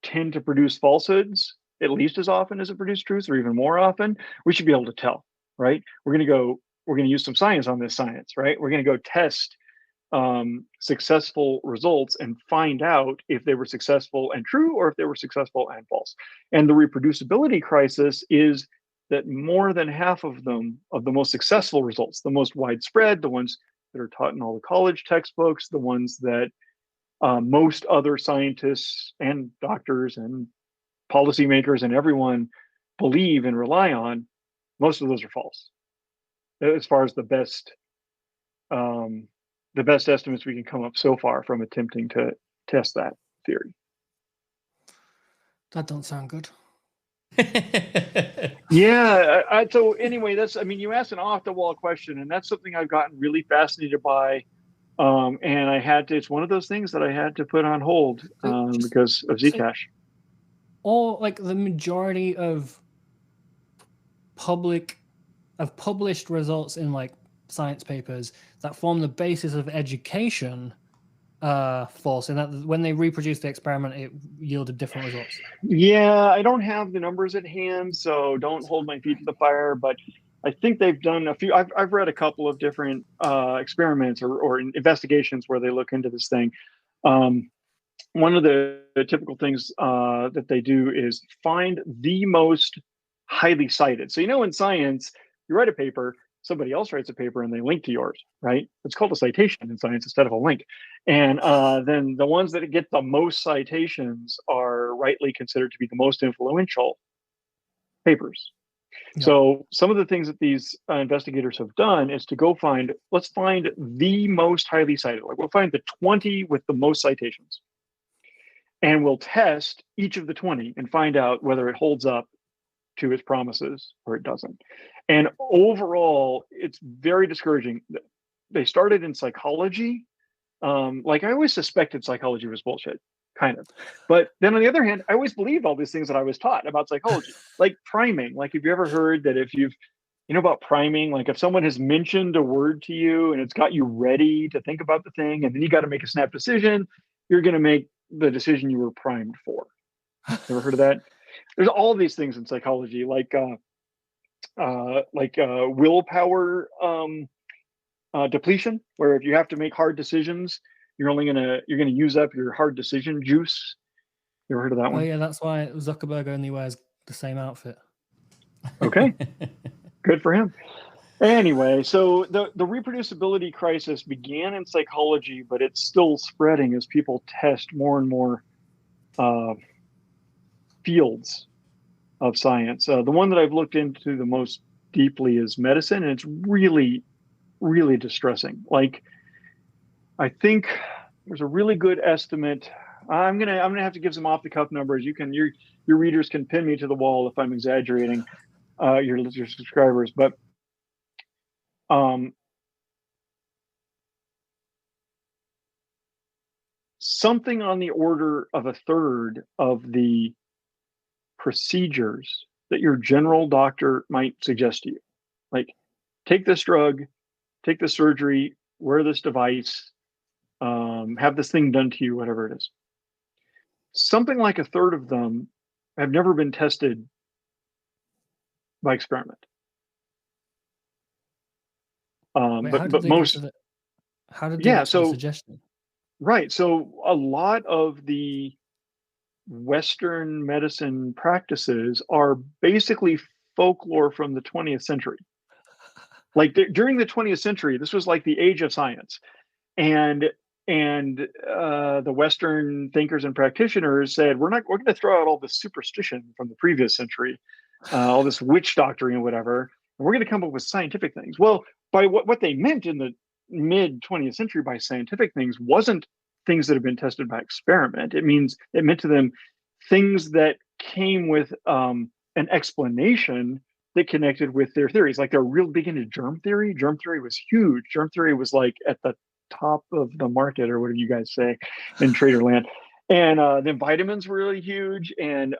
tend to produce falsehoods at least as often as it produces truth, or even more often, we should be able to tell, right? We're going to use some science on this science, right? We're going to go test successful results and find out if they were successful and true, or if they were successful and false. And the reproducibility crisis is that more than half of them, of the most successful results, the most widespread, the ones that are taught in all the college textbooks, the ones that most other scientists and doctors and policymakers and everyone believe and rely on, most of those are false. As far as the best estimates we can come up so far from attempting to test that theory. That don't sound good. Yeah. So anyway, you asked an off-the-wall question, and that's something I've gotten really fascinated by. And it's one of those things that I had to put on hold because of Zcash. Or like the majority of published results in like science papers that form the basis of education false, and that when they reproduced the experiment it yielded different results. Yeah, I don't have the numbers at hand, so don't hold my feet to the fire, but I think they've done a few. I've read a couple of different experiments or investigations where they look into this thing. One of the typical things that they do is find the most highly cited. So, in science, you write a paper, somebody else writes a paper, and they link to yours, right? It's called a citation in science instead of a link. And then the ones that get the most citations are rightly considered to be the most influential papers. Yeah. So some of the things that these investigators have done is to go let's find the most highly cited. Like we'll find the 20 with the most citations. And we'll test each of the 20 and find out whether it holds up to its promises or it doesn't. And overall, it's very discouraging. They started in psychology. Like I always suspected psychology was bullshit, kind of. But then on the other hand, I always believed all these things that I was taught about psychology, like priming. Like, have you ever heard that if you've, about priming, like if someone has mentioned a word to you and it's got you ready to think about the thing, and then you got to make a snap decision, you're going to make the decision you were primed for. Ever heard of that? There's all these things in psychology, like willpower depletion, where if you have to make hard decisions, you're gonna use up your hard decision juice. You ever heard of that one? Oh yeah, that's why Zuckerberg only wears the same outfit. Okay, good for him. Anyway, so the reproducibility crisis began in psychology, but it's still spreading as people test more and more fields of science. The one that I've looked into the most deeply is medicine, and it's really, really distressing. Like, I think there's a really good estimate. I'm gonna have to give some off the cuff numbers. Your readers can pin me to the wall if I'm exaggerating. Your subscribers, but something on the order of a third of the procedures that your general doctor might suggest to you, like take this drug, take this surgery, wear this device, have this thing done to you, whatever it is. Something like a third of them have never been tested by experiment. But most, how did they get to the suggestion? Right. So a lot of the Western medicine practices are basically folklore from the 20th century. Like during the 20th century, this was like the age of science, and the Western thinkers and practitioners said, we're going to throw out all this superstition from the previous century, all this witch doctrine and whatever, and we're going to come up with scientific things. Well, by what they meant in the mid 20th century by scientific things wasn't things that have been tested by experiment. It meant to them things that came with an explanation that connected with their theories. Like they're real big into germ theory. Germ theory was huge. Germ theory was like at the top of the market, or whatever you guys say in trader land. And then vitamins were really huge, and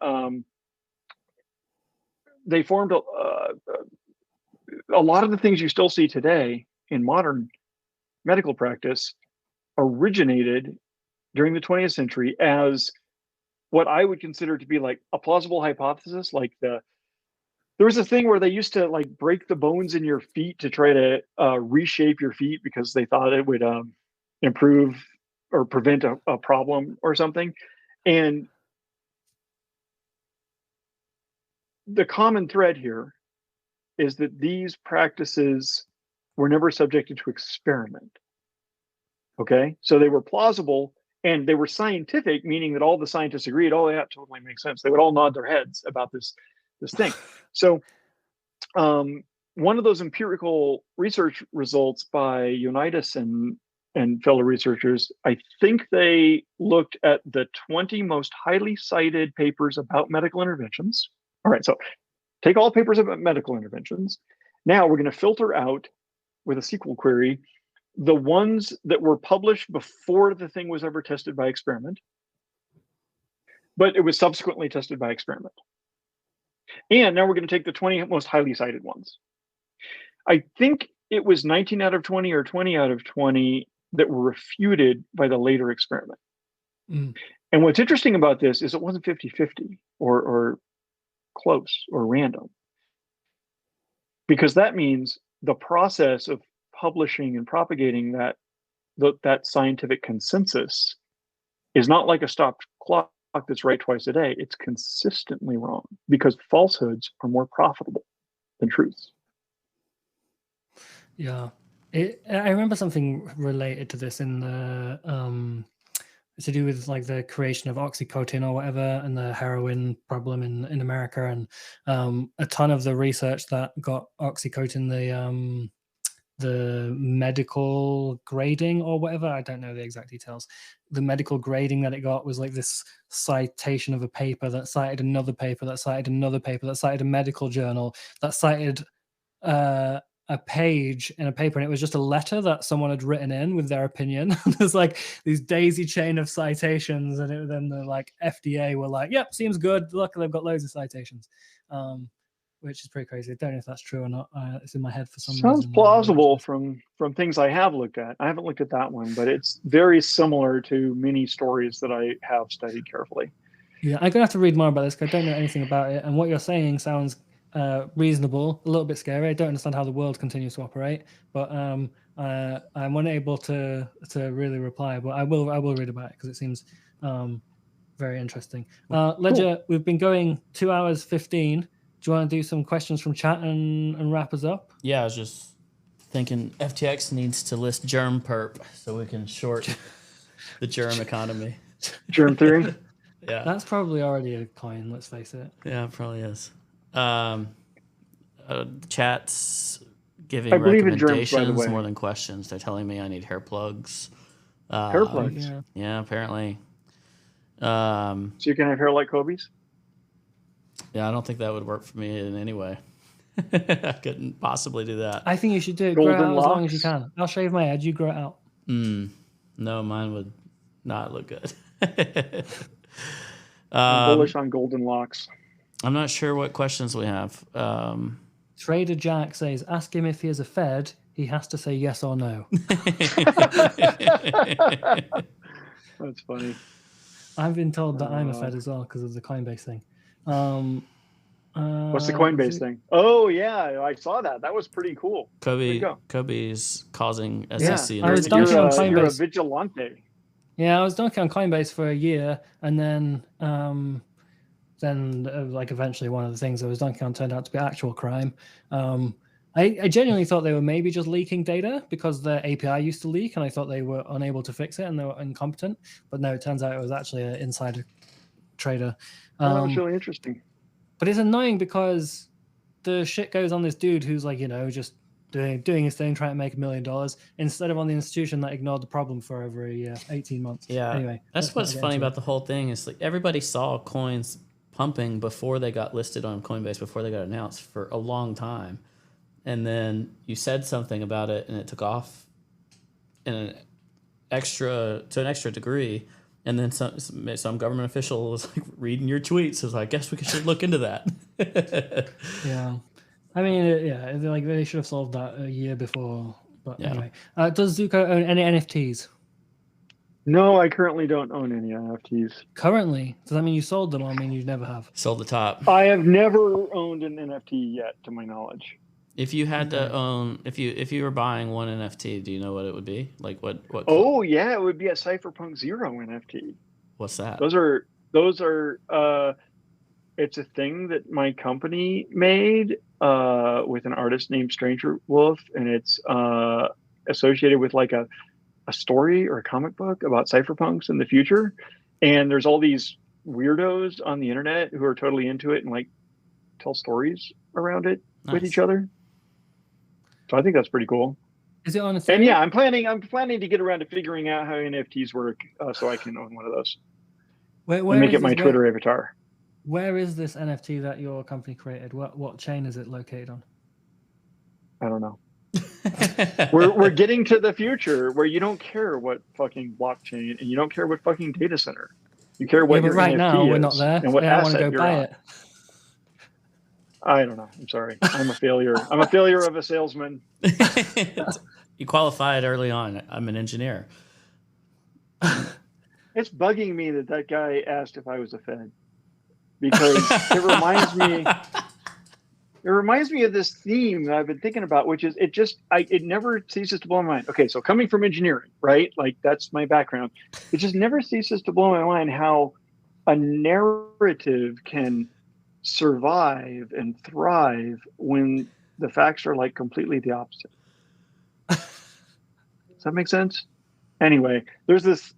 they formed a lot of the things you still see today in modern medical practice originated during the 20th century as what I would consider to be like a plausible hypothesis. Like there was a thing where they used to like break the bones in your feet to try to reshape your feet because they thought it would improve or prevent a problem or something. And the common thread here is that these practices were never subjected to experiment. Okay, so they were plausible and they were scientific, meaning that all the scientists agreed, oh, yeah, it totally makes sense. They would all nod their heads about this thing. So one of those empirical research results by Unitas and fellow researchers, I think they looked at the 20 most highly cited papers about medical interventions. All right, so take all papers about medical interventions. Now we're going to filter out with a SQL query the ones that were published before the thing was ever tested by experiment, but it was subsequently tested by experiment. And now we're going to take the 20 most highly cited ones. I think it was 19 out of 20 or 20 out of 20 that were refuted by the later experiment. Mm. And what's interesting about this is it wasn't 50-50 or close or random, because that means the process of publishing and propagating that scientific consensus is not like a stopped clock that's right twice a day. It's consistently wrong because falsehoods are more profitable than truths. Yeah, I remember something related to this in the to do with like the creation of oxycodone or whatever, and the heroin problem in America, and a ton of the research that got oxycodone the medical grading or whatever, I don't know the exact details. The medical grading that it got was like this citation of a paper that cited another paper that cited another paper that cited a medical journal that cited a page in a paper, and it was just a letter that someone had written in with their opinion. There's like these daisy chain of citations, and then the like FDA were like, yep, seems good, look, they've got loads of citations, which is pretty crazy. I don't know if that's true or not. It's in my head for some reason. Sounds plausible from things I have looked at. I haven't looked at that one, but it's very similar to many stories that I have studied carefully. Yeah, I'm gonna have to read more about this because I don't know anything about it, and what you're saying sounds reasonable, a little bit scary. I don't understand how the world continues to operate, but I'm unable to really reply. But I will read about it because it seems very interesting. Ledger, cool. We've been going 2 hours 15. Do you want to do some questions from chat and wrap us up? Yeah, I was just thinking FTX needs to list germ perp so we can short the germ economy. Germ theory? Yeah. That's probably already a coin, let's face it. Yeah, it probably is. Chat's giving recommendations more than questions. They're telling me I need hair plugs. Hair plugs? Yeah, apparently. So you can have hair like Cobie's? Yeah, I don't think that would work for me in any way. I couldn't possibly do that. I think you should do it. Grow it out as long as you can. I'll shave my head. You grow it out. No, mine would not look good. I'm bullish on golden locks. I'm not sure what questions we have. Trader Jack says, ask him if he is a Fed. He has to say yes or no. That's funny. I've been told that I'm a Fed as well because of the Coinbase thing. What's the Coinbase thing? Oh, yeah, I saw that. That was pretty cool. Cobie's causing SEC. I was dunking on Coinbase. You're a vigilante. Yeah, I was dunking on Coinbase for a year, and then like eventually one of the things I was dunking on turned out to be actual crime. I genuinely thought they were maybe just leaking data because their API used to leak, and I thought they were unable to fix it and they were incompetent. But no, it turns out it was actually an insider trader. That was really interesting. But it's annoying because the shit goes on this dude who's like, just doing his thing, trying to make $1 million, instead of on the institution that ignored the problem for over a year, 18 months. Yeah. Anyway, that's what's funny about the whole thing is like everybody saw coins pumping before they got listed on Coinbase, before they got announced for a long time. And then you said something about it and it took off to an extra degree. And then some government official was like reading your tweets. Was like, I guess we should look into that. Yeah. I mean, like they should have solved that a year before. But anyway, does Zooko own any NFTs? No, I currently don't own any NFTs. Currently? Does that mean you sold them, or I mean you never have? Sold the top. I have never owned an NFT yet, to my knowledge. If you had to own, if you were buying one NFT, do you know what it would be? Like what? Oh yeah, it would be a Cypherpunk Zero NFT. What's that? Those are. It's a thing that my company made with an artist named Stranger Wolf, and it's associated with like a story or a comic book about cypherpunks in the future. And there's all these weirdos on the internet who are totally into it and like tell stories around it with each other. So I think that's pretty cool. Is it on a And yeah, I'm planning to get around to figuring out how NFTs work so I can own one of those. Where make it my Twitter avatar. Where is this NFT that your company created? What chain is it located on? I don't know. we're getting to the future where you don't care what fucking blockchain and you don't care what fucking data center. You care what your right NFT now is we're not there. and what I want to asset go you're buy on. it. I don't know. I'm sorry. I'm a failure. I'm a failure of a salesman. You qualified early on. I'm an engineer. It's bugging me that guy asked if I was a Fed because it reminds me of this theme that I've been thinking about, which is it never ceases to blow my mind. Okay, so coming from engineering, right? Like that's my background. It just never ceases to blow my mind how a narrative can survive and thrive when the facts are like completely the opposite. Does that make sense? Anyway, there's this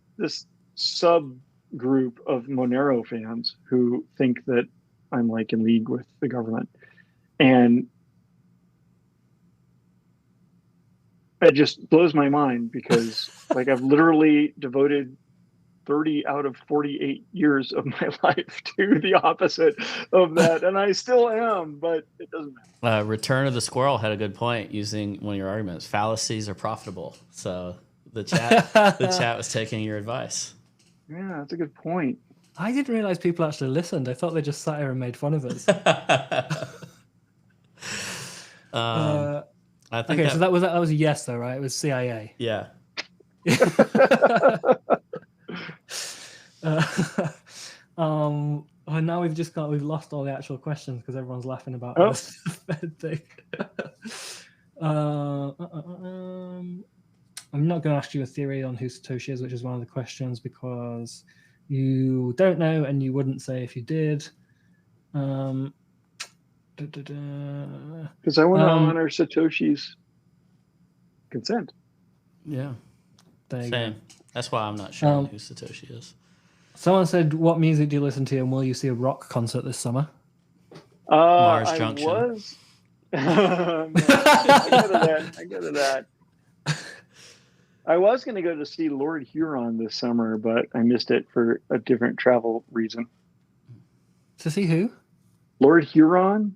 subgroup of Monero fans who think that I'm like in league with the government. And it just blows my mind because like I've literally devoted 30 out of 48 years of my life to the opposite of that. And I still am, but it doesn't matter. Return of the Squirrel had a good point using one of your arguments. Fallacies are profitable. So the chat was taking your advice. Yeah, that's a good point. I didn't realize people actually listened. I thought they just sat here and made fun of us. I think okay, so that was a yes though, right? It was CIA. Yeah. Now we've lost all the actual questions because everyone's laughing about this thing. I'm not going to ask you a theory on who Satoshi is, which is one of the questions, because you don't know and you wouldn't say if you did. Because I want to honor Satoshi's consent. Yeah. Same. Go. That's why I'm not sure who Satoshi is. Someone said, what music do you listen to and will you see a rock concert this summer? Mars Junction. I go to that. I was going to go to see Lord Huron this summer, but I missed it for a different travel reason. To see who? Lord Huron.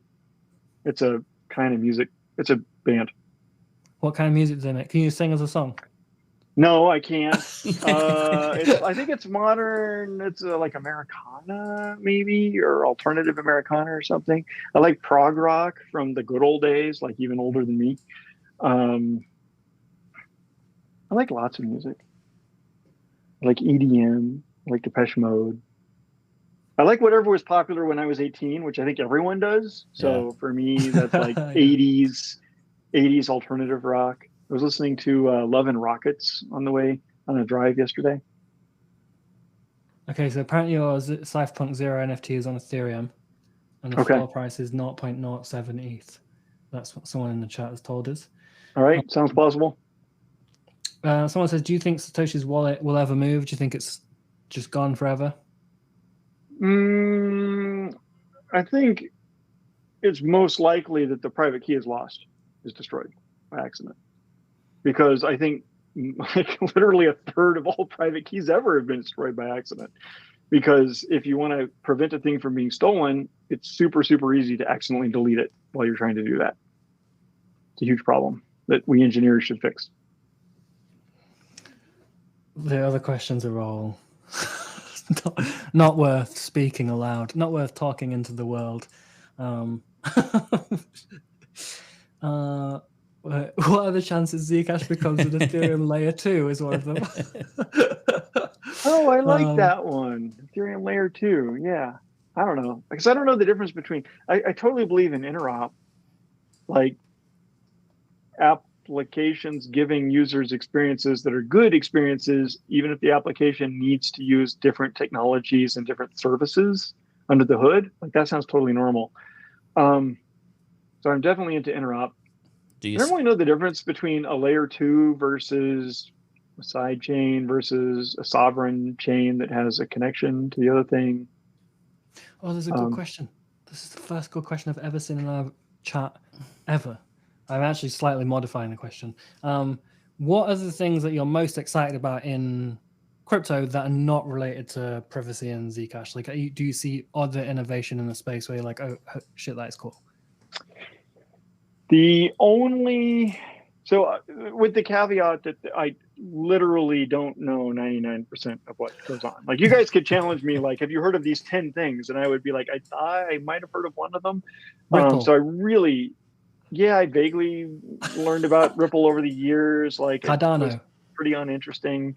It's a kind of music. It's a band. What kind of music is in it? Can you sing us a song? No, I can't. I think it's modern. It's like Americana, maybe, or alternative Americana or something. I like prog rock from the good old days, like even older than me. I like lots of music. I like EDM. I like Depeche Mode. I like whatever was popular when I was 18, which I think everyone does. So for me, that's like 80s alternative rock. I was listening to Love and Rockets on the way on a drive yesterday. Okay, so apparently your Cypherpunk Zero NFT is on Ethereum, and the floor price is 0.07 ETH. That's what someone in the chat has told us. All right, sounds plausible. Someone says, do you think Satoshi's wallet will ever move? Do you think it's just gone forever? I think it's most likely that the private key is destroyed by accident. Because I think like literally a third of all private keys ever have been destroyed by accident. Because if you want to prevent a thing from being stolen, it's super, super easy to accidentally delete it while you're trying to do that. It's a huge problem that we engineers should fix. The other questions are all not worth speaking aloud, not worth talking into the world. What are the chances Zcash becomes an Ethereum layer 2 is one of them. Oh, I like that one. Ethereum layer 2. Yeah. I don't know. Because I don't know the difference between, I totally believe in interop, like applications giving users experiences that are good experiences, even if the application needs to use different technologies and different services under the hood. Like that sounds totally normal. So I'm definitely into interop. Do you really know the difference between a layer 2 versus a side chain versus a sovereign chain that has a connection to the other thing? Oh, there's a good question. This is the first good question I've ever seen in our chat ever. I'm actually slightly modifying the question. What are the things that you're most excited about in crypto that are not related to privacy and Zcash? Like, do you see other innovation in the space where you're like, oh shit, that's cool? The only, so with the caveat that I literally don't know 99% of what goes on. Like you guys could challenge me, like, have you heard of these 10 things? And I would be like, I might have heard of one of them. So I really, I vaguely learned about Ripple over the years. Like Cardano. It was pretty uninteresting.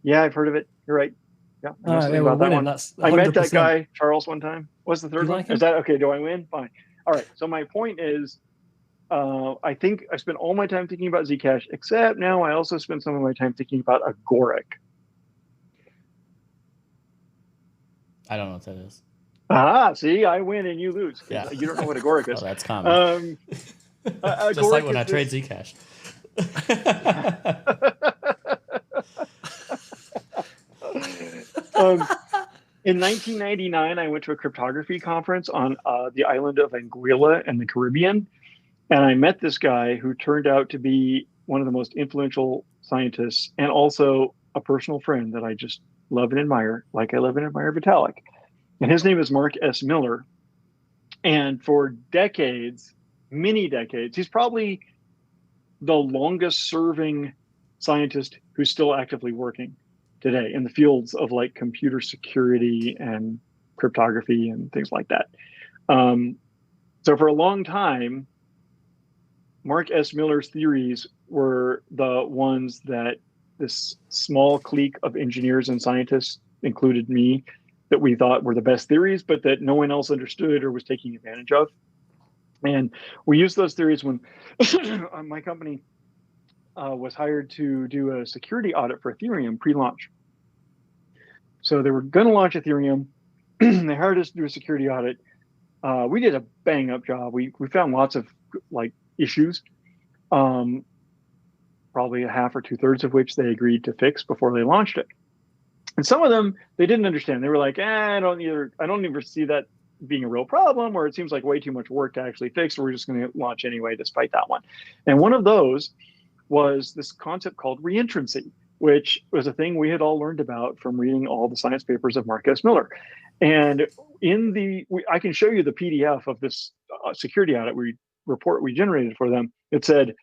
Yeah, I've heard of it. You're right. Yeah, about that one. I met that guy, Charles, one time. What's the third one? Like him? Is that okay? Do I win? Fine. All right. So my point is, I think I spent all my time thinking about Zcash, except now I also spend some of my time thinking about Agoric. I don't know what that is. See, I win and you lose. Yeah. You don't know what Agoric is. Oh, that's common. Just like when I trade Zcash. In 1999, I went to a cryptography conference on the island of Anguilla in the Caribbean. And I met this guy who turned out to be one of the most influential scientists and also a personal friend that I just love and admire, like I love and admire Vitalik. And his name is Mark S. Miller. And for decades, many decades, he's probably the longest serving scientist who's still actively working today in the fields of like computer security and cryptography and things like that. So for a long time, Mark S. Miller's theories were the ones that this small clique of engineers and scientists, included me, that we thought were the best theories, but that no one else understood or was taking advantage of. And we used those theories when my company was hired to do a security audit for Ethereum pre-launch. So they were going to launch Ethereum. They hired us to do a security audit. We did a bang-up job. We found lots of like issues, probably a half or 2/3 of which they agreed to fix before they launched it. And some of them they didn't understand. They were like, I don't even see that being a real problem, or it seems like way too much work to actually fix. So we're just going to launch anyway, despite that one. And one of those was this concept called reentrancy, which was a thing we had all learned about from reading all the science papers of Mark S. Miller. And I can show you the PDF of this security audit report we generated for them. It said,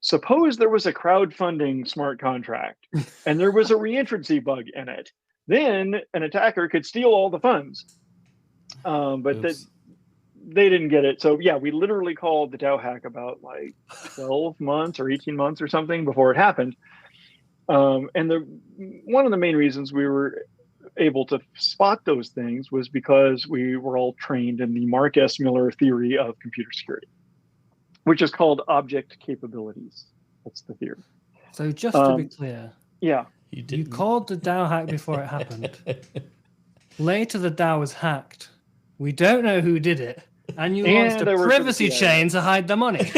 suppose there was a crowdfunding smart contract and there was a reentrancy bug in it. Then an attacker could steal all the funds. But they didn't get it. So yeah, we literally called the DAO hack about like 12 months or 18 months or something before it happened. And one of the main reasons we were able to spot those things was because we were all trained in the Mark S. Miller theory of computer security, which is called object capabilities. That's the theory. So just to be clear, yeah, you called the DAO hack before it happened. Later, the DAO was hacked. We don't know who did it. And you And launched I a work for the privacy CIA. chain to hide the money.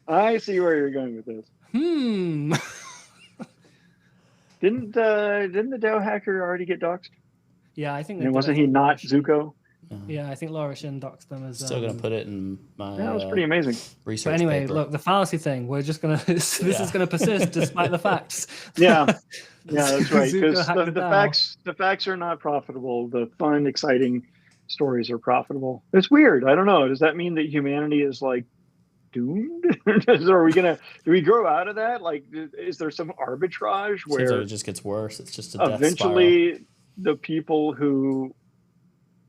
I see where you're going with this. Didn't the Dow hacker already get doxxed? Yeah, I think they And did. wasn't I he think not Laura Shin- Zuko? Yeah, I think Laura Shin doxed them as. Still gonna put it in my That was pretty amazing. research But anyway, paper. look, the fallacy thing. We're just gonna. This is gonna persist despite the facts. Yeah, that's right. Zuko Because hacked the facts are not profitable. The fun, exciting stories are profitable. It's weird. I don't know. Does that mean that humanity is like doomed? Do we grow out of that? Like, is there some arbitrage Seems like where it just gets worse. It's just a death spiral. eventually the people who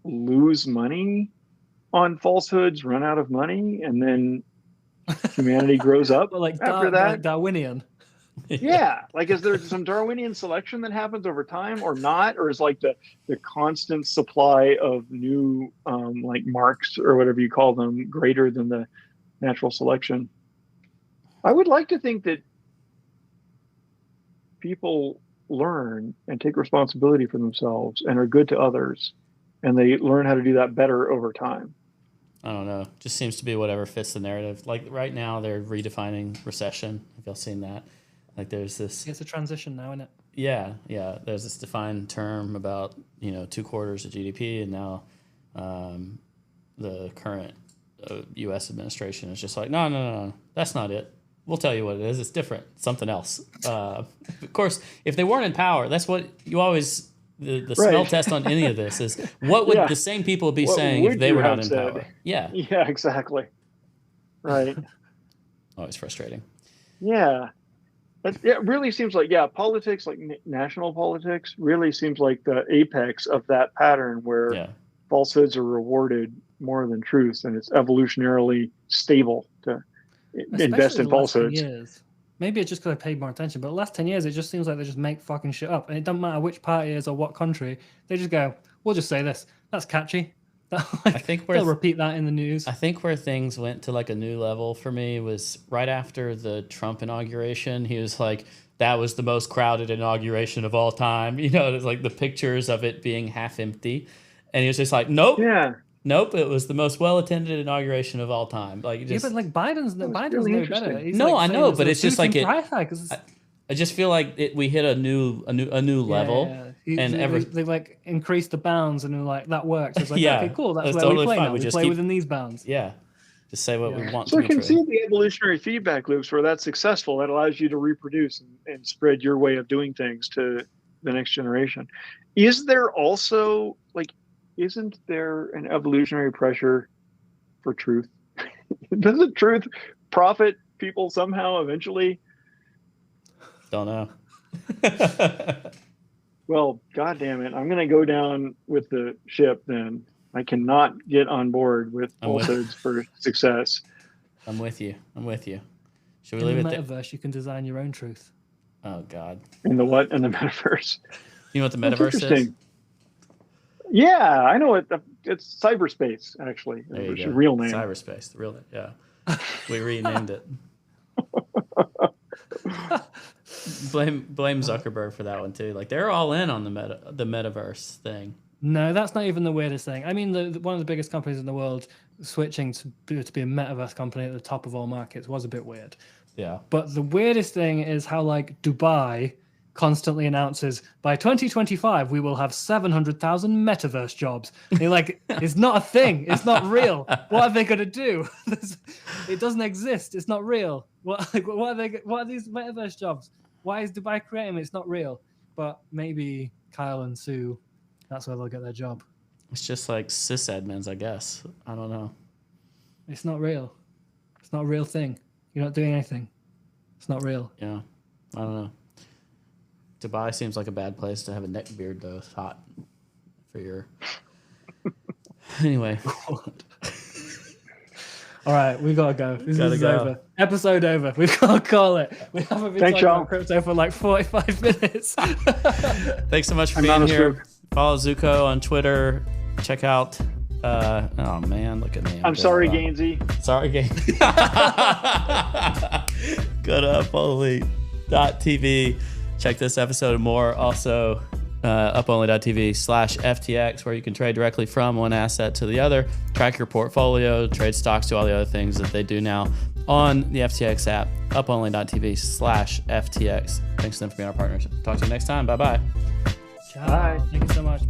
lose money on falsehoods run out of money, and then humanity grows up But like after that? like Darwinian. Yeah, like is there some Darwinian selection that happens over time or not, or is like the constant supply of new like marks or whatever you call them greater than the natural selection? I would like to think that people learn and take responsibility for themselves and are good to others, and they learn how to do that better over time. I don't know. Just seems to be whatever fits the narrative. Like right now, they're redefining recession. Have y'all seen that? Like there's this. It's a transition now, isn't it? Yeah. There's this defined term about 2 quarters of GDP, and now the current U.S. administration is just like, no, that's not it. We'll tell you what it is. It's different. Something else. Of course, if they weren't in power, that's what you always. The smell Right. test on any of this is what would the same people be What saying if would they you were not have in said? power? Yeah. Yeah, exactly. Right. Always frustrating. Yeah. It really seems like, politics, like national politics, really seems like the apex of that pattern where falsehoods are rewarded more than truths, and it's evolutionarily stable to invest in the last 10 falsehoods. years. Maybe it's just because I paid more attention, but the last 10 years, it just seems like they just make fucking shit up. And it doesn't matter which party it is or what country. They just go, we'll just say this. That's catchy. I think they'll repeat that in the news. I think where things went to like a new level for me was right after the Trump inauguration. He was like, that was the most crowded inauguration of all time. It's like the pictures of it being half empty. And he was just like, nope. Yeah. Nope, it was the most well-attended inauguration of all time. Like, But like Biden's really no interesting. better. He's No, like I know, saying but it's just like I just feel like we hit a new level, and they like increased the bounds, and they're like, that works. It's like, Yeah, okay, cool. That's that's where totally we play fine. now. We We just play keep- within these bounds. yeah, just say what we want So to I be can true. see the evolutionary feedback loops where that's successful. That allows you to reproduce and spread your way of doing things to the next generation. Is there also isn't there an evolutionary pressure for truth? Doesn't truth profit people somehow eventually? Don't know. Well, God damn it. I'm going to go down with the ship then. I cannot get on board with falsehoods for success. I'm with you. Should we In leave the it there? metaverse, you can design your own truth. Oh God. In the what? In the metaverse. You know what the That's metaverse is? interesting. Yeah, I know it. It's cyberspace, actually. There you It's go. a real name. Cyberspace, the real name. Yeah. We renamed it. Blame Zuckerberg for that one too. Like they're all in on the metaverse thing. No, that's not even the weirdest thing. I mean, one of the biggest companies in the world switching to be a metaverse company at the top of all markets was a bit weird. Yeah. But the weirdest thing is how like Dubai constantly announces by 2025 we will have 700,000 metaverse jobs. And you're like, it's not a thing. It's not real. What are they going to do? It doesn't exist. It's not real. What are these metaverse jobs? Why is Dubai creating them? It's not real. But maybe Kyle and Sue, that's where they'll get their job. It's just like sysadmins, I guess. I don't know. It's not real. It's not a real thing. You're not doing anything. It's not real. Yeah. I don't know. Dubai seems like a bad place to have a neck beard, though. It's hot for your. Anyway. All right, we gotta go. This is go. over. Episode over. We've got to call it. We haven't been Thanks, talking y'all. about crypto for like 45 minutes. Thanks so much for I'm not being a here. spook. Follow Zooko on Twitter. Check out. Oh man, look at me. I'm sorry, Gainsey. Sorry, Gainsey. Go to upholy.tv. Check this episode and more. Also, uponly.tv/FTX, where you can trade directly from one asset to the other, track your portfolio, trade stocks, do all the other things that they do now on the FTX app, uponly.tv/FTX. Thanks to them for being our partners. Talk to you next time. Bye-bye. Ciao. Thank you so much.